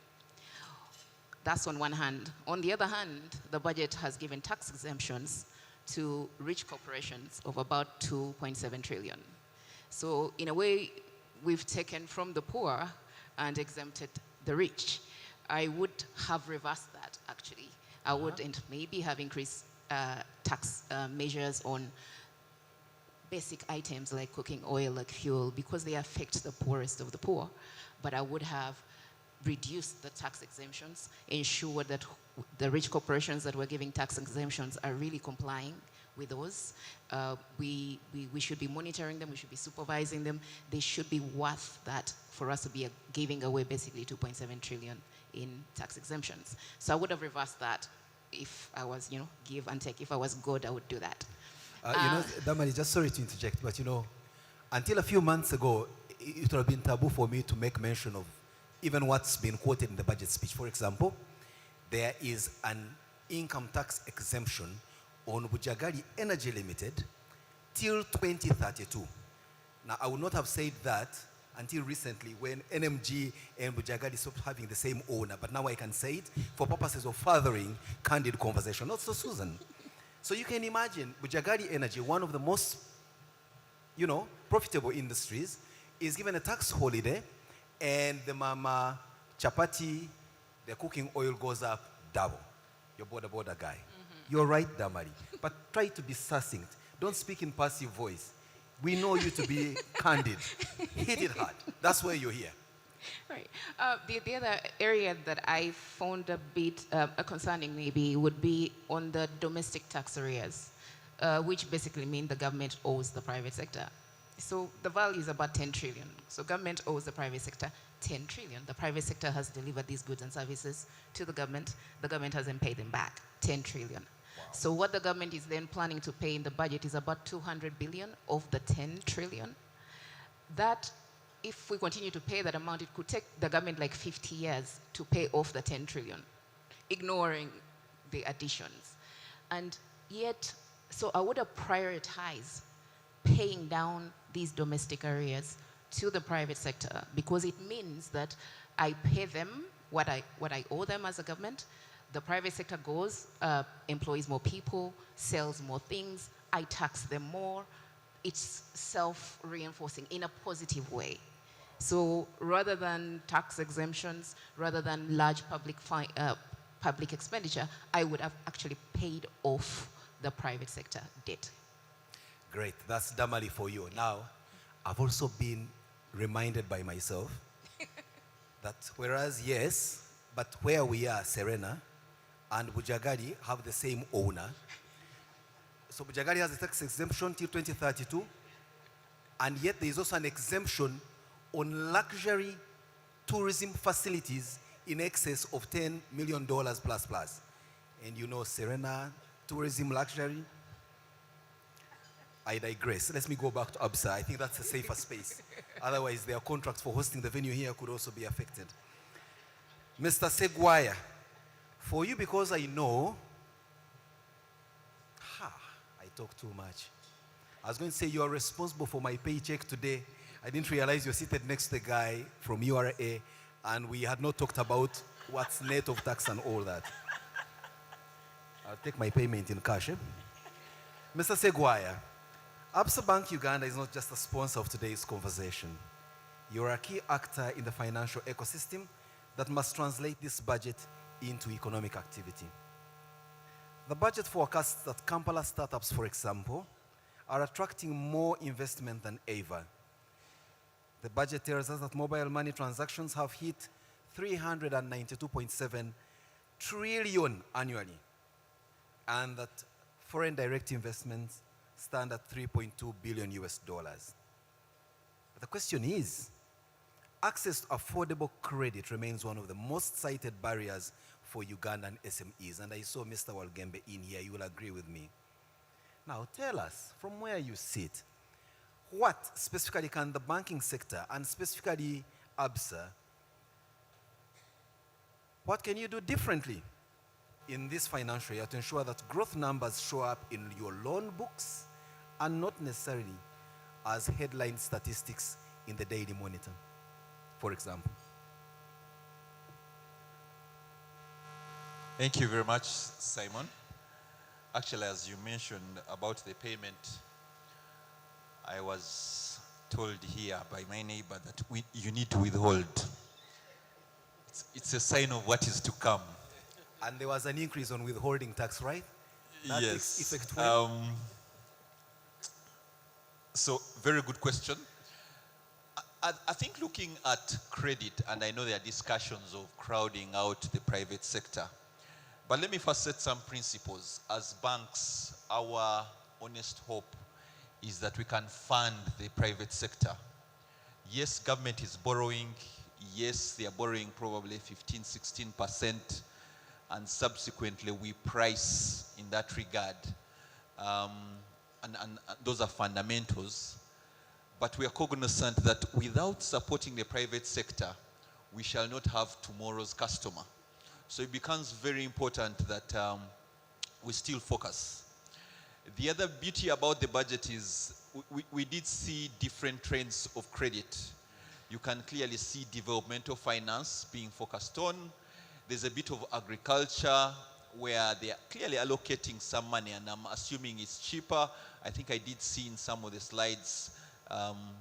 That's on one hand. On the other hand, the budget has given tax exemptions to rich corporations of about 2.7 trillion. So in a way, we've taken from the poor and exempted the rich. I would have reversed that, actually. I would and maybe have increased tax measures on basic items like cooking oil, like fuel, because they affect the poorest of the poor. But I would have reduced the tax exemptions, ensure that the rich corporations that were giving tax exemptions are really complying with those. We should be monitoring them, we should be supervising them. They should be worth that for us to be giving away basically 2.7 trillion in tax exemptions. So I would have reversed that if I was, give and take. If I was good, I would do that. Damali, just sorry to interject, but until a few months ago, it would have been taboo for me to make mention of even what's been quoted in the budget speech. For example, there is an income tax exemption on Bujagali Energy Limited till 2032. Now, I would not have said that until recently when NMG and Bujagali stopped having the same owner, but now I can say it for purposes of furthering candid conversation. Not so, Susan. So you can imagine Bujagali Energy, one of the most, profitable industries, is given a tax holiday, and the mama chapati, the cooking oil goes up double. Your border guy. You're right, Damari, but try to be succinct. Don't speak in passive voice. We know you to be candid. Hit it hard. That's why you're here. Right. The other area that I found a bit concerning maybe would be on the domestic tax arrears, which basically mean the government owes the private sector. So the value is about 10 trillion. So government owes the private sector 10 trillion. The private sector has delivered these goods and services to the government. The government hasn't paid them back, 10 trillion. Wow. So what the government is then planning to pay in the budget is about 200 billion of the 10 trillion. That, if we continue to pay that amount, it could take the government like 50 years to pay off the 10 trillion, ignoring the additions. And yet, so I would have prioritized paying down these domestic arrears to the private sector, because it means that I pay them what I owe them as a government. The private sector goes, employs more people, sells more things, I tax them more. It's self-reinforcing in a positive way. So rather than tax exemptions, rather than large public expenditure, I would have actually paid off the private sector debt. Great, that's Damali for you. Now, I've also been reminded by myself that whereas, yes, but where we are, Serena and Bujagali have the same owner. So Bujagali has a tax exemption till 2032, and yet there is also an exemption on luxury tourism facilities in excess of $10 million plus. And Serena, tourism luxury, I digress. Let me go back to Absa. I think that's a safer space. Otherwise, their contracts for hosting the venue here could also be affected. Mr. Seguaya, for you, because I know, I talk too much. I was going to say you are responsible for my paycheck today. I didn't realize you're seated next to the guy from URA, and we had not talked about what's net of tax and all that. I'll take my payment in cash. Mr. Seguaya, Absa Bank Uganda is not just a sponsor of today's conversation. You're a key actor in the financial ecosystem that must translate this budget into economic activity. The budget forecasts that Kampala startups, for example, are attracting more investment than ever. The budget tells us that mobile money transactions have hit 392.7 trillion annually, and that foreign direct investments stand at $3.2 billion. The question is, access to affordable credit remains one of the most cited barriers for Ugandan SMEs, and I saw Mr. Walgembe in here, you will agree with me. Now tell us, from where you sit, what specifically can the banking sector, and specifically Absa, what can you do differently in this financial year to ensure that growth numbers show up in your loan books and not necessarily as headline statistics in the Daily Monitor, for example. Thank you very much, Simon. Actually, as you mentioned about the payment, I was told here by my neighbor that you need to withhold. It's a sign of what is to come. And there was an increase on withholding tax, right? That takes Yes. effect when? So, very good question. I think looking at credit, and I know there are discussions of crowding out the private sector, but let me first set some principles. As banks, our honest hope is that we can fund the private sector. Yes, government is borrowing. Yes, they are borrowing probably 15, 16%, and subsequently we price in that regard. And those are fundamentals. But we are cognizant that without supporting the private sector, we shall not have tomorrow's customer. So it becomes very important that we still focus. The other beauty about the budget is we did see different trends of credit. You can clearly see developmental finance being focused on. There's a bit of agriculture where they are clearly allocating some money, and I'm assuming it's cheaper. I think I did see in some of the slides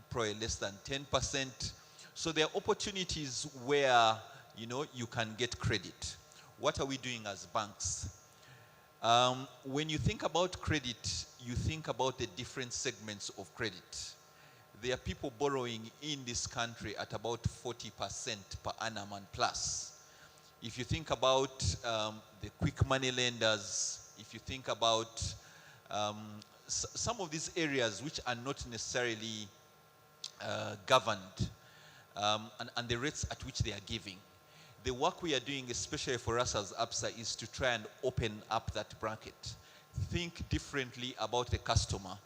probably less than 10%. So there are opportunities where you can get credit. What are we doing as banks? When you think about credit, you think about the different segments of credit. There are people borrowing in this country at about 40% per annum and plus. If you think about the quick money lenders, if you think about some of these areas which are not necessarily governed, and the rates at which they are giving, the work we are doing, especially for us as Absa, is to try and open up that bracket. Think differently about the customer.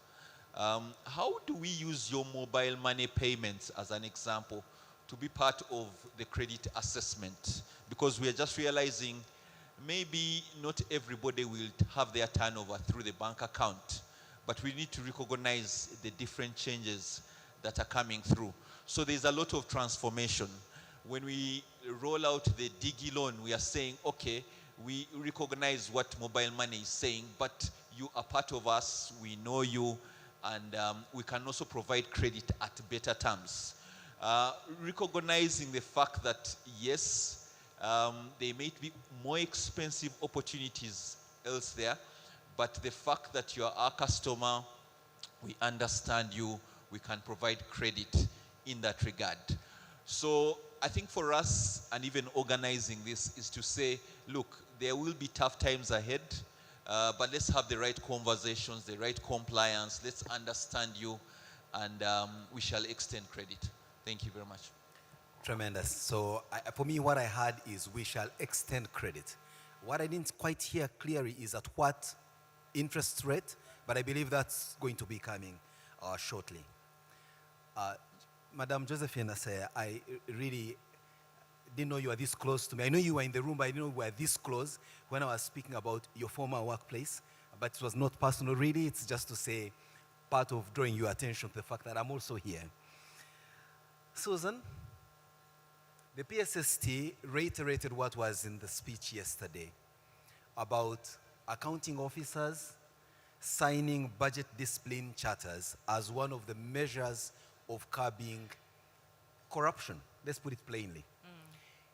How do we use your mobile money payments, as an example, to be part of the credit assessment? Because we are just realizing maybe not everybody will have their turnover through the bank account, but we need to recognize the different changes that are coming through. So there's a lot of transformation. When we roll out the Digi loan, we are saying, okay, we recognize what mobile money is saying, but you are part of us, we know you, and we can also provide credit at better terms. Recognizing the fact that, yes, there may be more expensive opportunities elsewhere, but the fact that you are our customer, we understand you, we can provide credit in that regard. So I think for us, and even organizing this, is to say, look, there will be tough times ahead, but let's have the right conversations, the right compliance, let's understand you, and we shall extend credit. Thank you very much. Tremendous. So for me, what I heard is we shall extend credit. What I didn't quite hear clearly is at what interest rate, but I believe that's going to be coming shortly. Madam Josephine, I really didn't know you were this close to me. I know you were in the room, but I didn't know you were this close when I was speaking about your former workplace. But it was not personal, really. It's just to say, part of drawing your attention to the fact that I'm also here. Susan, the PSST reiterated what was in the speech yesterday about accounting officers signing budget discipline charters as one of the measures of curbing corruption. Let's put it plainly.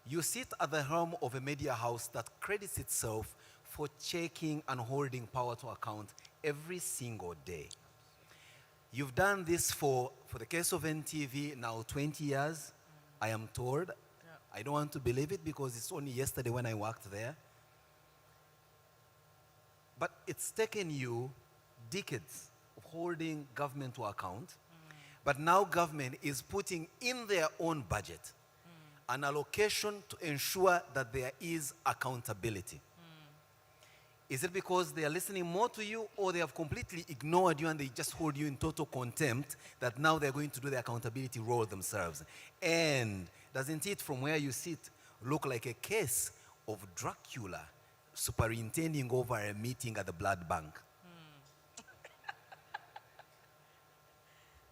You sit at the helm of a media house that credits itself for checking and holding power to account every single day. You've done this for the case of NTV now 20 years, I am told. I don't want to believe it because it's only yesterday when I worked there. But it's taken you decades of holding government to account. But now government is putting in their own budget an allocation to ensure that there is accountability. Is it because they are listening more to you, or they have completely ignored you and they just hold you in total contempt that now they're going to do the accountability role themselves? And doesn't it, from where you sit, look like a case of Dracula superintending over a meeting at the blood bank?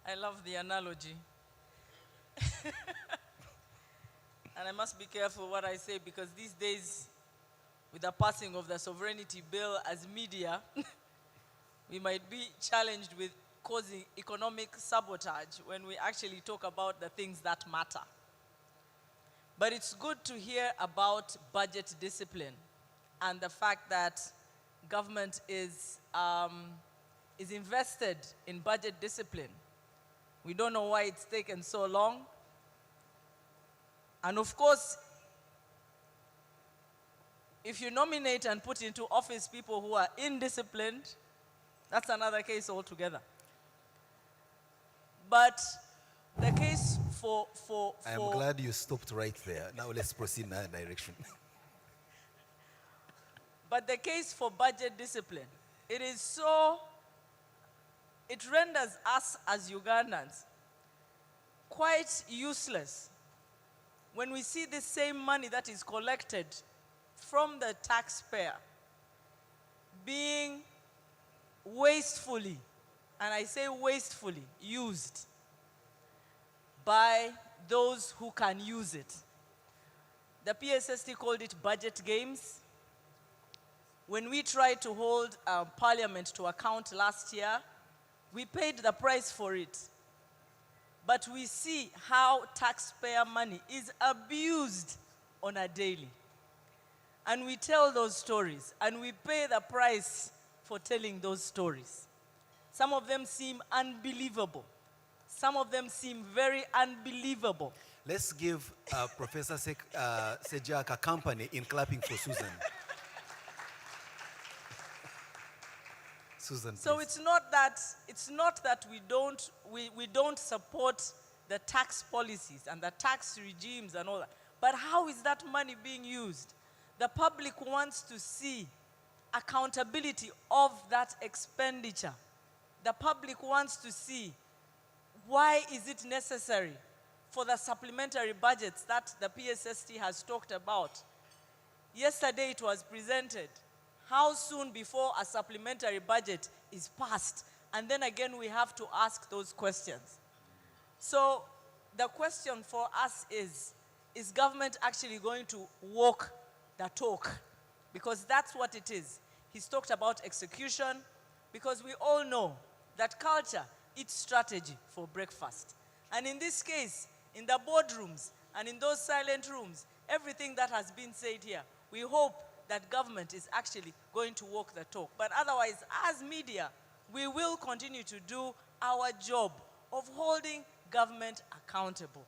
I love the analogy. And I must be careful what I say because these days, with the passing of the sovereignty bill as media, we might be challenged with causing economic sabotage when we actually talk about the things that matter. But it's good to hear about budget discipline and the fact that government is invested in budget discipline. We don't know why it's taken so long. And of course, if you nominate and put into office people who are indisciplined, that's another case altogether. But the case for I am glad you stopped right there. Now let's proceed in that direction. But the case for budget discipline, it renders us as Ugandans quite useless when we see the same money that is collected from the taxpayer being wastefully, and I say wastefully, used by those who can use it. The PSST called it budget games. When we tried to hold Parliament to account last year, we paid the price for it. But we see how taxpayer money is abused on a daily. And we tell those stories, and we pay the price for telling those stories. Some of them seem unbelievable. Some of them seem very unbelievable. Let's give Professor Sejak a company in clapping for Susan. Susan, so please. it's not that we don't support the tax policies and the tax regimes and all that. But how is that money being used? The public wants to see accountability of that expenditure. The public wants to see why is it necessary for the supplementary budgets that the PSST has talked about. Yesterday it was presented. How soon before a supplementary budget is passed? And then again we have to ask those questions. So the question for us is government actually going to walk the talk? Because that's what it is. He's talked about execution, because we all know that culture eats strategy for breakfast. And in this case, in the boardrooms and in those silent rooms, everything that has been said here, we hope that government is actually going to walk the talk. But otherwise, as media, we will continue to do our job of holding government accountable.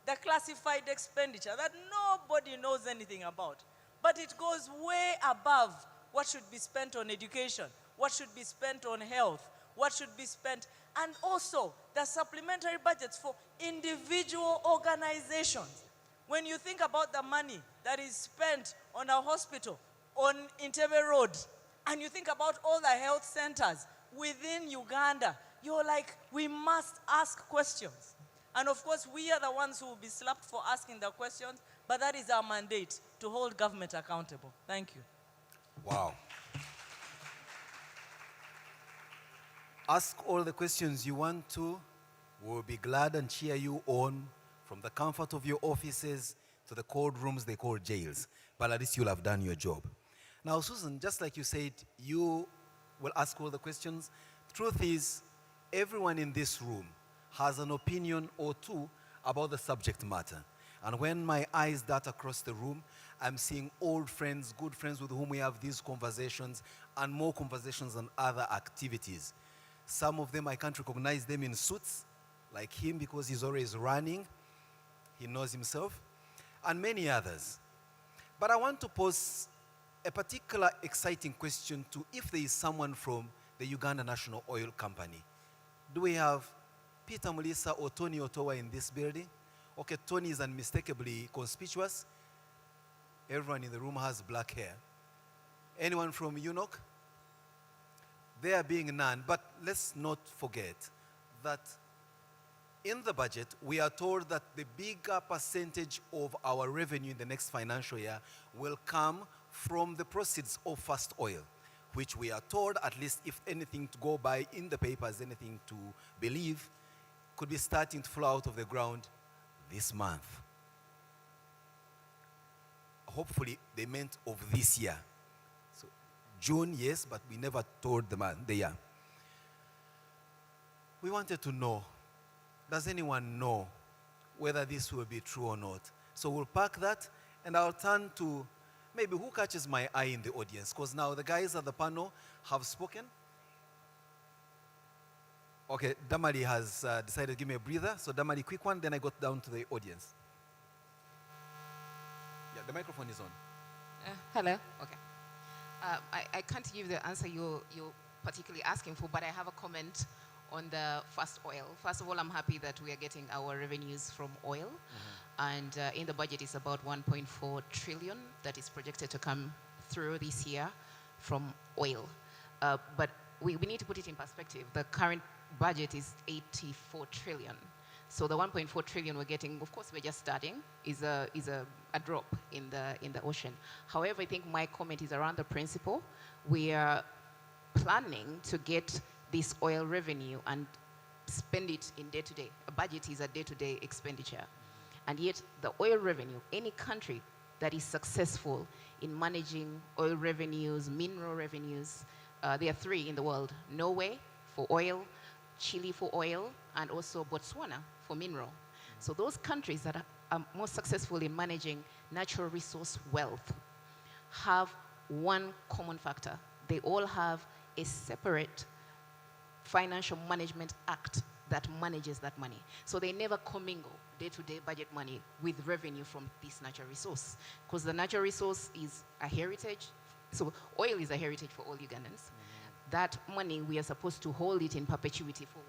The classified expenditure that nobody knows anything about, but it goes way above what should be spent on education, what should be spent on health, what should be spent, and also the supplementary budgets for individual organizations. When you think about the money that is spent on a hospital on Entebbe Road, and you think about all the health centers within Uganda, you're like, we must ask questions. And of course, we are the ones who will be slapped for asking the questions, but that is our mandate, to hold government accountable. Thank you. Wow. Ask all the questions you want to. We'll be glad and cheer you on from the comfort of your offices to the cold rooms they call jails. But at least you'll have done your job. Now, Susan, just like you said, you will ask all the questions. Truth is, everyone in this room has an opinion or two about the subject matter. And when my eyes dart across the room, I'm seeing old friends, good friends with whom we have these conversations and more conversations and other activities. Some of them, I can't recognize them in suits, like him, because he's always running. He knows himself. And many others. But I want to pose a particular exciting question to if there is someone from the Uganda National Oil Company. Do we have Peter Mulisa or Tony Otowa in this building? Okay, Tony is unmistakably conspicuous. Everyone in the room has black hair. Anyone from UNOC? There being none, but let's not forget that in the budget, we are told that the bigger percentage of our revenue in the next financial year will come from the proceeds of First Oil, which we are told, at least if anything to go by in the papers, anything to believe, could be starting to flow out of the ground this month. Hopefully they meant of this year. So June, yes, but we never told the year. We wanted to know, does anyone know whether this will be true or not? So we'll park that, and I'll turn to maybe who catches my eye in the audience, because now the guys at the panel have spoken. Okay, Damali has decided to give me a breather. So Damali, quick one, then I got down to the audience. Yeah, the microphone is on. Hello, okay. I can't give the answer you're particularly asking for, but I have a comment on the first oil. First of all, I'm happy that we are getting our revenues from oil. And in the budget, it's about 1.4 trillion that is projected to come through this year from oil. But we need to put it in perspective. The current budget is 84 trillion. So the 1.4 trillion we're getting, of course, we're just starting, is a drop in the ocean. However, I think my comment is around the principle. We are planning to get this oil revenue and spend it in day-to-day. A budget is a day-to-day expenditure. And yet the oil revenue, any country that is successful in managing oil revenues, mineral revenues, there are 3 in the world: Norway for oil, Chile for oil, and also Botswana for mineral. So those countries that are most successful in managing natural resource wealth have one common factor. They all have a separate financial management act that manages that money. So they never commingle day-to-day budget money with revenue from this natural resource, because the natural resource is a heritage. So oil is a heritage for all Ugandans. That money, we are supposed to hold it in perpetuity for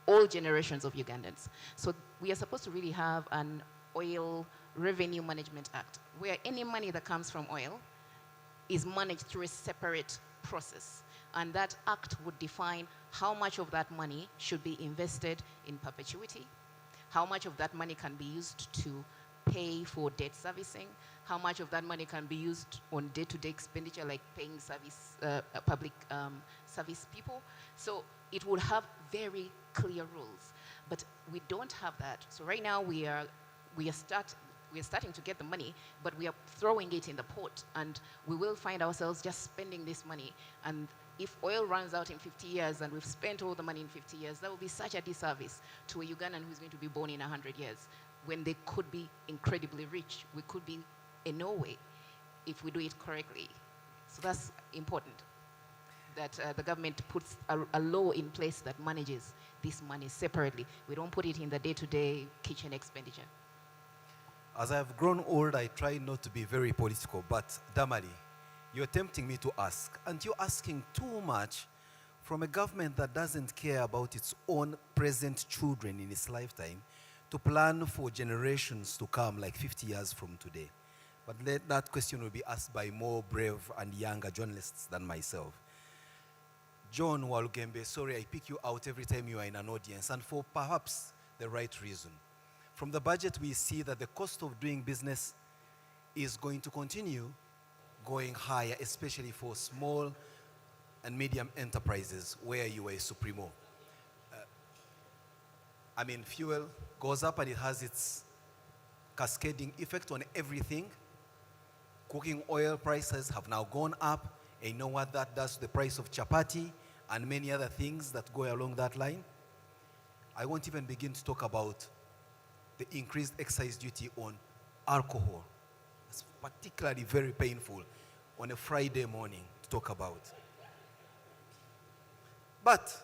all generations of Ugandans. So we are supposed to really have an oil revenue management act where any money that comes from oil is managed through a separate process. And that act would define how much of that money should be invested in perpetuity, how much of that money can be used to pay for debt servicing, how much of that money can be used on day-to-day expenditure like paying service, public service people. So it would have very clear rules, but we don't have that. So right now we are starting to get the money, but we are throwing it in the pot, and we will find ourselves just spending this money. And if oil runs out in 50 years and we've spent all the money in 50 years, that will be such a disservice to a Ugandan who's going to be born in 100 years, when they could be incredibly rich. We could be in Norway if we do it correctly. So that's important, that the government puts a law in place that manages this money separately. We don't put it in the day-to-day kitchen expenditure. As I've grown old, I try not to be very political, but Damali, you're tempting me to ask, and you're asking too much from a government that doesn't care about its own present children in its lifetime to plan for generations to come, like 50 years from today. But that question will be asked by more brave and younger journalists than myself. John Walugembe, sorry I pick you out every time you are in an audience, and for perhaps the right reason. From the budget, we see that the cost of doing business is going to continue going higher, especially for small and medium enterprises where you are a supremo. Fuel goes up and it has its cascading effect on everything. Cooking oil prices have now gone up, and you know what that does to the price of chapati and many other things that go along that line. I won't even begin to talk about the increased excise duty on alcohol. It's particularly very painful on a Friday morning to talk about. But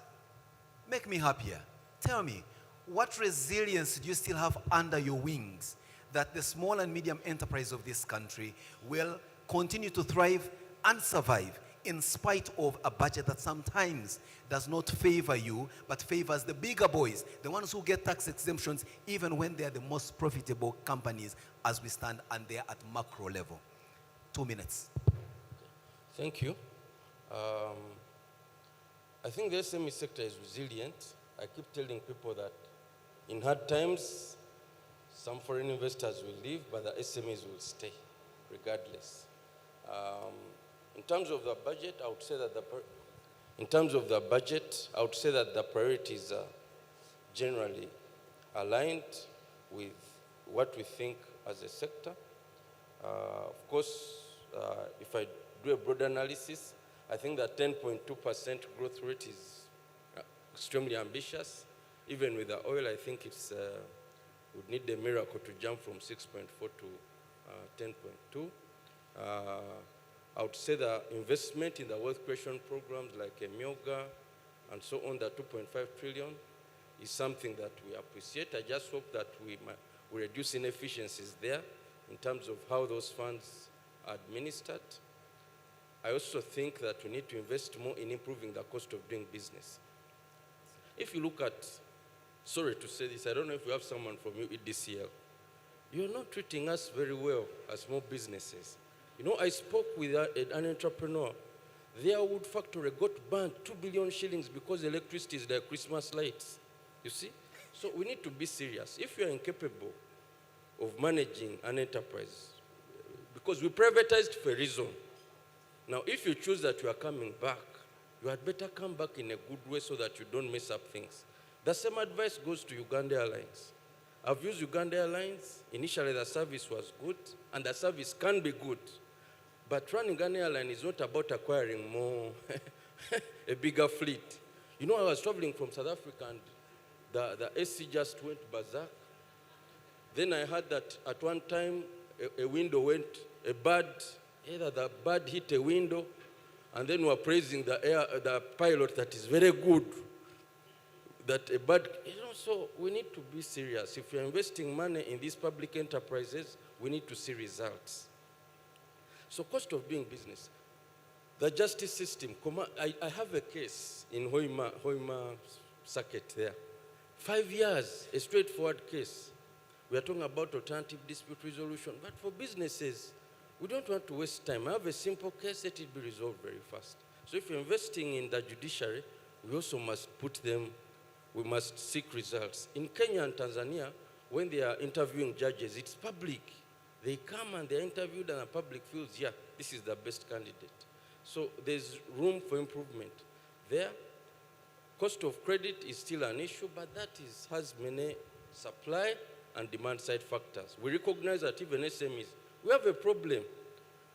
make me happier. Tell me, what resilience do you still have under your wings that the small and medium enterprise of this country will continue to thrive and survive in spite of a budget that sometimes does not favor you, but favors the bigger boys, the ones who get tax exemptions, even when they are the most profitable companies as we stand, and they are at macro level? 2 minutes. Thank you. I think the SME sector is resilient. I keep telling people that in hard times, some foreign investors will leave, but the SMEs will stay regardless. In terms of the budget, I would say that the priorities are generally aligned with what we think as a sector. Of course, if I do a broad analysis, I think that 10.2% growth rate is extremely ambitious. Even with the oil, I think it's would need a miracle to jump from 6.4 to 10.2. I would say the investment in the wealth creation programs like Myoga and so on, the 2.5 trillion, is something that we appreciate. I just hope that we reduce inefficiencies there in terms of how those funds are administered. I also think that we need to invest more in improving the cost of doing business. If you look at, sorry to say this, I don't know if we have someone from UEDCL. You're not treating us very well as small businesses. You know, I spoke with an entrepreneur. Their wood factory got burned 2 billion shillings because electricity is their Christmas lights. You see? So we need to be serious. If you are incapable of managing an enterprise, because we privatized for a reason. Now, if you choose that you are coming back, you had better come back in a good way so that you don't mess up things. The same advice goes to Uganda Airlines. I've used Uganda Airlines. Initially, the service was good, and the service can be good. But running an airline is not about acquiring more, a bigger fleet. You know, I was traveling from South Africa, and the AC just went berserk. Then I heard that at one time, a window went, either the bird hit a window, and then we were praising the pilot that is very good, that a bird, so we need to be serious. If you're investing money in these public enterprises, we need to see results. So cost of doing business. The justice system, I have a case in Hoima circuit there. 5 years, a straightforward case. We are talking about alternative dispute resolution, but for businesses, we don't want to waste time. I have a simple case, let it be resolved very fast. So if you're investing in the judiciary, we also must we must seek results. In Kenya and Tanzania, when they are interviewing judges, it's public. They come and they're interviewed and the public feels, yeah, this is the best candidate. So there's room for improvement there. Cost of credit is still an issue, but that has many supply and demand side factors. We recognize that even SMEs, we have a problem.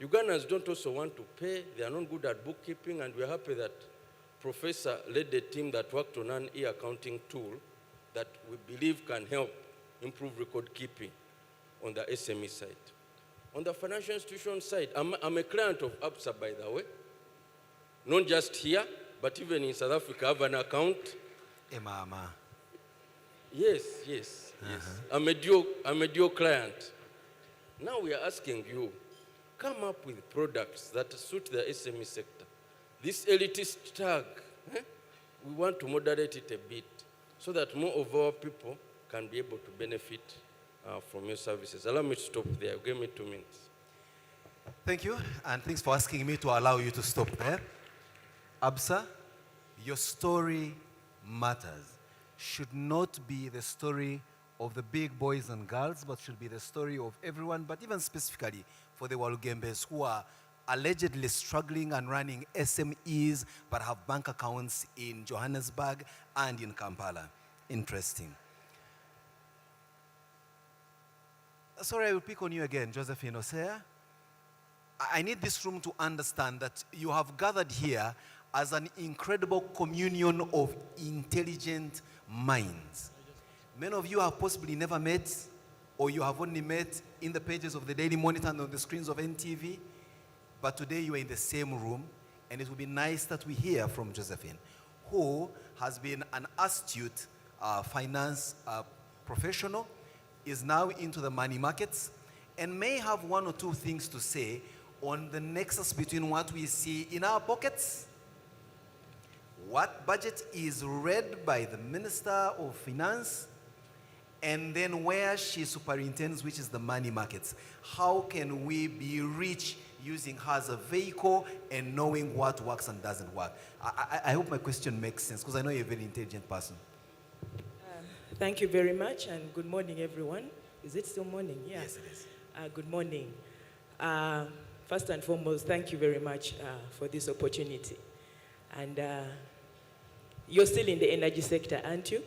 Ugandans don't also want to pay. They are not good at bookkeeping, and we're happy that Professor led a team that worked on an e-accounting tool that we believe can help improve record keeping on the SME side. On the financial institution side, I'm a client of Absa, by the way. Not just here, but even in South Africa, I have an account. Mama. Yes. I'm a dual client. Now we are asking you, come up with products that suit the SME sector. This elitist tag, we want to moderate it a bit so that more of our people can be able to benefit from your services. Allow me to stop there. Give me 2 minutes. Thank you, and thanks for asking me to allow you to stop there. Absa, your story matters. Should not be the story of the big boys and girls, but should be the story of everyone, but even specifically for the Walugembes who are allegedly struggling and running SMEs, but have bank accounts in Johannesburg and in Kampala. Interesting. Sorry, I will pick on you again, Josephine Osea. I need this room to understand that you have gathered here as an incredible communion of intelligent minds. Many of you have possibly never met, or you have only met in the pages of the Daily Monitor and on the screens of NTV, but today you are in the same room, and it would be nice that we hear from Josephine, who has been an astute finance professional, is now into the money markets, and may have 1 or 2 things to say on the nexus between what we see in our pockets, what budget is read by the Minister of Finance, and then where she superintends, which is the money markets. How can we be rich using her as a vehicle and knowing what works and doesn't work? I hope my question makes sense, because I know you're a very intelligent person. Thank you very much, and good morning, everyone. Is it still morning? Yeah. Yes, it is. Good morning. First and foremost, thank you very much for this opportunity. And you're still in the energy sector, aren't you?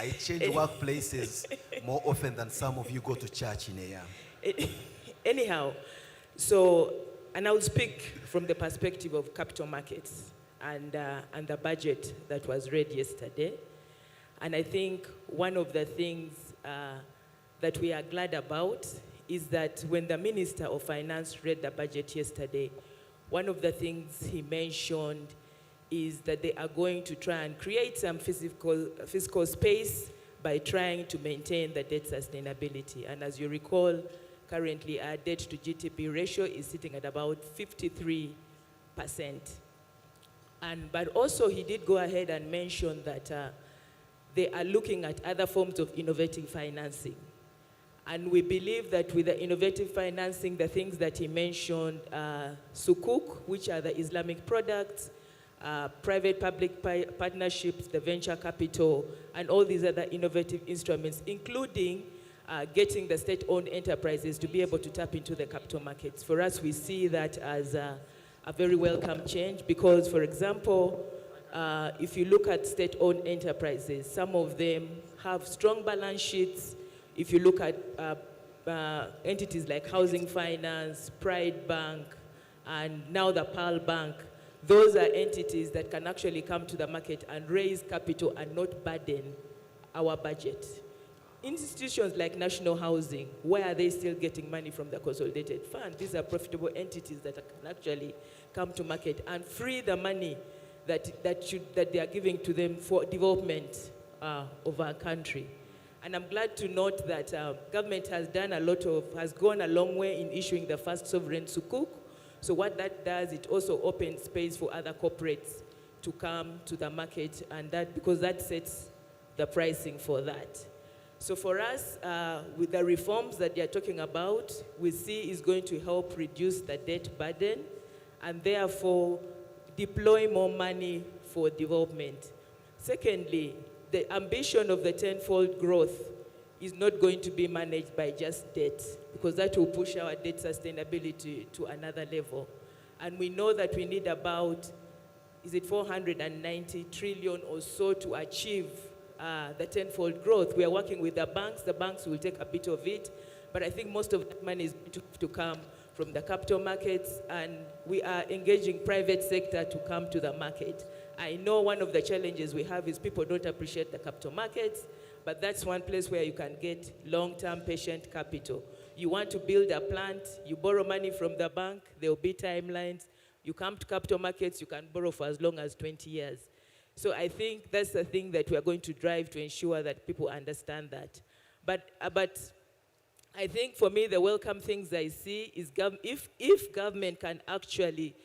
I change workplaces more often than some of you go to church in a year. Anyhow, so, and I'll speak from the perspective of capital markets and the budget that was read yesterday. And I think one of the things that we are glad about is that when the Minister of Finance read the budget yesterday, one of the things he mentioned is that they are going to try and create some fiscal space by trying to maintain the debt sustainability. And as you recall, currently our debt to GDP ratio is sitting at about 53%. But also he did go ahead and mention that they are looking at other forms of innovative financing. And we believe that with the innovative financing, the things that he mentioned, sukuk, which are the Islamic products, private-public partnerships, the venture capital, and all these other innovative instruments, including getting the state-owned enterprises to be able to tap into the capital markets. For us, we see that as a very welcome change because, for example, if you look at state-owned enterprises, some of them have strong balance sheets. If you look at entities like Housing Finance, Pride Bank, and now the Pearl Bank, those are entities that can actually come to the market and raise capital and not burden our budget. Institutions like National Housing, where are they still getting money from the consolidated fund? These are profitable entities that can actually come to market and free the money that they are giving to them for development of our country. And I'm glad to note that government has gone a long way in issuing the first sovereign sukuk. So what that does, it also opens space for other corporates to come to the market, and because that sets the pricing for that. So for us, with the reforms that they are talking about, we see is going to help reduce the debt burden and therefore deploy more money for development. Secondly, the ambition of the tenfold growth is not going to be managed by just debt, because that will push our debt sustainability to another level. And we know that we need about, 490 trillion or so to achieve the tenfold growth. We are working with the banks will take a bit of it, but I think most of that money is going to come from the capital markets, and we are engaging private sector to come to the market. I know one of the challenges we have is people don't appreciate the capital markets, but that's one place where you can get long-term patient capital. You want to build a plant, you borrow money from the bank, there will be timelines. You come to capital markets, you can borrow for as long as 20 years. So I think that's the thing that we are going to drive to ensure that people understand that. But I think for me, the welcome things I see is if government can actually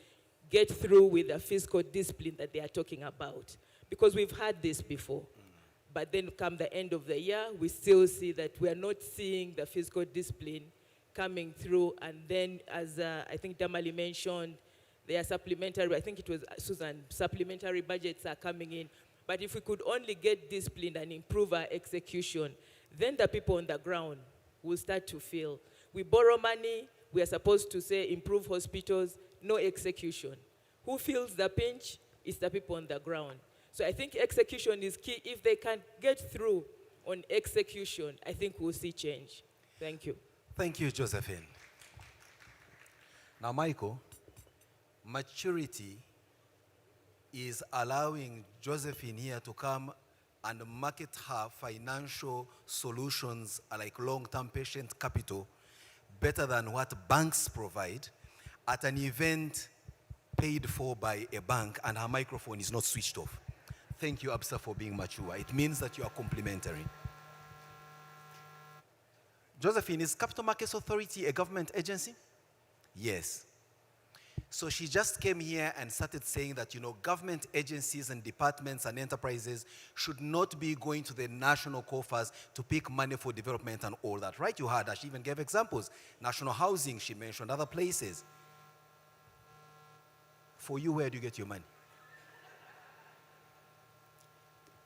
get through with the fiscal discipline that they are talking about. Because we've had this before. But then come the end of the year, we still see that we are not seeing the fiscal discipline coming through. And then, as I think Damali mentioned, they are supplementary, I think it was Susan, supplementary budgets are coming in. But if we could only get disciplined and improve our execution, then the people on the ground will start to feel. We borrow money, we are supposed to say improve hospitals, no execution. Who feels the pinch? It's the people on the ground. So I think execution is key. If they can get through on execution, I think we'll see change. Thank you. Thank you, Josephine. Now, Michael, maturity is allowing Josephine here to come and market her financial solutions like long-term patient capital better than what banks provide at an event paid for by a bank, and her microphone is not switched off. Thank you, Absa, for being mature. It means that you are complimentary. Josephine, is Capital Markets Authority a government agency? Yes. So she just came here and started saying that, government agencies and departments and enterprises should not be going to the national coffers to pick money for development and all that, right? You heard her. She even gave examples. National Housing, she mentioned other places. For you, where do you get your money?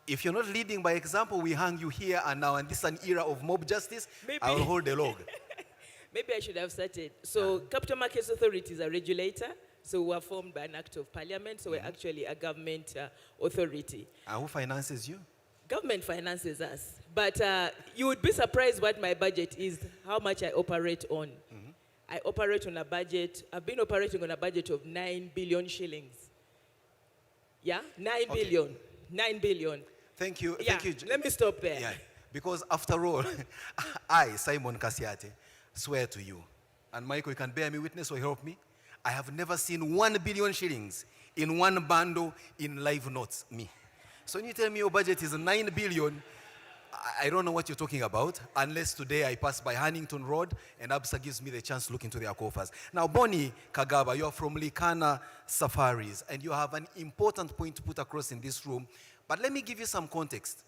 If you're not leading by example, we hang you here and now, and this is an era of mob justice, I will hold the log. Maybe I should have started. So Capital Markets Authority is a regulator. So we are formed by an act of parliament. So we're actually a government authority. And who finances you? government finances us. But you would be surprised what my budget is, how much I operate on. I operate on a budget, I've been operating on a budget of 9 billion shillings. Yeah, 9 billion. 9 billion. Thank you. Yeah, Thank you. let me stop there. Yeah, because after all, I, Simon Kasiate, swear to you, and Michael, you can bear me witness or help me, I have never seen 1 billion shillings in one bundle in live notes, me. So when you tell me your budget is 9 billion, I don't know what you're talking about, unless today I pass by Hannington Road and Absa gives me the chance to look into their coffers. Now, Bonnie Kagaba, you're from Likana Safaris, and you have an important point to put across in this room. But let me give you some context.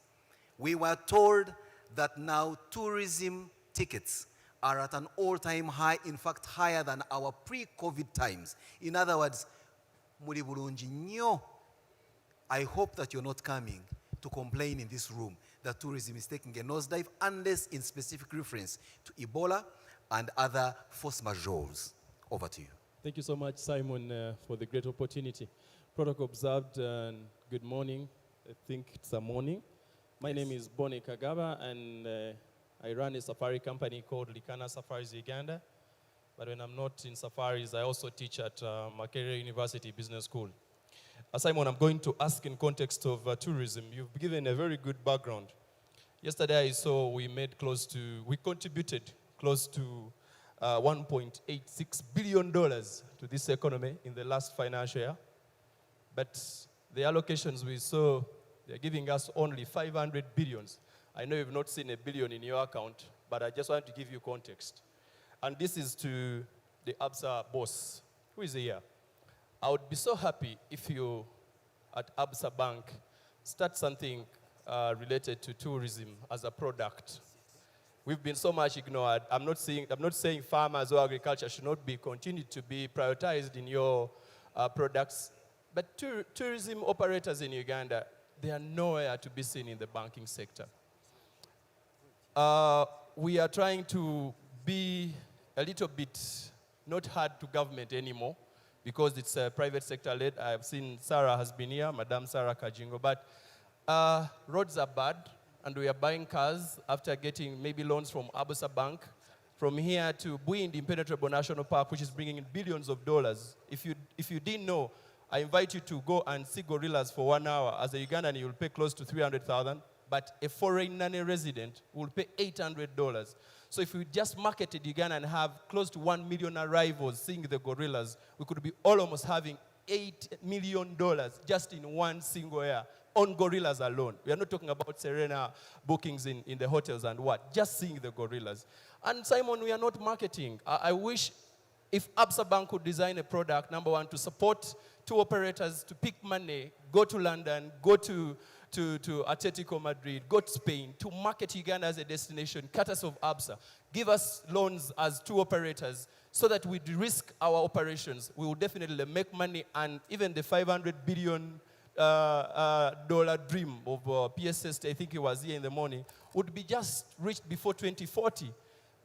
We were told that now tourism tickets are at an all-time high, in fact, higher than our pre-COVID times. In other words, muri bulungi nnyo. I hope that you're not coming to complain in this room that tourism is taking a nosedive, unless in specific reference to Ebola and other force majeures. Over to you. Thank you so much, Simon, for the great opportunity. Protocol observed, and good morning. I think it's a morning. My name is Bonnie Kagaba, and I run a safari company called Likana Safaris Uganda. But when I'm not in safaris, I also teach at Makerere University Business School. Simon, I'm going to ask in context of tourism. You've given a very good background. Yesterday I saw we contributed close to $1.86 billion to this economy in the last financial year. But the allocations we saw, they're giving us only 500 billions. I know you've not seen a billion in your account, but I just want to give you context. And this is to the Absa boss, who is here. I would be so happy if you, at Absa Bank, start something related to tourism as a product. We've been so much ignored. I'm not saying farmers or agriculture should not be continued to be prioritized in your products, but tourism operators in Uganda, they are nowhere to be seen in the banking sector. We are trying to be a little bit not hard to government anymore, because it's private sector led. I've seen Sarah has been here, Madam Sarah Kajingo, but roads are bad, and we are buying cars after getting maybe loans from Absa Bank. From here to Bwindi Impenetrable National Park, which is bringing in billions of dollars. If you didn't know, I invite you to go and see gorillas for 1 hour. As a Ugandan, you'll pay close to $300,000, but a foreign non-resident will pay $800. So if we just marketed Uganda and have close to 1 million arrivals seeing the gorillas, we could be almost having $8 million just in one single year on gorillas alone. We are not talking about Serena bookings in the hotels and what, just seeing the gorillas. And Simon, we are not marketing. I wish if Absa Bank could design a product, number one, to support tour operators to pick money, go to London, go to Atletico Madrid, go to Spain, to market Uganda as a destination, courtesy of Absa. Give us loans as tour operators so that we de-risk our operations. We will definitely make money, and even the $500 billion dream of PSS, I think it was here in the morning, would be just reached before 2040.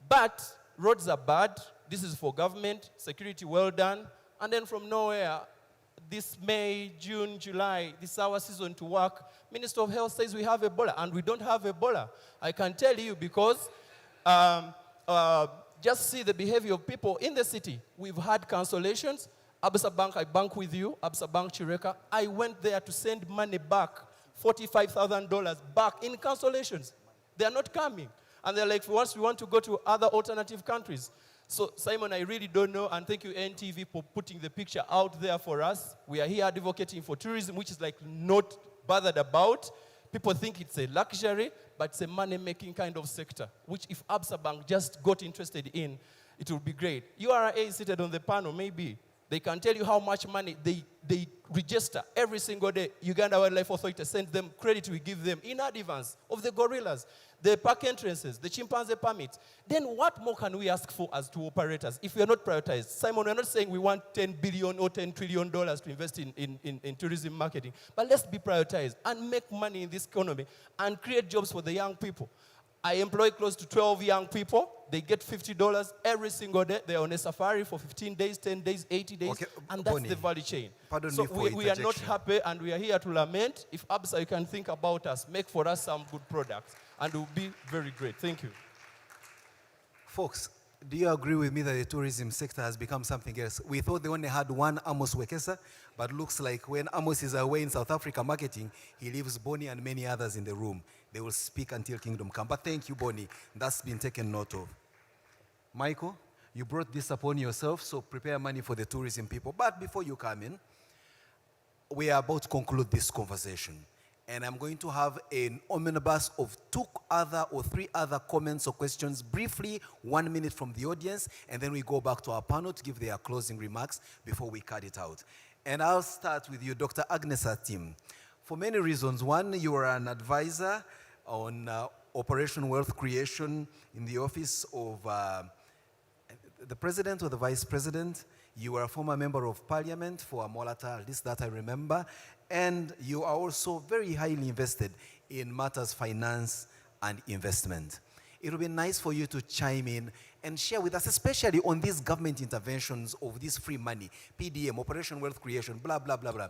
But roads are bad. This is for government. Security well done. And then from nowhere, this May, June, July, this is our season to work. Minister of Health says we have Ebola, and we don't have Ebola. I can tell you because just see the behavior of people in the city. We've had cancellations. Absa Bank, I bank with you, Absa Bank Chireka. I went there to send money back, $45,000 back in cancellations. They are not coming. And they're like, once we want to go to other alternative countries. So, Simon, I really don't know, and thank you, NTV, for putting the picture out there for us. We are here advocating for tourism, which is like not bothered about. People think it's a luxury, but it's a money-making kind of sector, which if Absa Bank just got interested in, it would be great. URA is seated on the panel, maybe. They can tell you how much money they register every single day. Uganda Wildlife Authority sends them credit we give them in advance of the gorillas, the park entrances, the chimpanzee permits. Then what more can we ask for as tour operators if we are not prioritized? Simon, we're not saying we want $10 billion or $10 trillion to invest in tourism marketing, but let's be prioritized and make money in this economy and create jobs for the young people. I employ close to 12 young people. They get $50 every single day. They're on a safari for 15 days, 10 days, 80 days, Okay, and that's Bonnie, the value chain. pardon So me for we are not interjection. happy, and we are here to lament. If Absa, you can think about us, make for us some good products, and it will be very great. Thank you. Folks, do you agree with me that the tourism sector has become something else? We thought they only had one Amos Wekesa, but looks like when Amos is away in South Africa marketing, he leaves Bonnie and many others in the room. They will speak until kingdom come. But thank you, Bonnie. That's been taken note of. Michael, you brought this upon yourself, so prepare money for the tourism people. But before you come in, we are about to conclude this conversation. And I'm going to have an omnibus of 2 other or 3 other comments or questions, briefly, 1 minute from the audience, and then we go back to our panel to give their closing remarks before we cut it out. And I'll start with you, Dr. Agnes Atim. For many reasons. One, you are an advisor on Operation Wealth Creation in the office of the president or the vice president. You are a former member of parliament for Amolata, at least that I remember. And you are also very highly invested in matters finance and investment. It would be nice for you to chime in and share with us, especially on these government interventions of this free money, PDM, Operation Wealth Creation, blah, blah, blah, blah.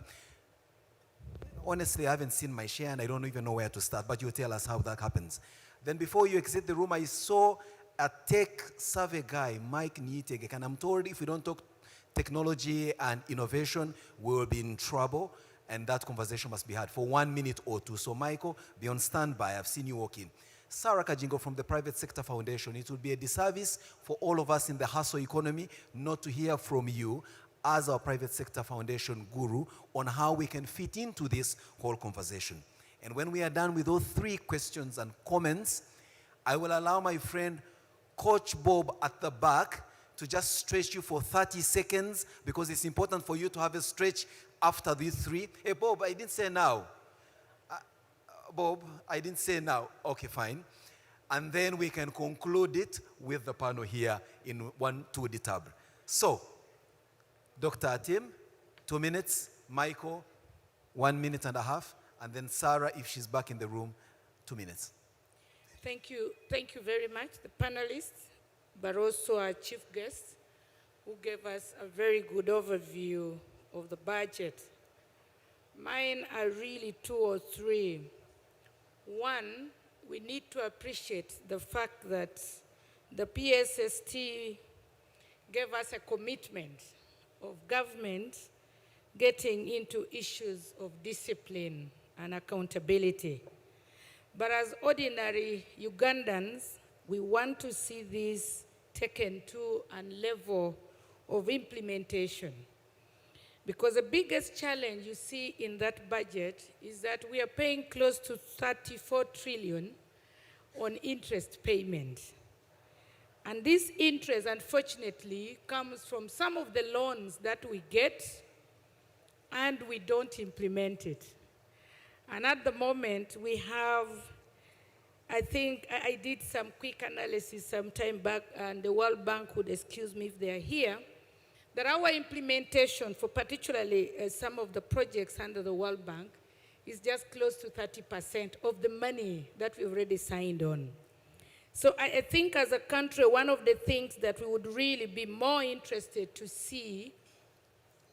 Honestly, I haven't seen my share and I don't even know where to start, but you tell us how that happens. Then before you exit the room, I saw a tech survey guy, Mike Niyitegeka, and I'm told if we don't talk technology and innovation, we will be in trouble, and that conversation must be had for 1 minute or 2. So Michael, be on standby. I've seen you walk in. Sarah Kajingo from the Private Sector Foundation. It would be a disservice for all of us in the hustle economy not to hear from you as our Private Sector Foundation guru on how we can fit into this whole conversation. And when we are done with those 3 questions and comments, I will allow my friend Coach Bob at the back to just stretch you for 30 seconds because it's important for you to have a stretch after these 3. Hey, Bob, I didn't say now. Bob, I didn't say now. Okay, fine. And then we can conclude it with the panel here in 1-2 the tab. So, Dr. Atim, 2 minutes. Michael, 1.5 minutes. And then Sarah, if she's back in the room, 2 minutes. Thank you very much, the panelists, but also our chief guest, who gave us a very good overview of the budget. Mine are really 2 or 3. One, we need to appreciate the fact that the PSST gave us a commitment of government getting into issues of discipline and accountability. But as ordinary Ugandans, we want to see this taken to a level of implementation. Because the biggest challenge you see in that budget is that we are paying close to 34 trillion on interest payment. And this interest, unfortunately, comes from some of the loans that we get and we don't implement it. And at the moment, we have, I think, I did some quick analysis some time back, and the World Bank would excuse me if they are here, that our implementation for particularly some of the projects under the World Bank is just close to 30% of the money that we've already signed on. So I think as a country, one of the things that we would really be more interested to see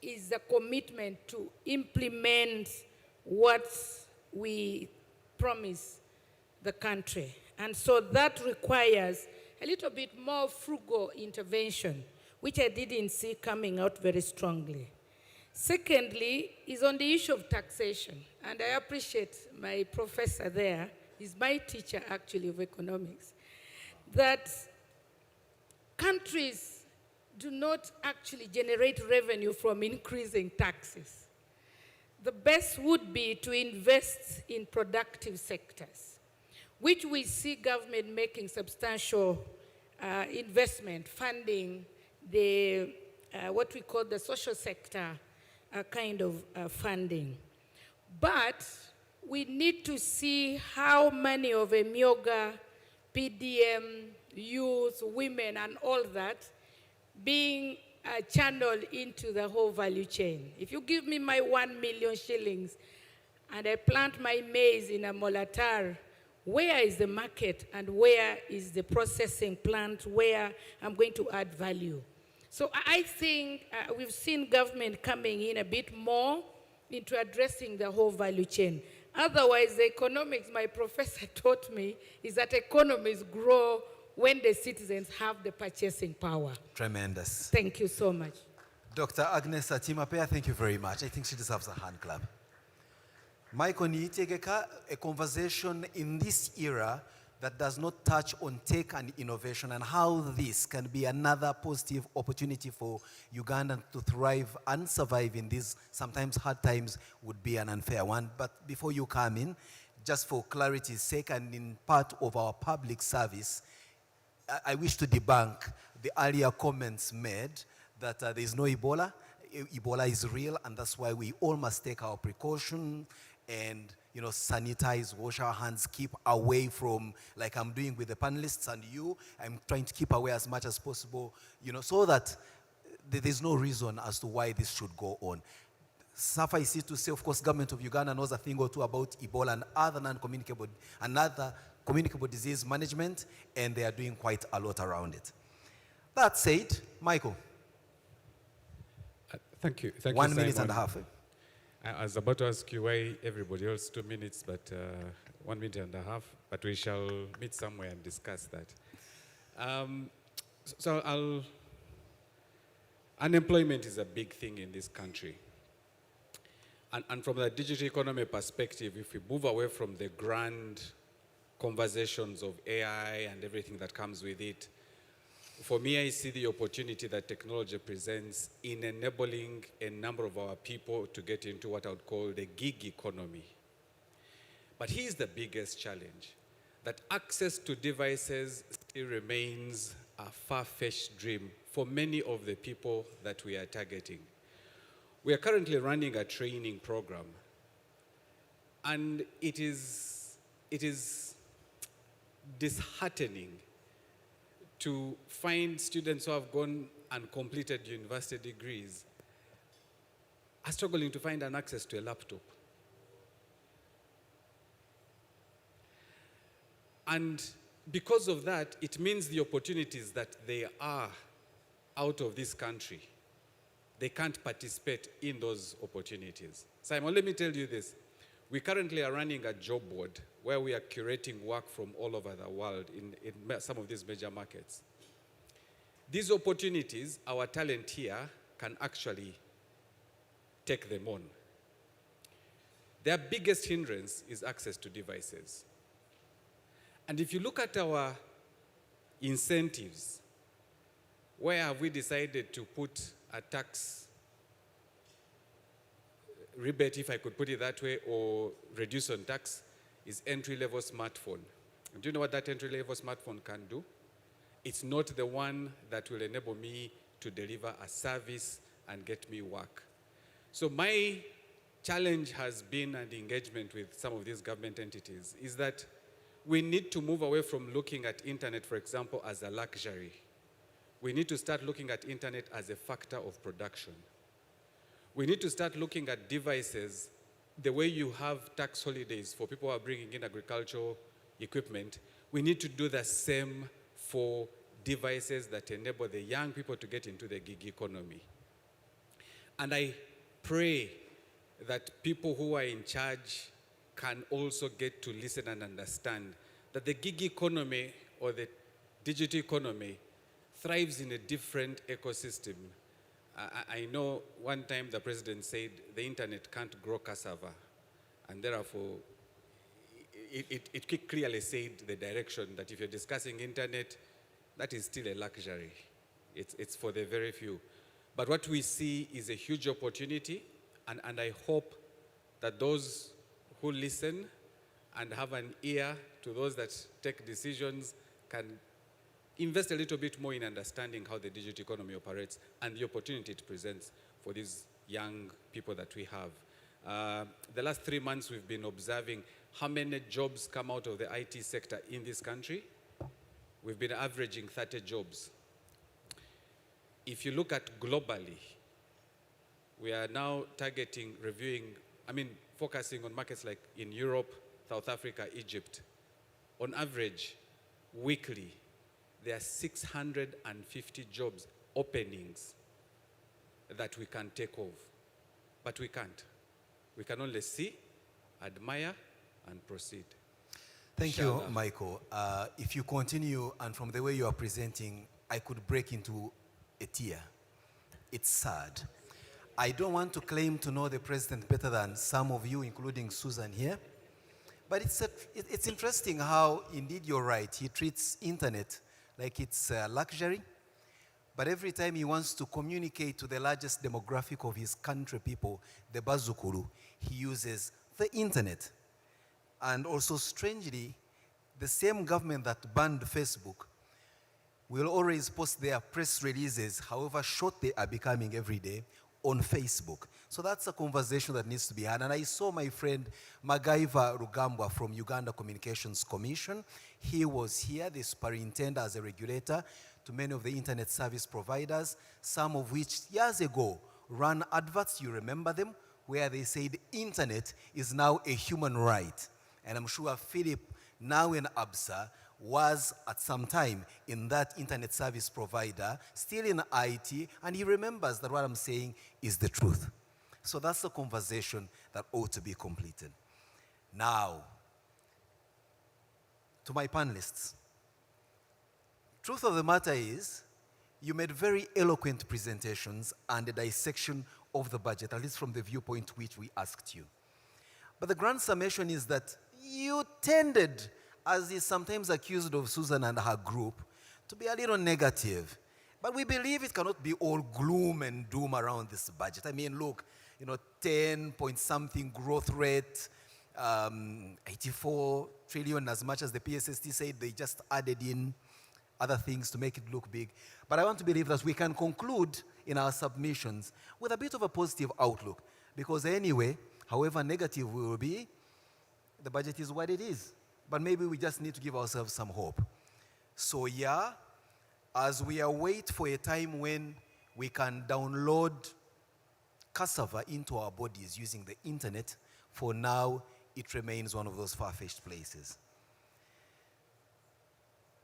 is the commitment to implement what we promise the country. And so that requires a little bit more frugal intervention, which I didn't see coming out very strongly. Secondly, is on the issue of taxation. And I appreciate my professor there, he's my teacher actually of economics, that countries do not actually generate revenue from increasing taxes. The best would be to invest in productive sectors, which we see government making substantial investment, funding the, what we call the social sector kind of funding. But we need to see how many of Emyoga, PDM, youth, women, and all that being channeled into the whole value chain. If you give me my 1 million shillings and I plant my maize in a molatar Where is the market and where is the processing plant where I'm going to add value? So I think we've seen government coming in a bit more into addressing the whole value chain. Otherwise, the economics, my professor taught me, is that economies grow when the citizens have the purchasing power. Tremendous. Thank you so much. Dr. Agnes Atimapea, thank you very much. I think she deserves a hand clap. Michael Niyitegeka, a conversation in this era that does not touch on tech and innovation and how this can be another positive opportunity for Uganda to thrive and survive in these sometimes hard times would be an unfair one. But before you come in, just for clarity's sake and in part of our public service, I wish to debunk the earlier comments made that there is no Ebola. Ebola is real, and that's why we all must take our precaution and sanitize, wash our hands, keep away from, like I'm doing with the panelists and you, I'm trying to keep away as much as possible, so that there's no reason as to why this should go on. Suffice it to say, of course, government of Uganda knows a thing or two about Ebola and other communicable disease management, and they are doing quite a lot around it. That said, Michael. Thank you. 1 minute and a half. I was about to ask you why everybody else 2 minutes, but 1 minute and a half, but we shall meet somewhere and discuss that. Unemployment is a big thing in this country. And from the digital economy perspective, if we move away from the grand conversations of AI and everything that comes with it, for me, I see the opportunity that technology presents in enabling a number of our people to get into what I would call the gig economy. But here's the biggest challenge, that access to devices still remains a far-fetched dream for many of the people that we are targeting. We are currently running a training program, and it is disheartening to find students who have gone and completed university degrees are struggling to find an access to a laptop. And because of that, it means the opportunities that they are out of this country, they can't participate in those opportunities. Simon, let me tell you this. We currently are running a job board where we are curating work from all over the world in some of these major markets. These opportunities, our talent here can actually take them on. Their biggest hindrance is access to devices. And if you look at our incentives, where have we decided to put a tax rebate, if I could put it that way, or reduce on tax, is entry-level smartphone. And do you know what that entry-level smartphone can do? It's not the one that will enable me to deliver a service and get me work. So my challenge has been, and engagement with some of these government entities, is that we need to move away from looking at internet, for example, as a luxury. We need to start looking at internet as a factor of production. We need to start looking at devices the way you have tax holidays for people who are bringing in agricultural equipment. We need to do the same for devices that enable the young people to get into the gig economy. And I pray that people who are in charge can also get to listen and understand that the gig economy or the digital economy thrives in a different ecosystem. I know one time the president said the internet can't grow cassava, and therefore it clearly said the direction that if you're discussing internet, that is still a luxury. It's for the very few. But what we see is a huge opportunity, and I hope that those who listen and have an ear to those that take decisions can invest a little bit more in understanding how the digital economy operates and the opportunity it presents for these young people that we have. The last 3 months we've been observing how many jobs come out of the IT sector in this country. We've been averaging 30 jobs. If you look at globally, we are now targeting, reviewing, focusing on markets like in Europe, South Africa, Egypt, On average, weekly, there are 650 jobs openings that we can take off. But we can't. We can only see, admire, and proceed. Thank you, Michael. If you continue, and from the way you are presenting, I could break into a tear. It's sad. I don't want to claim to know the president better than some of you, including Susan here. But it's interesting how, indeed, you're right. He treats internet like it's a luxury. But every time he wants to communicate to the largest demographic of his country people, the Bazukuru, he uses the internet. And also, strangely, the same government that banned Facebook will always post their press releases, however short they are becoming every day, on Facebook. So that's a conversation that needs to be had. And I saw my friend Magaiva Rugambwa from Uganda Communications Commission. He was here, the superintendent as a regulator to many of the internet service providers, some of which years ago ran adverts, you remember them, where they said internet is now a human right. And I'm sure Philip, now in Absa, was at some time in that internet service provider, still in IT, and he remembers that what I'm saying is the truth. So that's the conversation that ought to be completed. Now, to my panelists, truth of the matter is, you made very eloquent presentations and a dissection of the budget, at least from the viewpoint which we asked you. But the grand summation is that you tended, as is sometimes accused of Susan and her group, to be a little negative. But we believe it cannot be all gloom and doom around this budget. I mean, look, 10 point something growth rate, 84 trillion, as much as the PSST said, they just added in other things to make it look big. But I want to believe that we can conclude in our submissions with a bit of a positive outlook. Because anyway, however negative we will be, the budget is what it is. But maybe we just need to give ourselves some hope. So yeah, as we await for a time when we can download cassava into our bodies using the internet, for now, it remains one of those far-fetched places.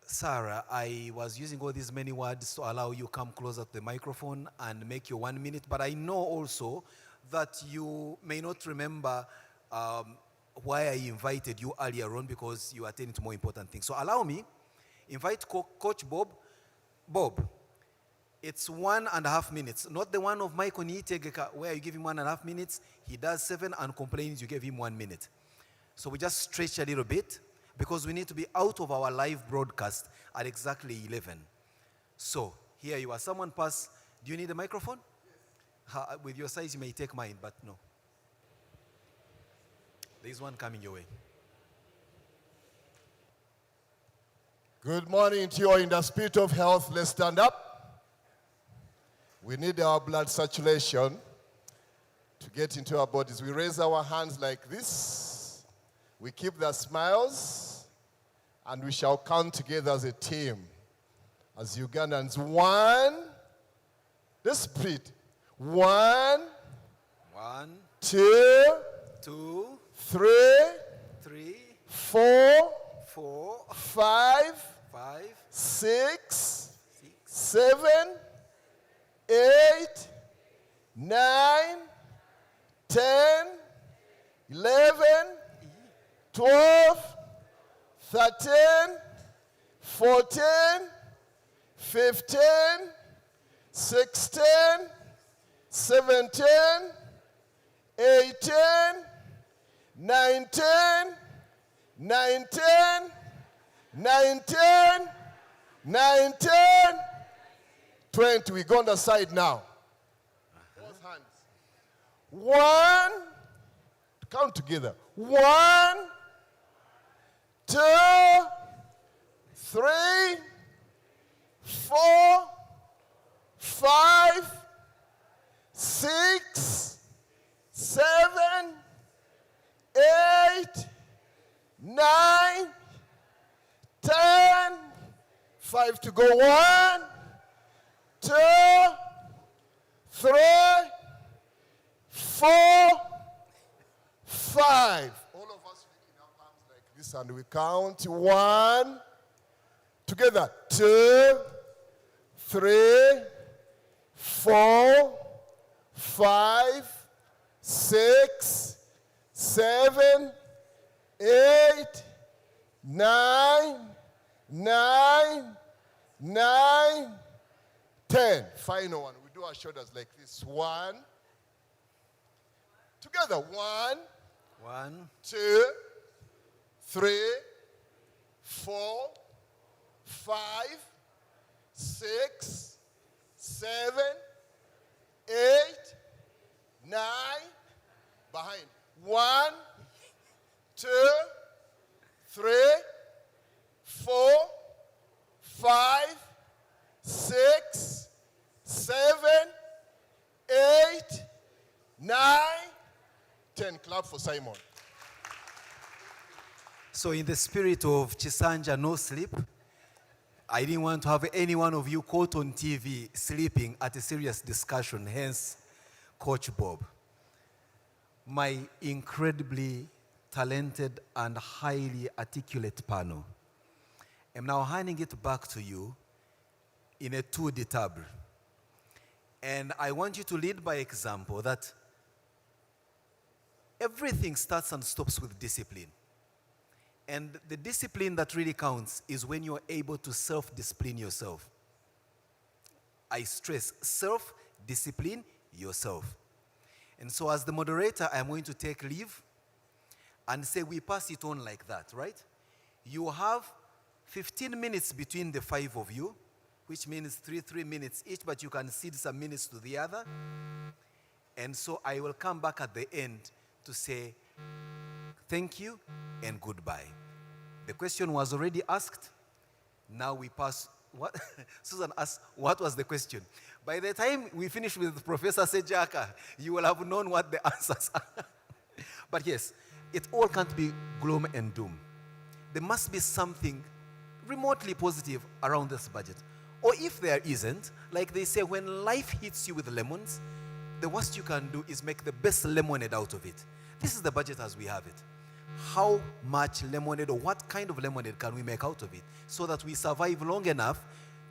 Sarah, I was using all these many words to allow you come closer to the microphone and make your 1 minute, but I know also that you may not remember why I invited you earlier on, because you attended to more important things. So allow me, invite Coach Bob. Bob, it's 1.5 minutes, not the one of Michael Niyitegeka where you give him 1.5 minutes, he does 7 and complains you gave him 1 minute. So we just stretch a little bit, because we need to be out of our live broadcast at exactly 11. So here you are. Someone pass. Do you need a microphone? With your size, you may take mine, but no. There's one coming your way. Good morning to you all. In the spirit of health, let's stand up. We need our blood circulation to get into our bodies. We raise our hands like this. We keep the smiles, and we shall count together as a team, as Ugandans. 1, the spirit. 1, 2, 3, 4, 5, 6, 7, 8, 9, 10, 11, 12, 13, 14, 15, 16, 17, 18, 19, 20. We go on the side now. Both hands. 1, count together. 1, 2, 3, 4, 5, 6, 7, 8, 9, 10, 5 to go. 1, 2, 3, 4, 5. All of us making our palms like this and we count. 1, together, 2, 3, 4, 5, 6, 7, 8, 9, 10. Final one. We do our shoulders like this. 1. Together. 1, 2, 3, 4, 5, 6, 7, 8, 9. Behind. 1, 2, 3, 4, 5, 6, 7, 8, 9, 10. Clap for Simon. So in the spirit of Chisanja, no sleep, I didn't want to have any one of you caught on TV sleeping at a serious discussion, hence Coach Bob. My incredibly talented and highly articulate panel. I'm now handing it back to you in a tour de table. And I want you to lead by example that everything starts and stops with discipline. And the discipline that really counts is when you're able to self-discipline yourself. I stress, self-discipline yourself. And so as the moderator, I'm going to take leave and say we pass it on like that, right? You have 15 minutes between the 5 of you, which means 3 minutes each, but you can cede some minutes to the other. And so I will come back at the end to say thank you and goodbye. The question was already asked. Now we pass. What? Susan asked, what was the question? By the time we finish with Professor Sejaka, you will have known what the answers are. But yes, it all can't be gloom and doom. There must be something remotely positive around this budget. Or if there isn't, like they say, when life hits you with lemons, the worst you can do is make the best lemonade out of it. This is the budget as we have it. How much lemonade or what kind of lemonade can we make out of it so that we survive long enough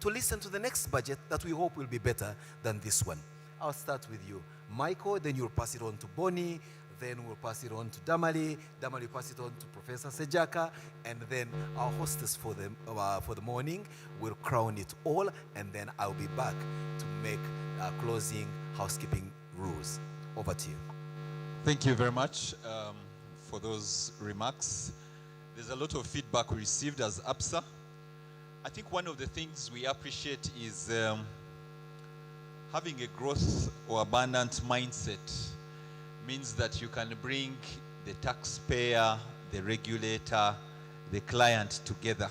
to listen to the next budget that we hope will be better than this one? I'll start with you, Michael, then you'll pass it on to Bonnie, then we'll pass it on to Damali will pass it on to Professor Sejaka, and then our hostess for the morning will crown it all, and then I'll be back to make closing housekeeping rules. Over to you. Thank you very much for those remarks. There's a lot of feedback we received as Absa. I think one of the things we appreciate is having a growth or abundant mindset means that you can bring the taxpayer, the regulator, the client together,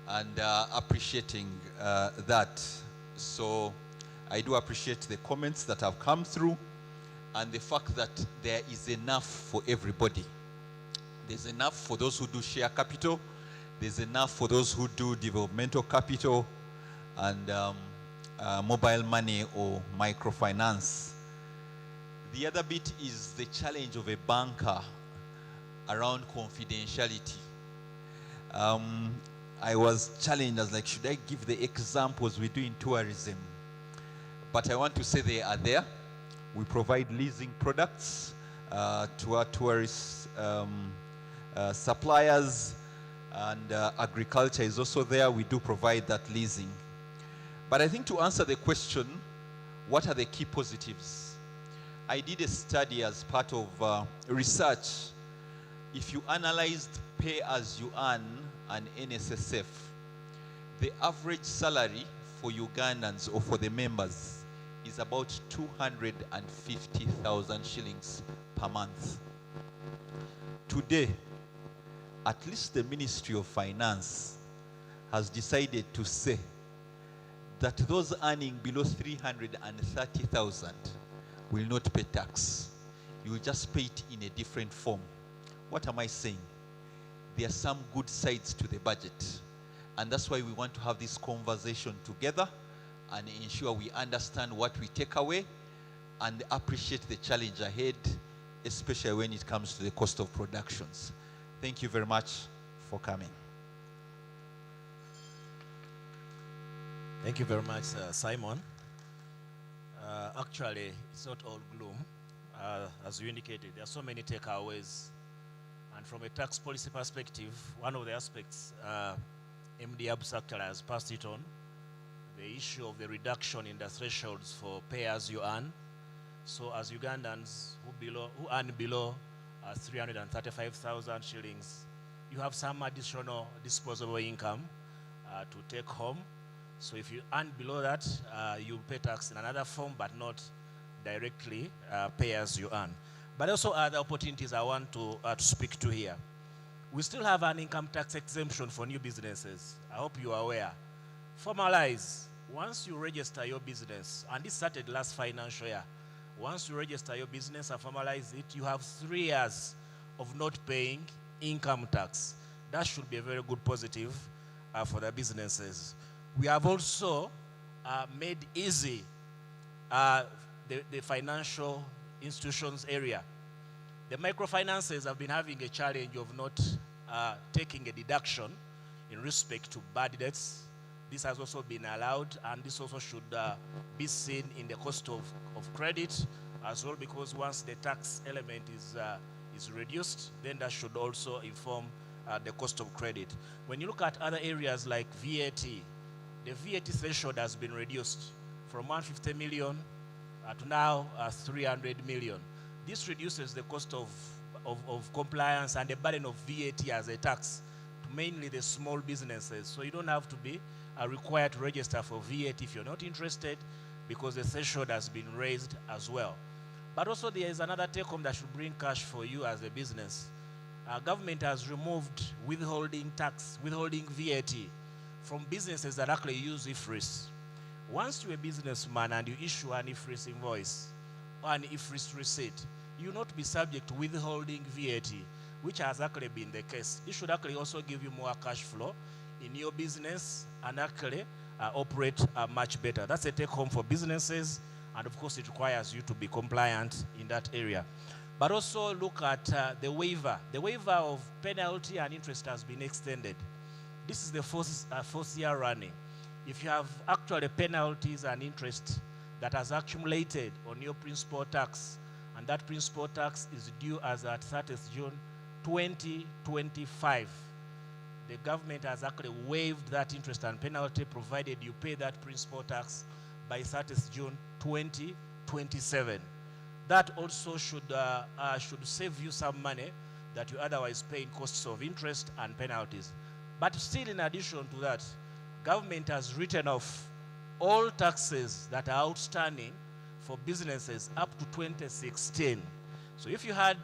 and appreciating that. So I do appreciate the comments that have come through and the fact that there is enough for everybody. There's enough for those who do share capital. There's enough for those who do developmental capital and mobile money or microfinance. The other bit is the challenge of a banker around confidentiality. I was challenged as like, should I give the examples we do in tourism? But I want to say they are there. We provide leasing products to our tourist suppliers, and agriculture is also there. We do provide that leasing. But I think to answer the question, what are the key positives? I did a study as part of research. If you analyzed pay as you earn and NSSF, the average salary for Ugandans or for the members is about 250,000 shillings per month. Today, at least the Ministry of Finance has decided to say that those earning below 330,000 will not pay tax. You will just pay it in a different form. What am I saying? There are some good sides to the budget. And that's why we want to have this conversation together and ensure we understand what we take away and appreciate the challenge ahead, especially when it comes to the cost of productions. Thank you very much for coming. Thank you very much, Simon. Actually, it's not all gloom. As you indicated, there are so many takeaways. And from a tax policy perspective, one of the aspects MD Absa has passed it on, the issue of the reduction in the thresholds for pay as you earn. So as Ugandans who earn below 335,000 shillings, you have some additional disposable income to take home. So if you earn below that, you pay tax in another form, but not directly pay as you earn. But also other opportunities I want to speak to here. We still have an income tax exemption for new businesses. I hope you are aware. Formalize. Once you register your business, and this started last financial year, once you register your business and formalize it, you have 3 years of not paying income tax. That should be a very good positive for the businesses. We have also made easy the financial institutions area. The microfinances have been having a challenge of not taking a deduction in respect to bad debts. This has also been allowed, and this also should be seen in the cost of credit as well, because once the tax element is reduced, then that should also inform the cost of credit. When you look at other areas like VAT, the VAT threshold has been reduced from 150 million to now 300 million. This reduces the cost of compliance and the burden of VAT as a tax to mainly the small businesses. So you don't have to be required to register for VAT if you're not interested, because the threshold has been raised as well. But also there is another take-home that should bring cash for you as a business. Government has removed withholding tax, withholding VAT from businesses that actually use IFRIS. Once you're a businessman and you issue an IFRIS invoice or an IFRIS receipt, you will not be subject to withholding VAT, which has actually been the case. This should actually also give you more cash flow in your business and actually operate much better. That's a take-home for businesses, and of course it requires you to be compliant in that area. But also look at the waiver. The waiver of penalty and interest has been extended. This is the fourth year running. If you have actually penalties and interest that has accumulated on your principal tax, and that principal tax is due as at 30th June 2025, the government has actually waived that interest and penalty provided you pay that principal tax by 30th June 2027. That also should save you some money that you otherwise pay in costs of interest and penalties. But still, in addition to that, government has written off all taxes that are outstanding for businesses up to 2016. So if you had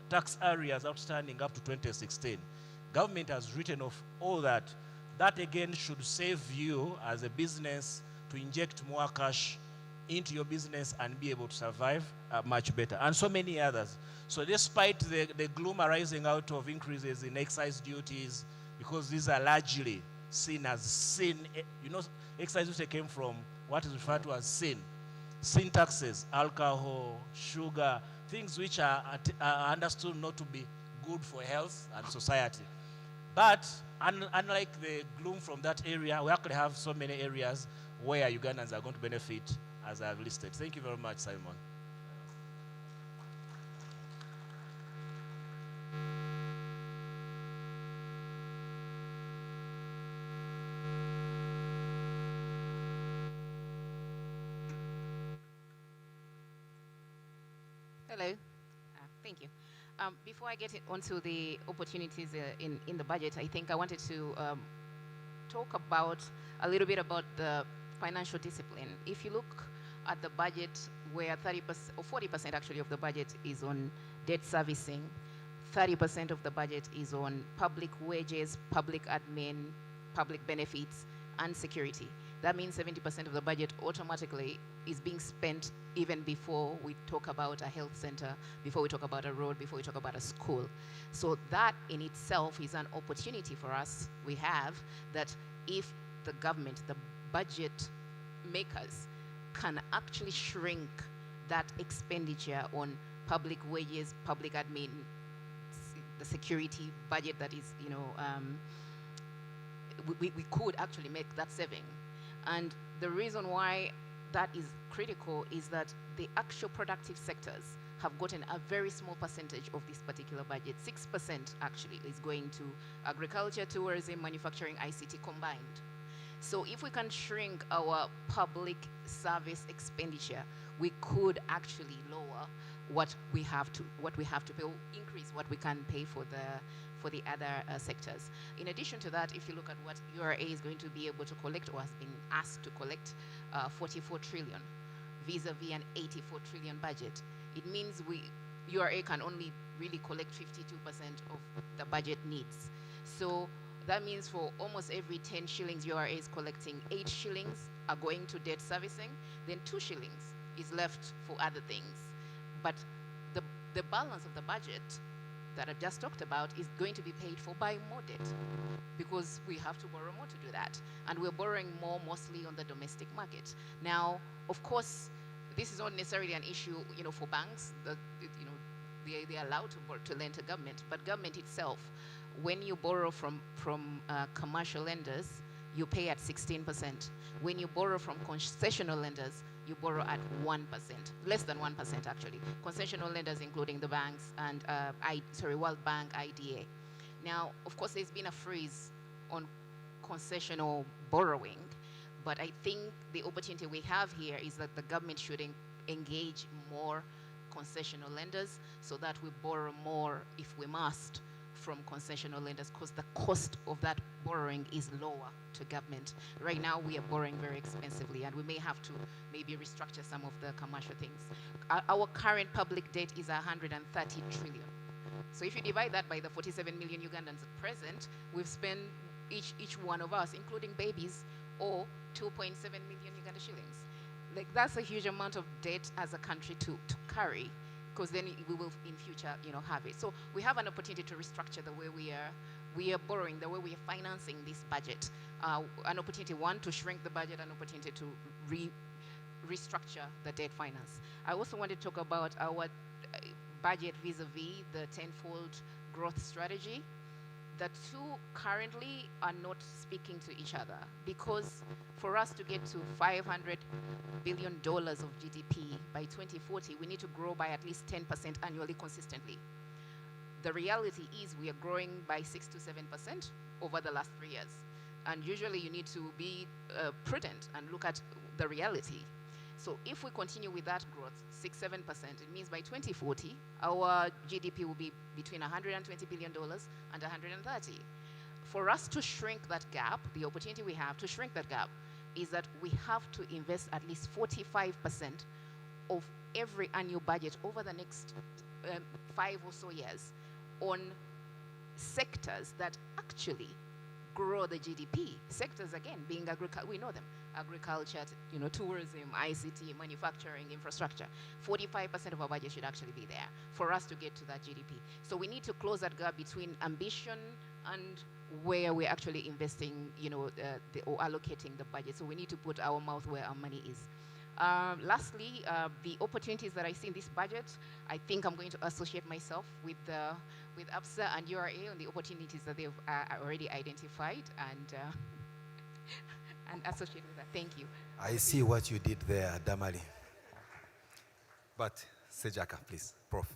tax areas outstanding up to 2016, government has written off all that. That again should save you as a business to inject more cash into your business and be able to survive much better, and so many others. So despite the gloom arising out of increases in excise duties, because these are largely seen as sin, you know, excise duty came from what is referred to as sin taxes, alcohol, sugar, things which are understood not to be good for health and society. But unlike the gloom from that area, we actually have so many areas where Ugandans are going to benefit, as I've listed. Thank you very much, Simon. Hello. Thank you. Before I get onto the opportunities in the budget, I think I wanted to talk about a little bit about the financial discipline. If you look at the budget, where 30% or 40% actually of the budget is on debt servicing, 30% of the budget is on public wages, public admin, public benefits, and security. That means 70% of the budget automatically is being spent even before we talk about a health center, before we talk about a road, before we talk about a school. So that in itself is an opportunity for us. We have that if the government, the budget makers, can actually shrink that expenditure on public wages, public admin, the security budget that is, we could actually make that saving. And the reason why that is critical is that the actual productive sectors have gotten a very small percentage of this particular budget. 6% actually is going to agriculture, tourism, manufacturing, ICT combined. So if we can shrink our public service expenditure, we could actually lower what we have to pay, or increase what we can pay for the other sectors. In addition to that, if you look at what URA is going to be able to collect, or has been asked to collect, 44 trillion vis-a-vis an 84 trillion budget, it means URA can only really collect 52% of the budget needs. So that means for almost every 10 shillings URA is collecting, 8 shillings are going to debt servicing, then 2 shillings is left for other things. But the balance of the budget that I've just talked about is going to be paid for by more debt, because we have to borrow more to do that. And we're borrowing more mostly on the domestic market. Now, of course, this is not necessarily an issue, for banks. They're allowed to lend to government, but government itself, when you borrow from commercial lenders, you pay at 16%. When you borrow from concessional lenders, you borrow at 1%, less than 1% actually. Concessional lenders including the banks and World Bank, IDA. Now, of course, there's been a freeze on concessional borrowing, but I think the opportunity we have here is that the government should engage more concessional lenders so that we borrow more, if we must, from concessional lenders, because the cost of that borrowing is lower to government. Right now, we are borrowing very expensively, and we may have to maybe restructure some of the commercial things. Our current public debt is 130 trillion. So if you divide that by the 47 million Ugandans at present, we've spent, each one of us, including babies, or 2.7 million Uganda shillings. Like, that's a huge amount of debt as a country to carry, because then we will in future, have it. So we have an opportunity to restructure the way we are borrowing, the way we are financing this budget. An opportunity, one, to shrink the budget, an opportunity to restructure the debt finance. I also want to talk about our budget vis-a-vis the tenfold growth strategy. The two currently are not speaking to each other, because for us to get to $500 billion of GDP by 2040, we need to grow by at least 10% annually consistently. The reality is we are growing by 6 to 7% over the last 3 years. And usually you need to be prudent and look at the reality. So if we continue with that growth, 6, 7%, it means by 2040, our GDP will be between $120 billion and 130. For us to shrink that gap, the opportunity we have to shrink that gap is that we have to invest at least 45% of every annual budget over the next 5 or so years on sectors that actually grow the GDP. Sectors, again, being agriculture, we know them. Agriculture, tourism, ICT, manufacturing, infrastructure. 45% of our budget should actually be there for us to get to that GDP. So we need to close that gap between ambition and where we're actually investing, or allocating the budget. So we need to put our mouth where our money is. Lastly, the opportunities that I see in this budget, I think I'm going to associate myself with Absa and URA on the opportunities that they've already identified and associate with that. Thank you. I see what you did there, Damali. But Sejaka, please, Prof.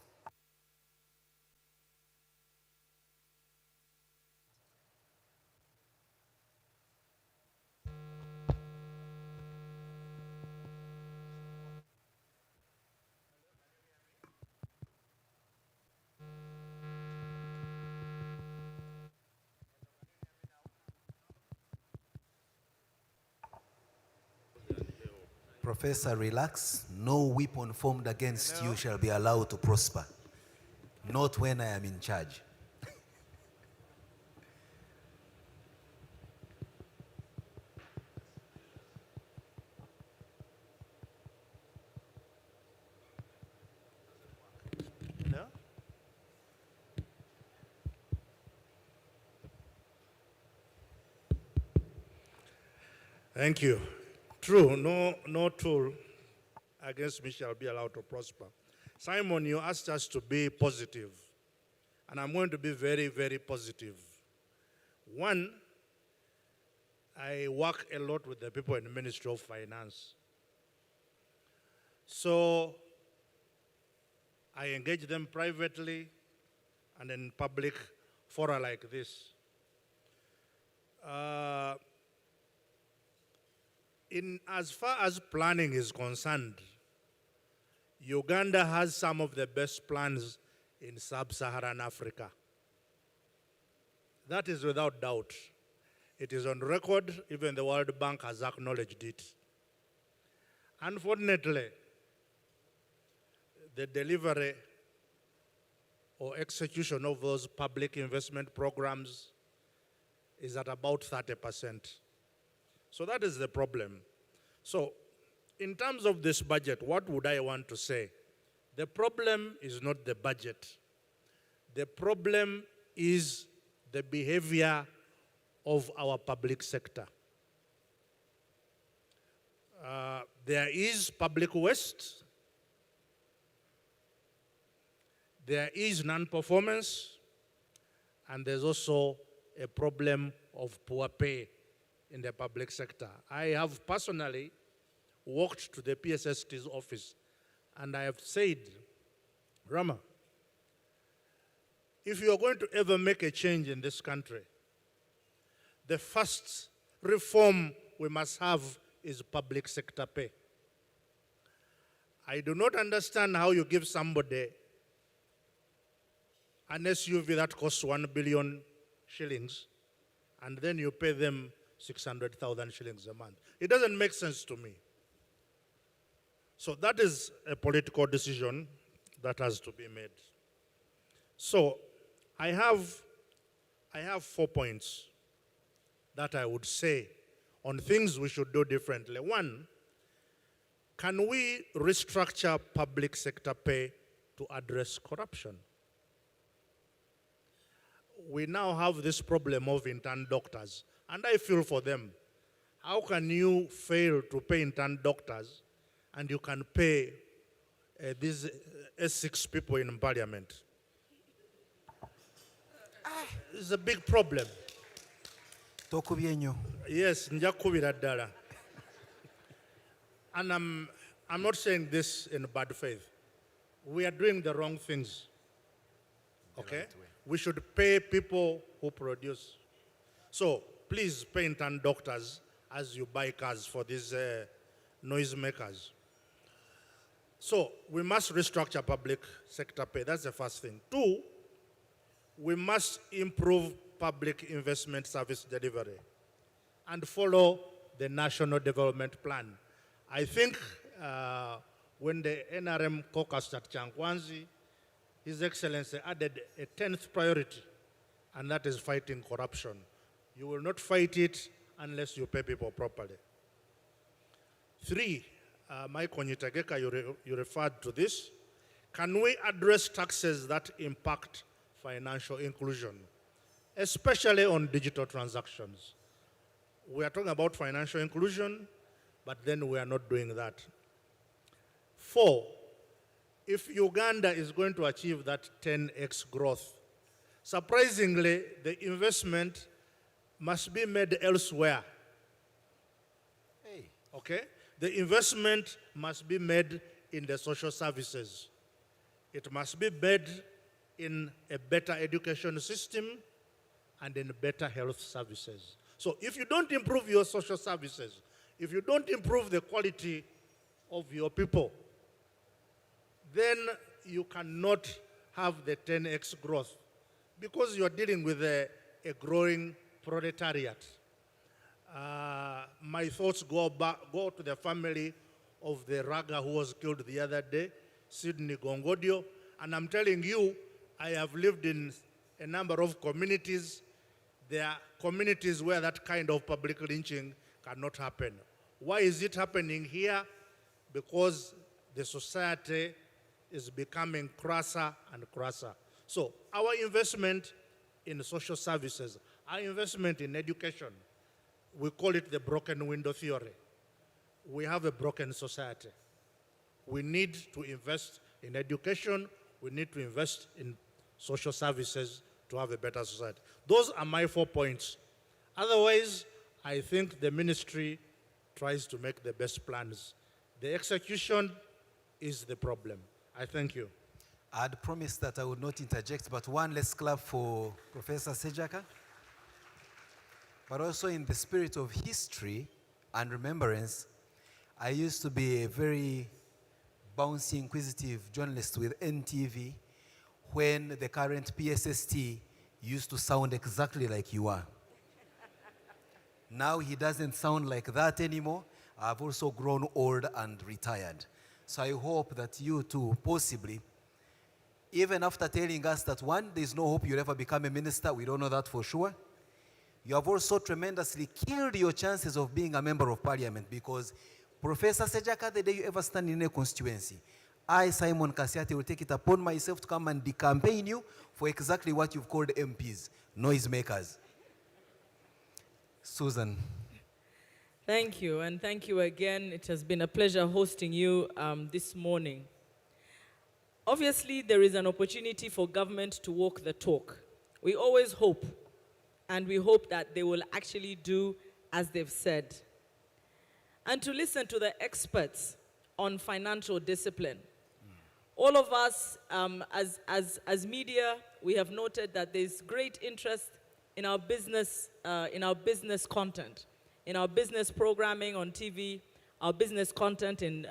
Professor, relax. No weapon formed against you shall be allowed to prosper. Not when I am in charge. No? Thank you. True, no tool against me shall be allowed to prosper. Simon, you asked us to be positive And I'm going to be very, very positive. One, I work a lot with the people in the Ministry of Finance. So I engage them privately and in public fora like this. As far as planning is concerned, Uganda has some of the best plans in sub-Saharan Africa. That is without doubt. It is on record, even the World Bank has acknowledged it. Unfortunately, the delivery or execution of those public investment programs is at about 30%. So that is the problem. So in terms of this budget, what would I want to say? The problem is not the budget. The problem is the behavior of our public sector. There is public waste. There is non-performance. And there's also a problem of poor pay in the public sector. I have personally walked to the PSST's office and I have said, Rama, if you are going to ever make a change in this country, the first reform we must have is public sector pay. I do not understand how you give somebody an SUV that costs 1 billion shillings and then you pay them 600,000 shillings a month. It doesn't make sense to me. So that is a political decision that has to be made. So I have 4 points that I would say on things we should do differently. One, can we restructure public sector pay to address corruption? We now have this problem of intern doctors, and I feel for them. How can you fail to pay intern doctors and you can pay these S6 people in parliament? It's a big problem. Yes, njakubira ddala. And I'm not saying this in bad faith. We are doing the wrong things. Okay? We should pay people who produce. So please pay intern doctors as you buy cars for these noisemakers. So we must restructure public sector pay. That's the first thing. Two, we must improve public investment service delivery and follow the National Development Plan. I think when the NRM caucus at Chankwanzi, His Excellency added a 10th priority, and that is fighting corruption. You will not fight it unless you pay people properly. Three, Mike Onyitageka, you referred to this. Can we address taxes that impact financial inclusion, especially on digital transactions? We are talking about financial inclusion, but then we are not doing that. Four, if Uganda is going to achieve that 10x growth, surprisingly, the investment must be made elsewhere. Hey. Okay? The investment must be made in the social services. It must be made in a better education system and in better health services. So if you don't improve your social services, if you don't improve the quality of your people, then you cannot have the 10x growth because you are dealing with a growing proletariat. My thoughts go to the family of the Raga who was killed the other day, Sydney Gongodio, and I'm telling you, I have lived in a number of communities. There are communities where that kind of public lynching cannot happen. Why is it happening here? Because the society is becoming crasser and crasser. So our investment in social services, our investment in education, we call it the broken window theory. We have a broken society. We need to invest in education. We need to invest in social services to have a better society. Those are my 4 points. Otherwise, I think the ministry tries to make the best plans. The execution is the problem. I thank you. I'd promised that I would not interject, but one, let's clap for Professor Sejaka. But also in the spirit of history and remembrance, I used to be a very bouncy, inquisitive journalist with NTV when the current PSST used to sound exactly like you are. Now he doesn't sound like that anymore. I've also grown old and retired. So I hope that you too, possibly, even after telling us that one, there's no hope you'll ever become a minister, we don't know that for sure. You have also tremendously killed your chances of being a member of parliament, because Professor Sejaka, the day you ever stand in a constituency, I, Simon Kasiate, will take it upon myself to come and decampaign you for exactly what you've called MPs, noisemakers. Susan. Thank you, and thank you again. It has been a pleasure hosting you this morning. Obviously, there is an opportunity for government to walk the talk. We always hope, and we hope that they will actually do as they've said. And to listen to the experts on financial discipline. All of us, as media, we have noted that there's great interest in our business content, in our business programming on TV, our business content in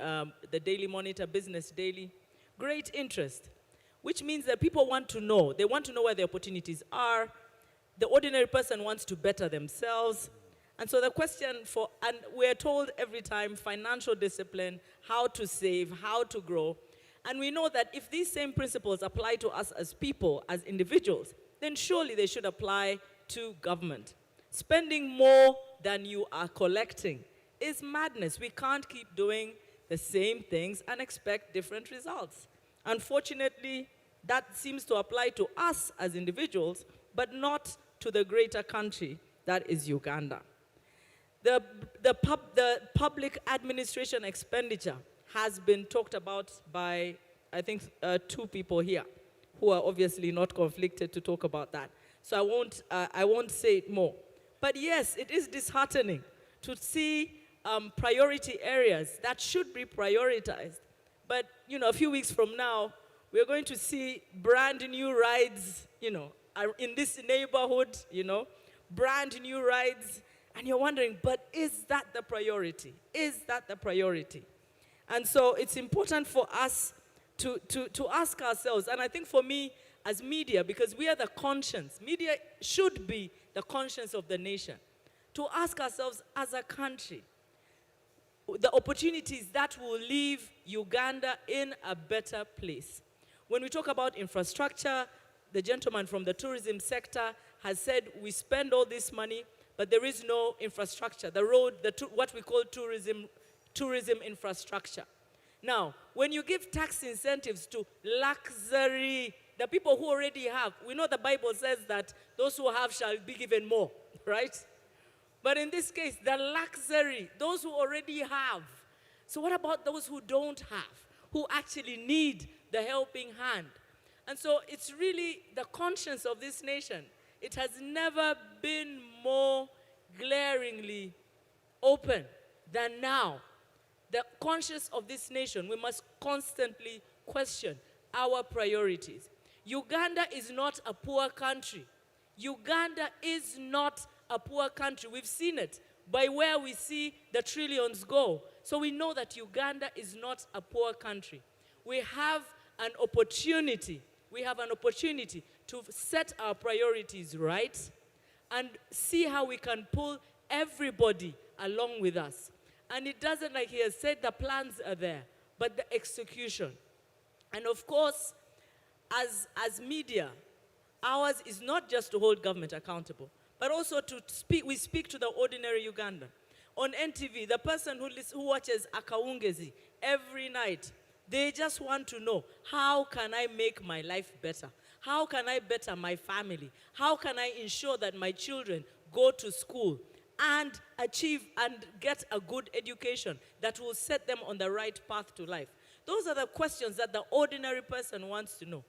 the Daily Monitor, Business Daily. Great interest, which means that people want to know. They want to know where the opportunities are. The ordinary person wants to better themselves. And so the question and we're told every time, financial discipline, how to save, how to grow. And we know that if these same principles apply to us as people, as individuals, then surely they should apply to government. Spending more than you are collecting is madness. We can't keep doing the same things and expect different results. Unfortunately, that seems to apply to us as individuals, but not to the greater country that is Uganda. The public administration expenditure has been talked about by, I think, 2 people here who are obviously not conflicted to talk about that. So I won't say it more. But yes, it is disheartening to see priority areas that should be prioritized. But, a few weeks from now, we're going to see brand new rides, in this neighborhood, brand new rides. And you're wondering, but is that the priority? Is that the priority? And so it's important for us to ask ourselves, and I think for me as media, because we are the conscience, media should be the conscience of the nation, to ask ourselves as a country, the opportunities that will leave Uganda in a better place. When we talk about infrastructure, the gentleman from the tourism sector has said we spend all this money, but there is no infrastructure. The road, what we call tourism infrastructure. Now, when you give tax incentives to luxury, the people who already have, we know the Bible says that those who have shall be given more, right? But in this case, the luxury, those who already have. So what about those who don't have, who actually need the helping hand? And so it's really the conscience of this nation. It has never been more glaringly open than now. The conscience of this nation, we must constantly question our priorities. Uganda is not a poor country. Uganda is not a poor country. We've seen it by where we see the trillions go. So we know that Uganda is not a poor country. We have an opportunity. We have an opportunity to set our priorities right and see how we can pull everybody along with us. And it doesn't, like he has said, the plans are there, but the execution. And of course, as media, ours is not just to hold government accountable, but also to speak, we speak to the ordinary Ugandan. On NTV, the person who watches Akaungezi every night, they just want to know, how can I make my life better? How can I better my family? How can I ensure that my children go to school and achieve and get a good education that will set them on the right path to life? Those are the questions that the ordinary person wants to know.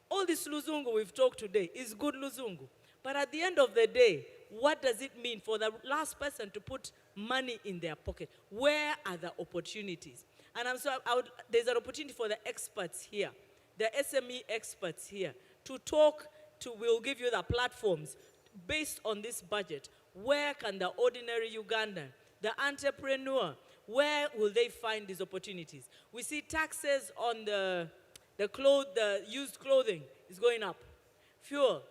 All this Luzungu we've talked today is good Luzungu. But at the end of the day, what does it mean for the last person to put money in their pocket? Where are the opportunities? And there's an opportunity for the experts here, the SME experts here, to talk to, we'll give you the platforms based on this budget. Where can the ordinary Ugandan, the entrepreneur, where will they find these opportunities? We see taxes on the used clothing is going up. Fuel,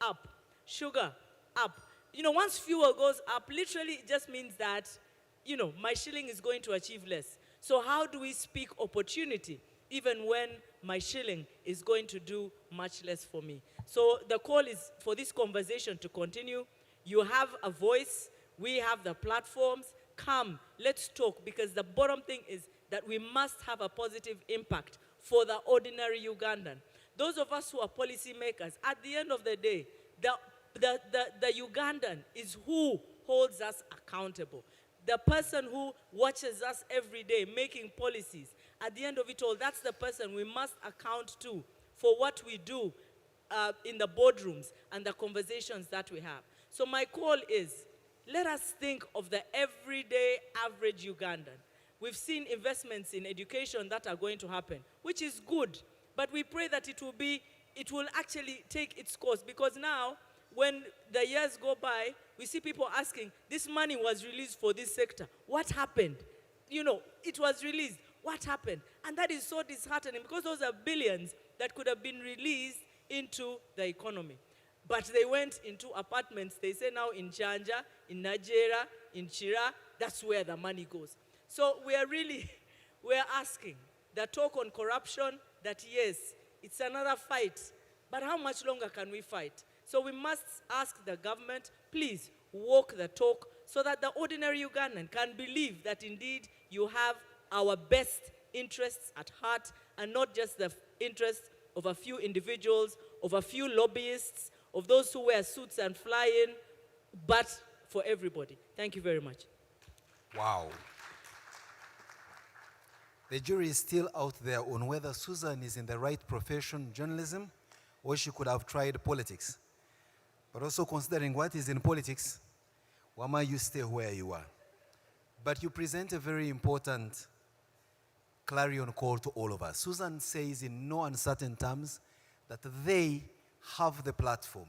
up. Sugar, up. You know, once fuel goes up, literally it just means that, you know, my shilling is going to achieve less. So how do we speak opportunity even when my shilling is going to do much less for me? So the call is for this conversation to continue. You have a voice. We have the platforms. Come, let's talk, because the bottom thing is that we must have a positive impact for the ordinary Ugandan. Those of us who are policymakers, at the end of the day, the Ugandan is who holds us accountable. The person who watches us every day making policies, at the end of it all, that's the person we must account to for what we do in the boardrooms and the conversations that we have. So my call is, let us think of the everyday average Ugandan. We've seen investments in education that are going to happen, which is good, but we pray that it will actually take its course, because now, when the years go by, we see people asking, this money was released for this sector. What happened? You know, it was released. What happened? And that is so disheartening, because those are billions that could have been released into the economy. But they went into apartments, they say now in Chanja, in Nigeria, in Chira, that's where the money goes. So we're asking, the talk on corruption, that yes, it's another fight, but how much longer can we fight? So we must ask the government, please walk the talk so that the ordinary Ugandan can believe that indeed you have our best interests at heart, and not just the interests of a few individuals, of a few lobbyists, of those who wear suits and fly in, but for everybody. Thank you very much. Wow. The jury is still out there on whether Susan is in the right profession, journalism, or she could have tried politics. But also considering what is in politics, Wama, you stay where you are. But you present a very important clarion call to all of us. Susan says in no uncertain terms that they have the platform.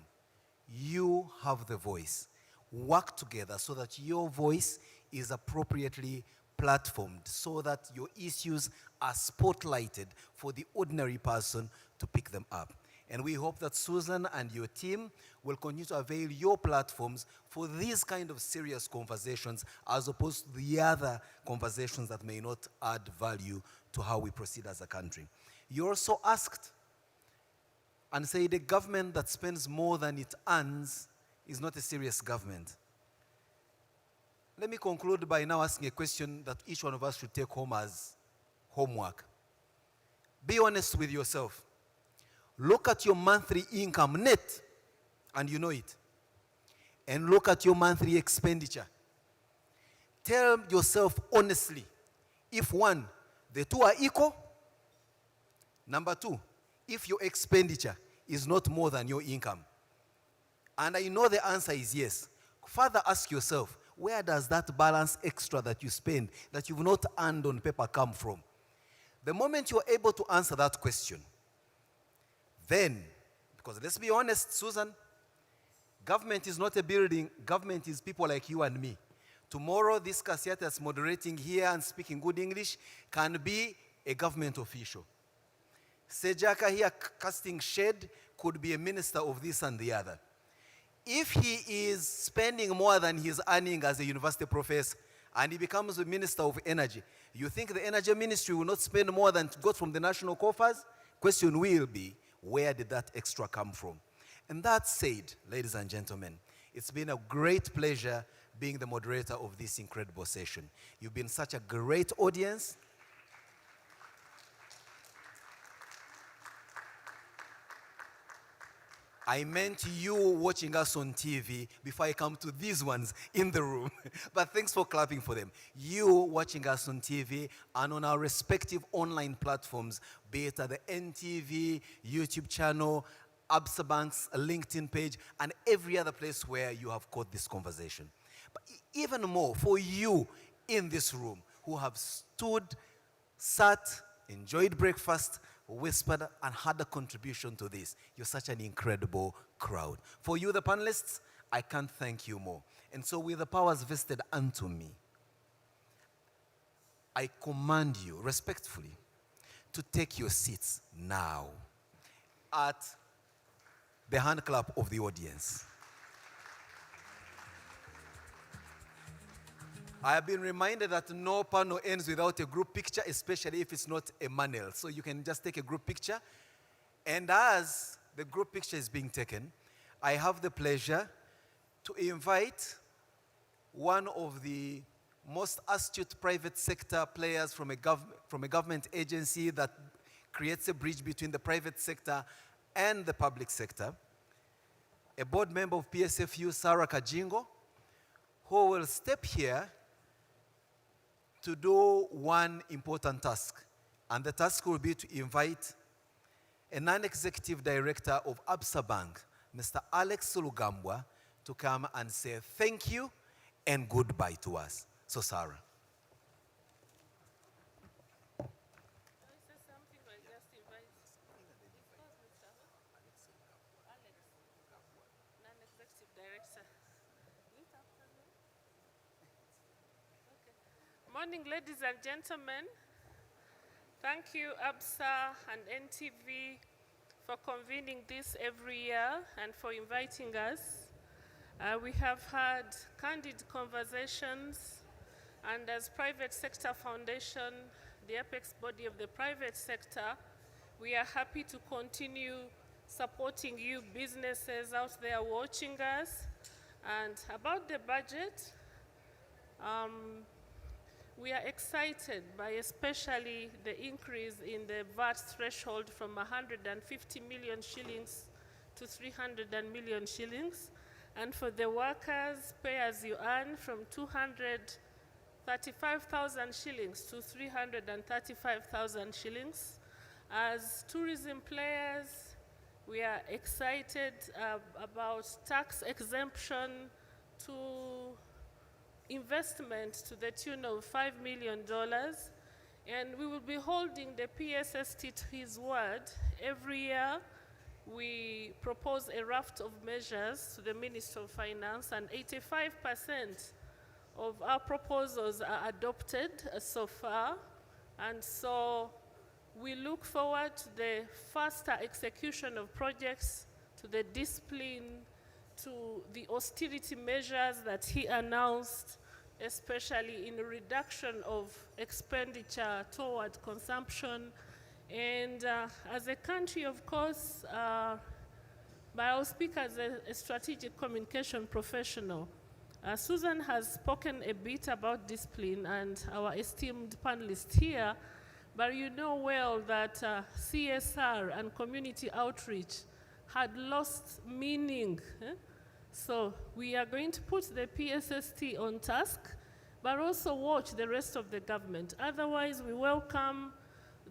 You have the voice. Work together so that your voice is appropriately platformed, so that your issues are spotlighted for the ordinary person to pick them up. And we hope that Susan and your team will continue to avail your platforms for these kind of serious conversations, as opposed to the other conversations that may not add value to how we proceed as a country. You also asked and say the government that spends more than it earns is not a serious government. Let me conclude by now asking a question that each one of us should take home as homework. Be honest with yourself. Look at your monthly income net, and you know it. And look at your monthly expenditure. Tell yourself honestly, if one, the two are equal. Number two, if your expenditure is not more than your income. And I know the answer is yes. Further ask yourself, where does that balance extra that you spend, that you've not earned on paper, come from? The moment you're able to answer that question, then, because let's be honest, Susan, government is not a building, government is people like you and me. Tomorrow, this Kassiat that's moderating here and speaking good English can be a government official. Sejaka here casting shade could be a minister of this and the other. If he is spending more than he's earning as a university professor and he becomes the minister of energy, you think the energy ministry will not spend more than got from the national coffers? Question will be, where did that extra come from? And that said, ladies and gentlemen, it's been a great pleasure being the moderator of this incredible session. You've been such a great audience. I meant you watching us on TV before I come to these ones in the room. But thanks for clapping for them. You watching us on TV and on our respective online platforms, be it at the NTV, YouTube channel, Absa Bank's LinkedIn page, and every other place where you have caught this conversation. But even more, for you in this room who have stood, sat, enjoyed breakfast, whispered, and had a contribution to this. You're such an incredible crowd. For you, the panelists, I can't thank you more. And so with the powers vested unto me, I command you respectfully to take your seats now at the hand clap of the audience. I have been reminded that no panel ends without a group picture, especially if it's not a manual. So you can just take a group picture. And as the group picture is being taken, I have the pleasure to invite one of the most astute private sector players from a government agency that creates a bridge between the private sector and the public sector, a board member of PSFU, Sarah Kajingo, who will step here to do one important task. And the task will be to invite a non-executive director of Absa Bank, Mr. Alex Sulugambwa, to come and say thank you and goodbye to us. So, Sarah. Morning, ladies and gentlemen. Thank you, Absa and NTV, for convening this every year and for inviting us. We have had candid conversations, and as Private Sector Foundation, the apex body of the private sector, we are happy to continue supporting you businesses out there watching us. And about the budget, we are excited by especially the increase in the VAT threshold from 150 million shillings to 300 million shillings. And for the workers, pay as you earn from 235,000 shillings to 335,000 shillings. As tourism players, we are excited about tax exemption to investment to the tune of $5 million, and we will be holding the PSST to his word. Every year, we propose a raft of measures to the Minister of Finance, and 85% of our proposals are adopted so far, and so we look forward to the faster execution of projects, to the discipline, to the austerity measures that he announced, especially in the reduction of expenditure toward consumption. And as a country, of course, but I'll speak as a strategic communication professional. Susan has spoken a bit about discipline and our esteemed panelists here, but you know well that CSR and community outreach had lost meaning. So we are going to put the PSST on task, but also watch the rest of the government. Otherwise, we welcome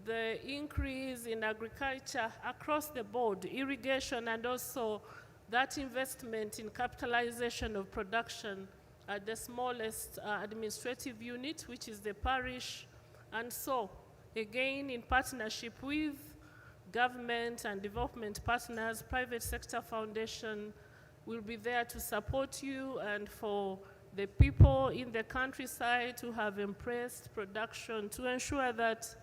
the increase in agriculture across the board, irrigation, and also that investment in capitalization of production at the smallest administrative unit, which is the parish. And so, again, in partnership with government and development partners, private sector foundation will be there to support you, and for the people in the countryside who have embraced production to ensure that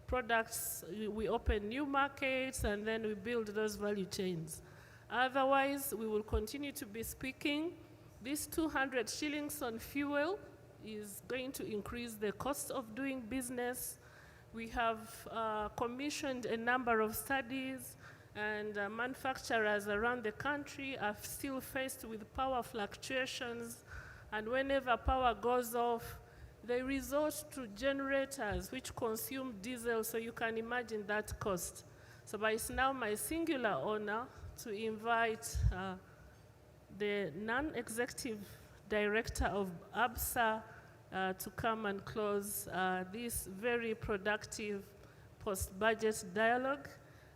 products, we open new markets and then we build those value chains. Otherwise, we will continue to be speaking. This 200 shillings on fuel is going to increase the cost of doing business. We have commissioned a number of studies, and manufacturers around the country are still faced with power fluctuations, and whenever power goes off, they resort to generators which consume diesel, so you can imagine that cost. So but it's now my singular honor to invite the non-executive director of Absa to come and close this very productive post-budget dialogue,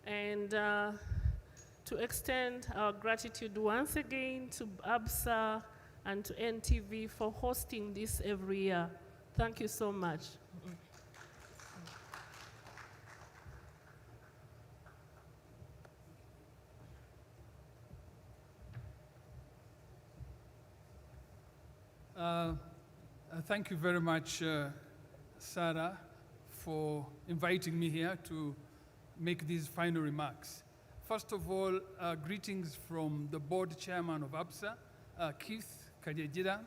and to extend our gratitude once again to Absa and to NTV for hosting this every year. Thank you so much. Thank you very much, Sarah, for inviting me here to make these final remarks. First of all, greetings from the board chairman of Absa, Keith Kajejira.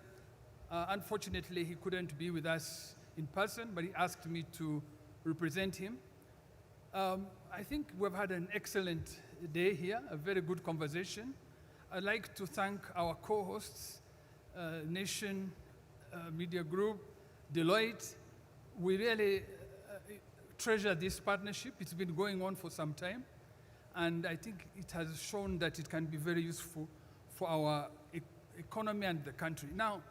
Unfortunately, he couldn't be with us in person, but he asked me to represent him. I think we've had an excellent day here, a very good conversation. I'd like to thank our co-hosts, Nation Media Group, Deloitte. We really treasure this partnership. It's been going on for some time, and I think it has shown that it can be very useful for our economy and the country. Now,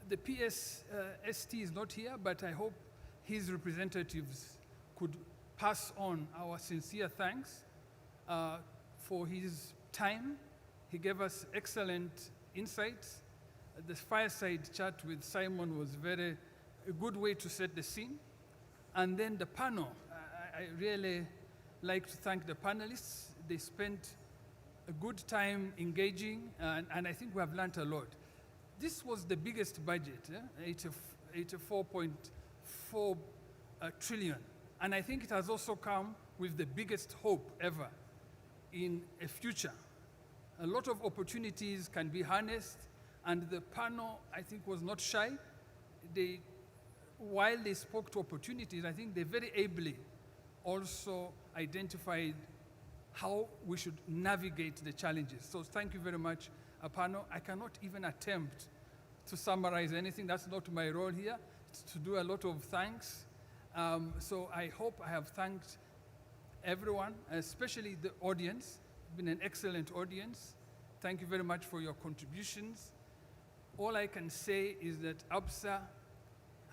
the PSST is not here, but I hope his representatives could pass on our sincere thanks for his time. He gave us excellent insights. The fireside chat with Simon was a good way to set the scene. And then the panel, I really like to thank the panelists. They spent a good time engaging, and I think we have learned a lot. This was the biggest budget, 84.4 trillion. And I think it has also come with the biggest hope ever in a future. A lot of opportunities can be harnessed, and the panel, I think, was not shy. While they spoke to opportunities, I think they very ably also identified how we should navigate the challenges. So thank you very much, panel. I cannot even attempt to summarize anything. That's not my role here. It's to do a lot of thanks. So I hope I have thanked everyone, especially the audience. It's been an excellent audience. Thank you very much for your contributions. All I can say is that Absa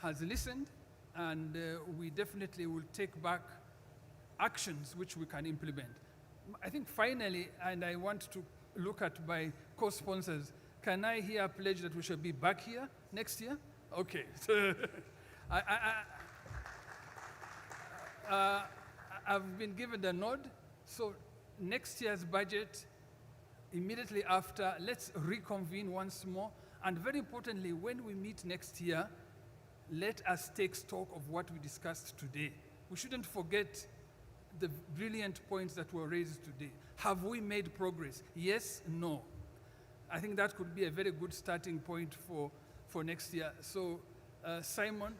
has listened, and we definitely will take back actions which we can implement. I think finally, and I want to look at my co-sponsors, can I hear a pledge that we shall be back here next year? Okay. I've been given the nod, so next year's budget, immediately after, let's reconvene once more, and very importantly, when we meet next year, let us take stock of what we discussed today. We shouldn't forget the brilliant points that were raised today. Have we made progress? Yes, no. I think that could be a very good starting point for next year. So, Simon,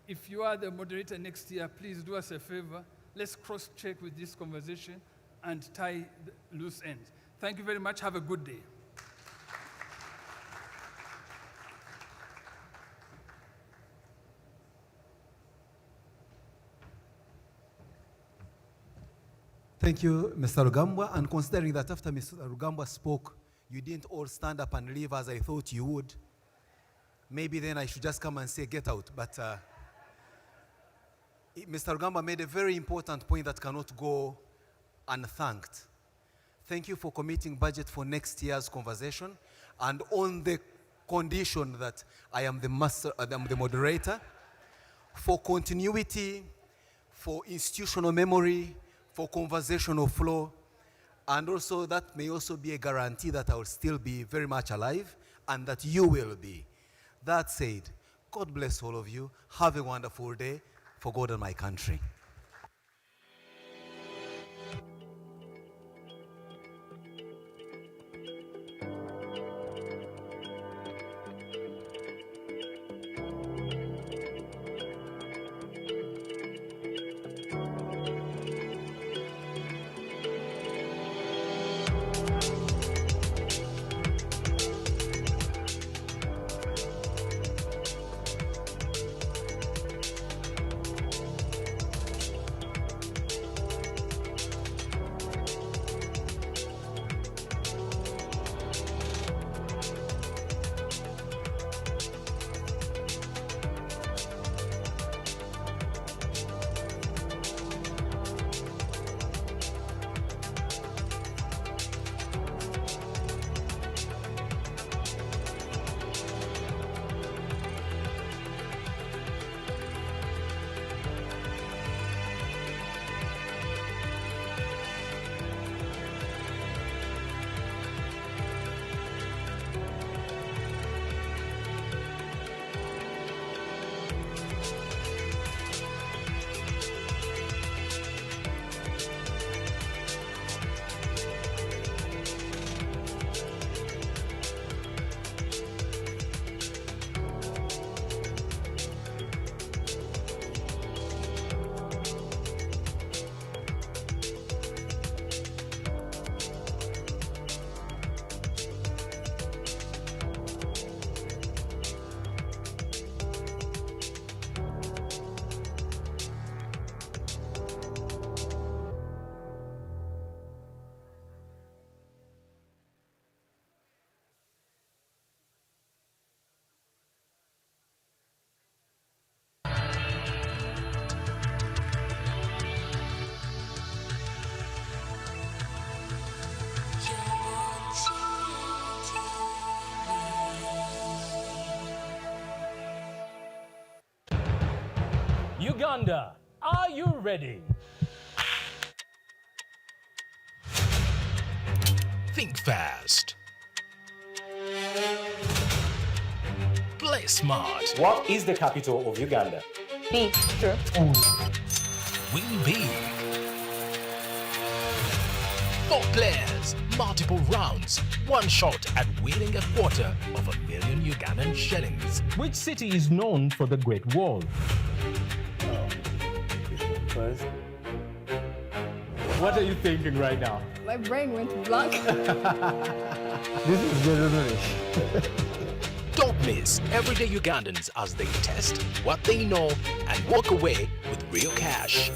if you are the moderator next year, please do us a favor. Let's cross-check with this conversation and tie the loose ends. Thank you very much. Have a good day. Thank you, Mr. Rugambwa. And considering that after Mr. Rugambwa spoke, you didn't all stand up and leave as I thought you would, maybe then I should just come and say, get out. But Mr. Rugambwa made a very important point that cannot go unthanked. Thank you for committing budget for next year's conversation, and on the condition that I am the moderator, for continuity, for institutional memory, for conversational flow, and also that may also be a guarantee that I will still be very much alive and that you will be. That said, God bless all of you. Have a wonderful day for God and my country. Uganda, are you ready? Think fast. Play smart. What is the capital of Uganda? B. True. Win big. 4 players, multiple rounds, one shot at winning $250,000 Ugandan shillings. Which city is known for the Great Wall? What are you thinking right now? My brain went blank. This is very Don't miss everyday Ugandans as they test what they know and walk away with real cash.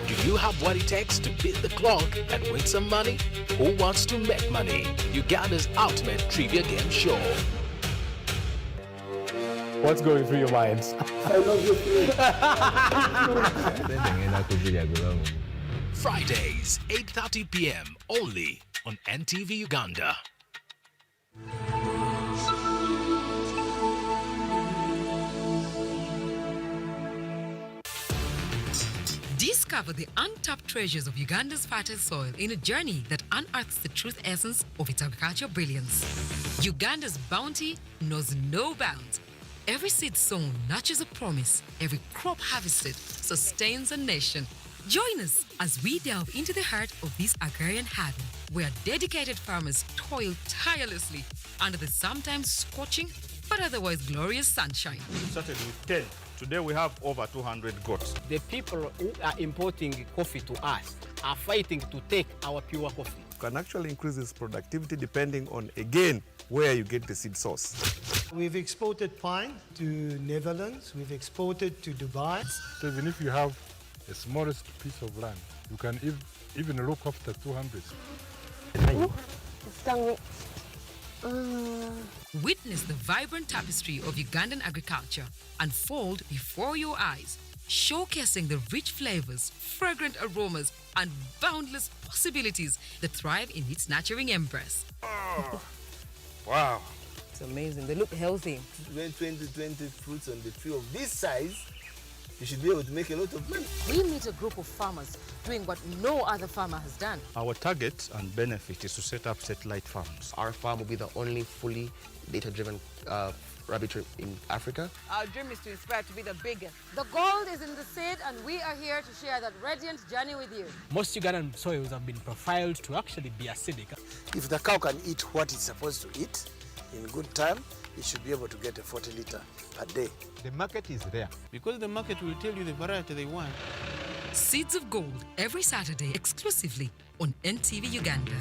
Do you have what it takes to beat the clock and win some money? Who wants to make money? Uganda's ultimate trivia game show. What's going through your minds? I love you. Fridays, 8:30 p.m. only on NTV Uganda. Discover the untapped treasures of Uganda's fertile soil in a journey that unearths the true essence of its agricultural brilliance. Uganda's bounty knows no bounds. Every seed sown nurtures a promise. Every crop harvested sustains a nation. Join us as we delve into the heart of this agrarian haven, where dedicated farmers toil tirelessly under the sometimes scorching but otherwise glorious sunshine. We started with 10. Today we have over 200 goats. The people who are importing coffee to us are fighting to take our pure coffee. You can actually increase its productivity depending on, again, where you get the seed source. We've exported pine to Netherlands, we've exported to Dubai. So even if you have the smallest piece of land, you can even look after 200. Witness the vibrant tapestry of Ugandan agriculture unfold before your eyes, showcasing the rich flavors, fragrant aromas, and boundless possibilities that thrive in its nurturing embrace. Oh, wow. It's amazing. They look healthy. When 20 fruits on the tree of this size, you should be able to make a lot of money. We meet a group of farmers doing what no other farmer has done. Our target and benefit is to set up satellite farms. Our farm will be the only fully data-driven rabbit in Africa. Our dream is to inspire to be the biggest. The gold is in the seed, and we are here to share that radiant journey with you. Most Ugandan soils have been profiled to actually be acidic. If the cow can eat what it's supposed to eat in good time, it should be able to get a 40 litre per day. The market is there. Because the market will tell you the variety they want. Seeds of Gold every Saturday exclusively on NTV Uganda.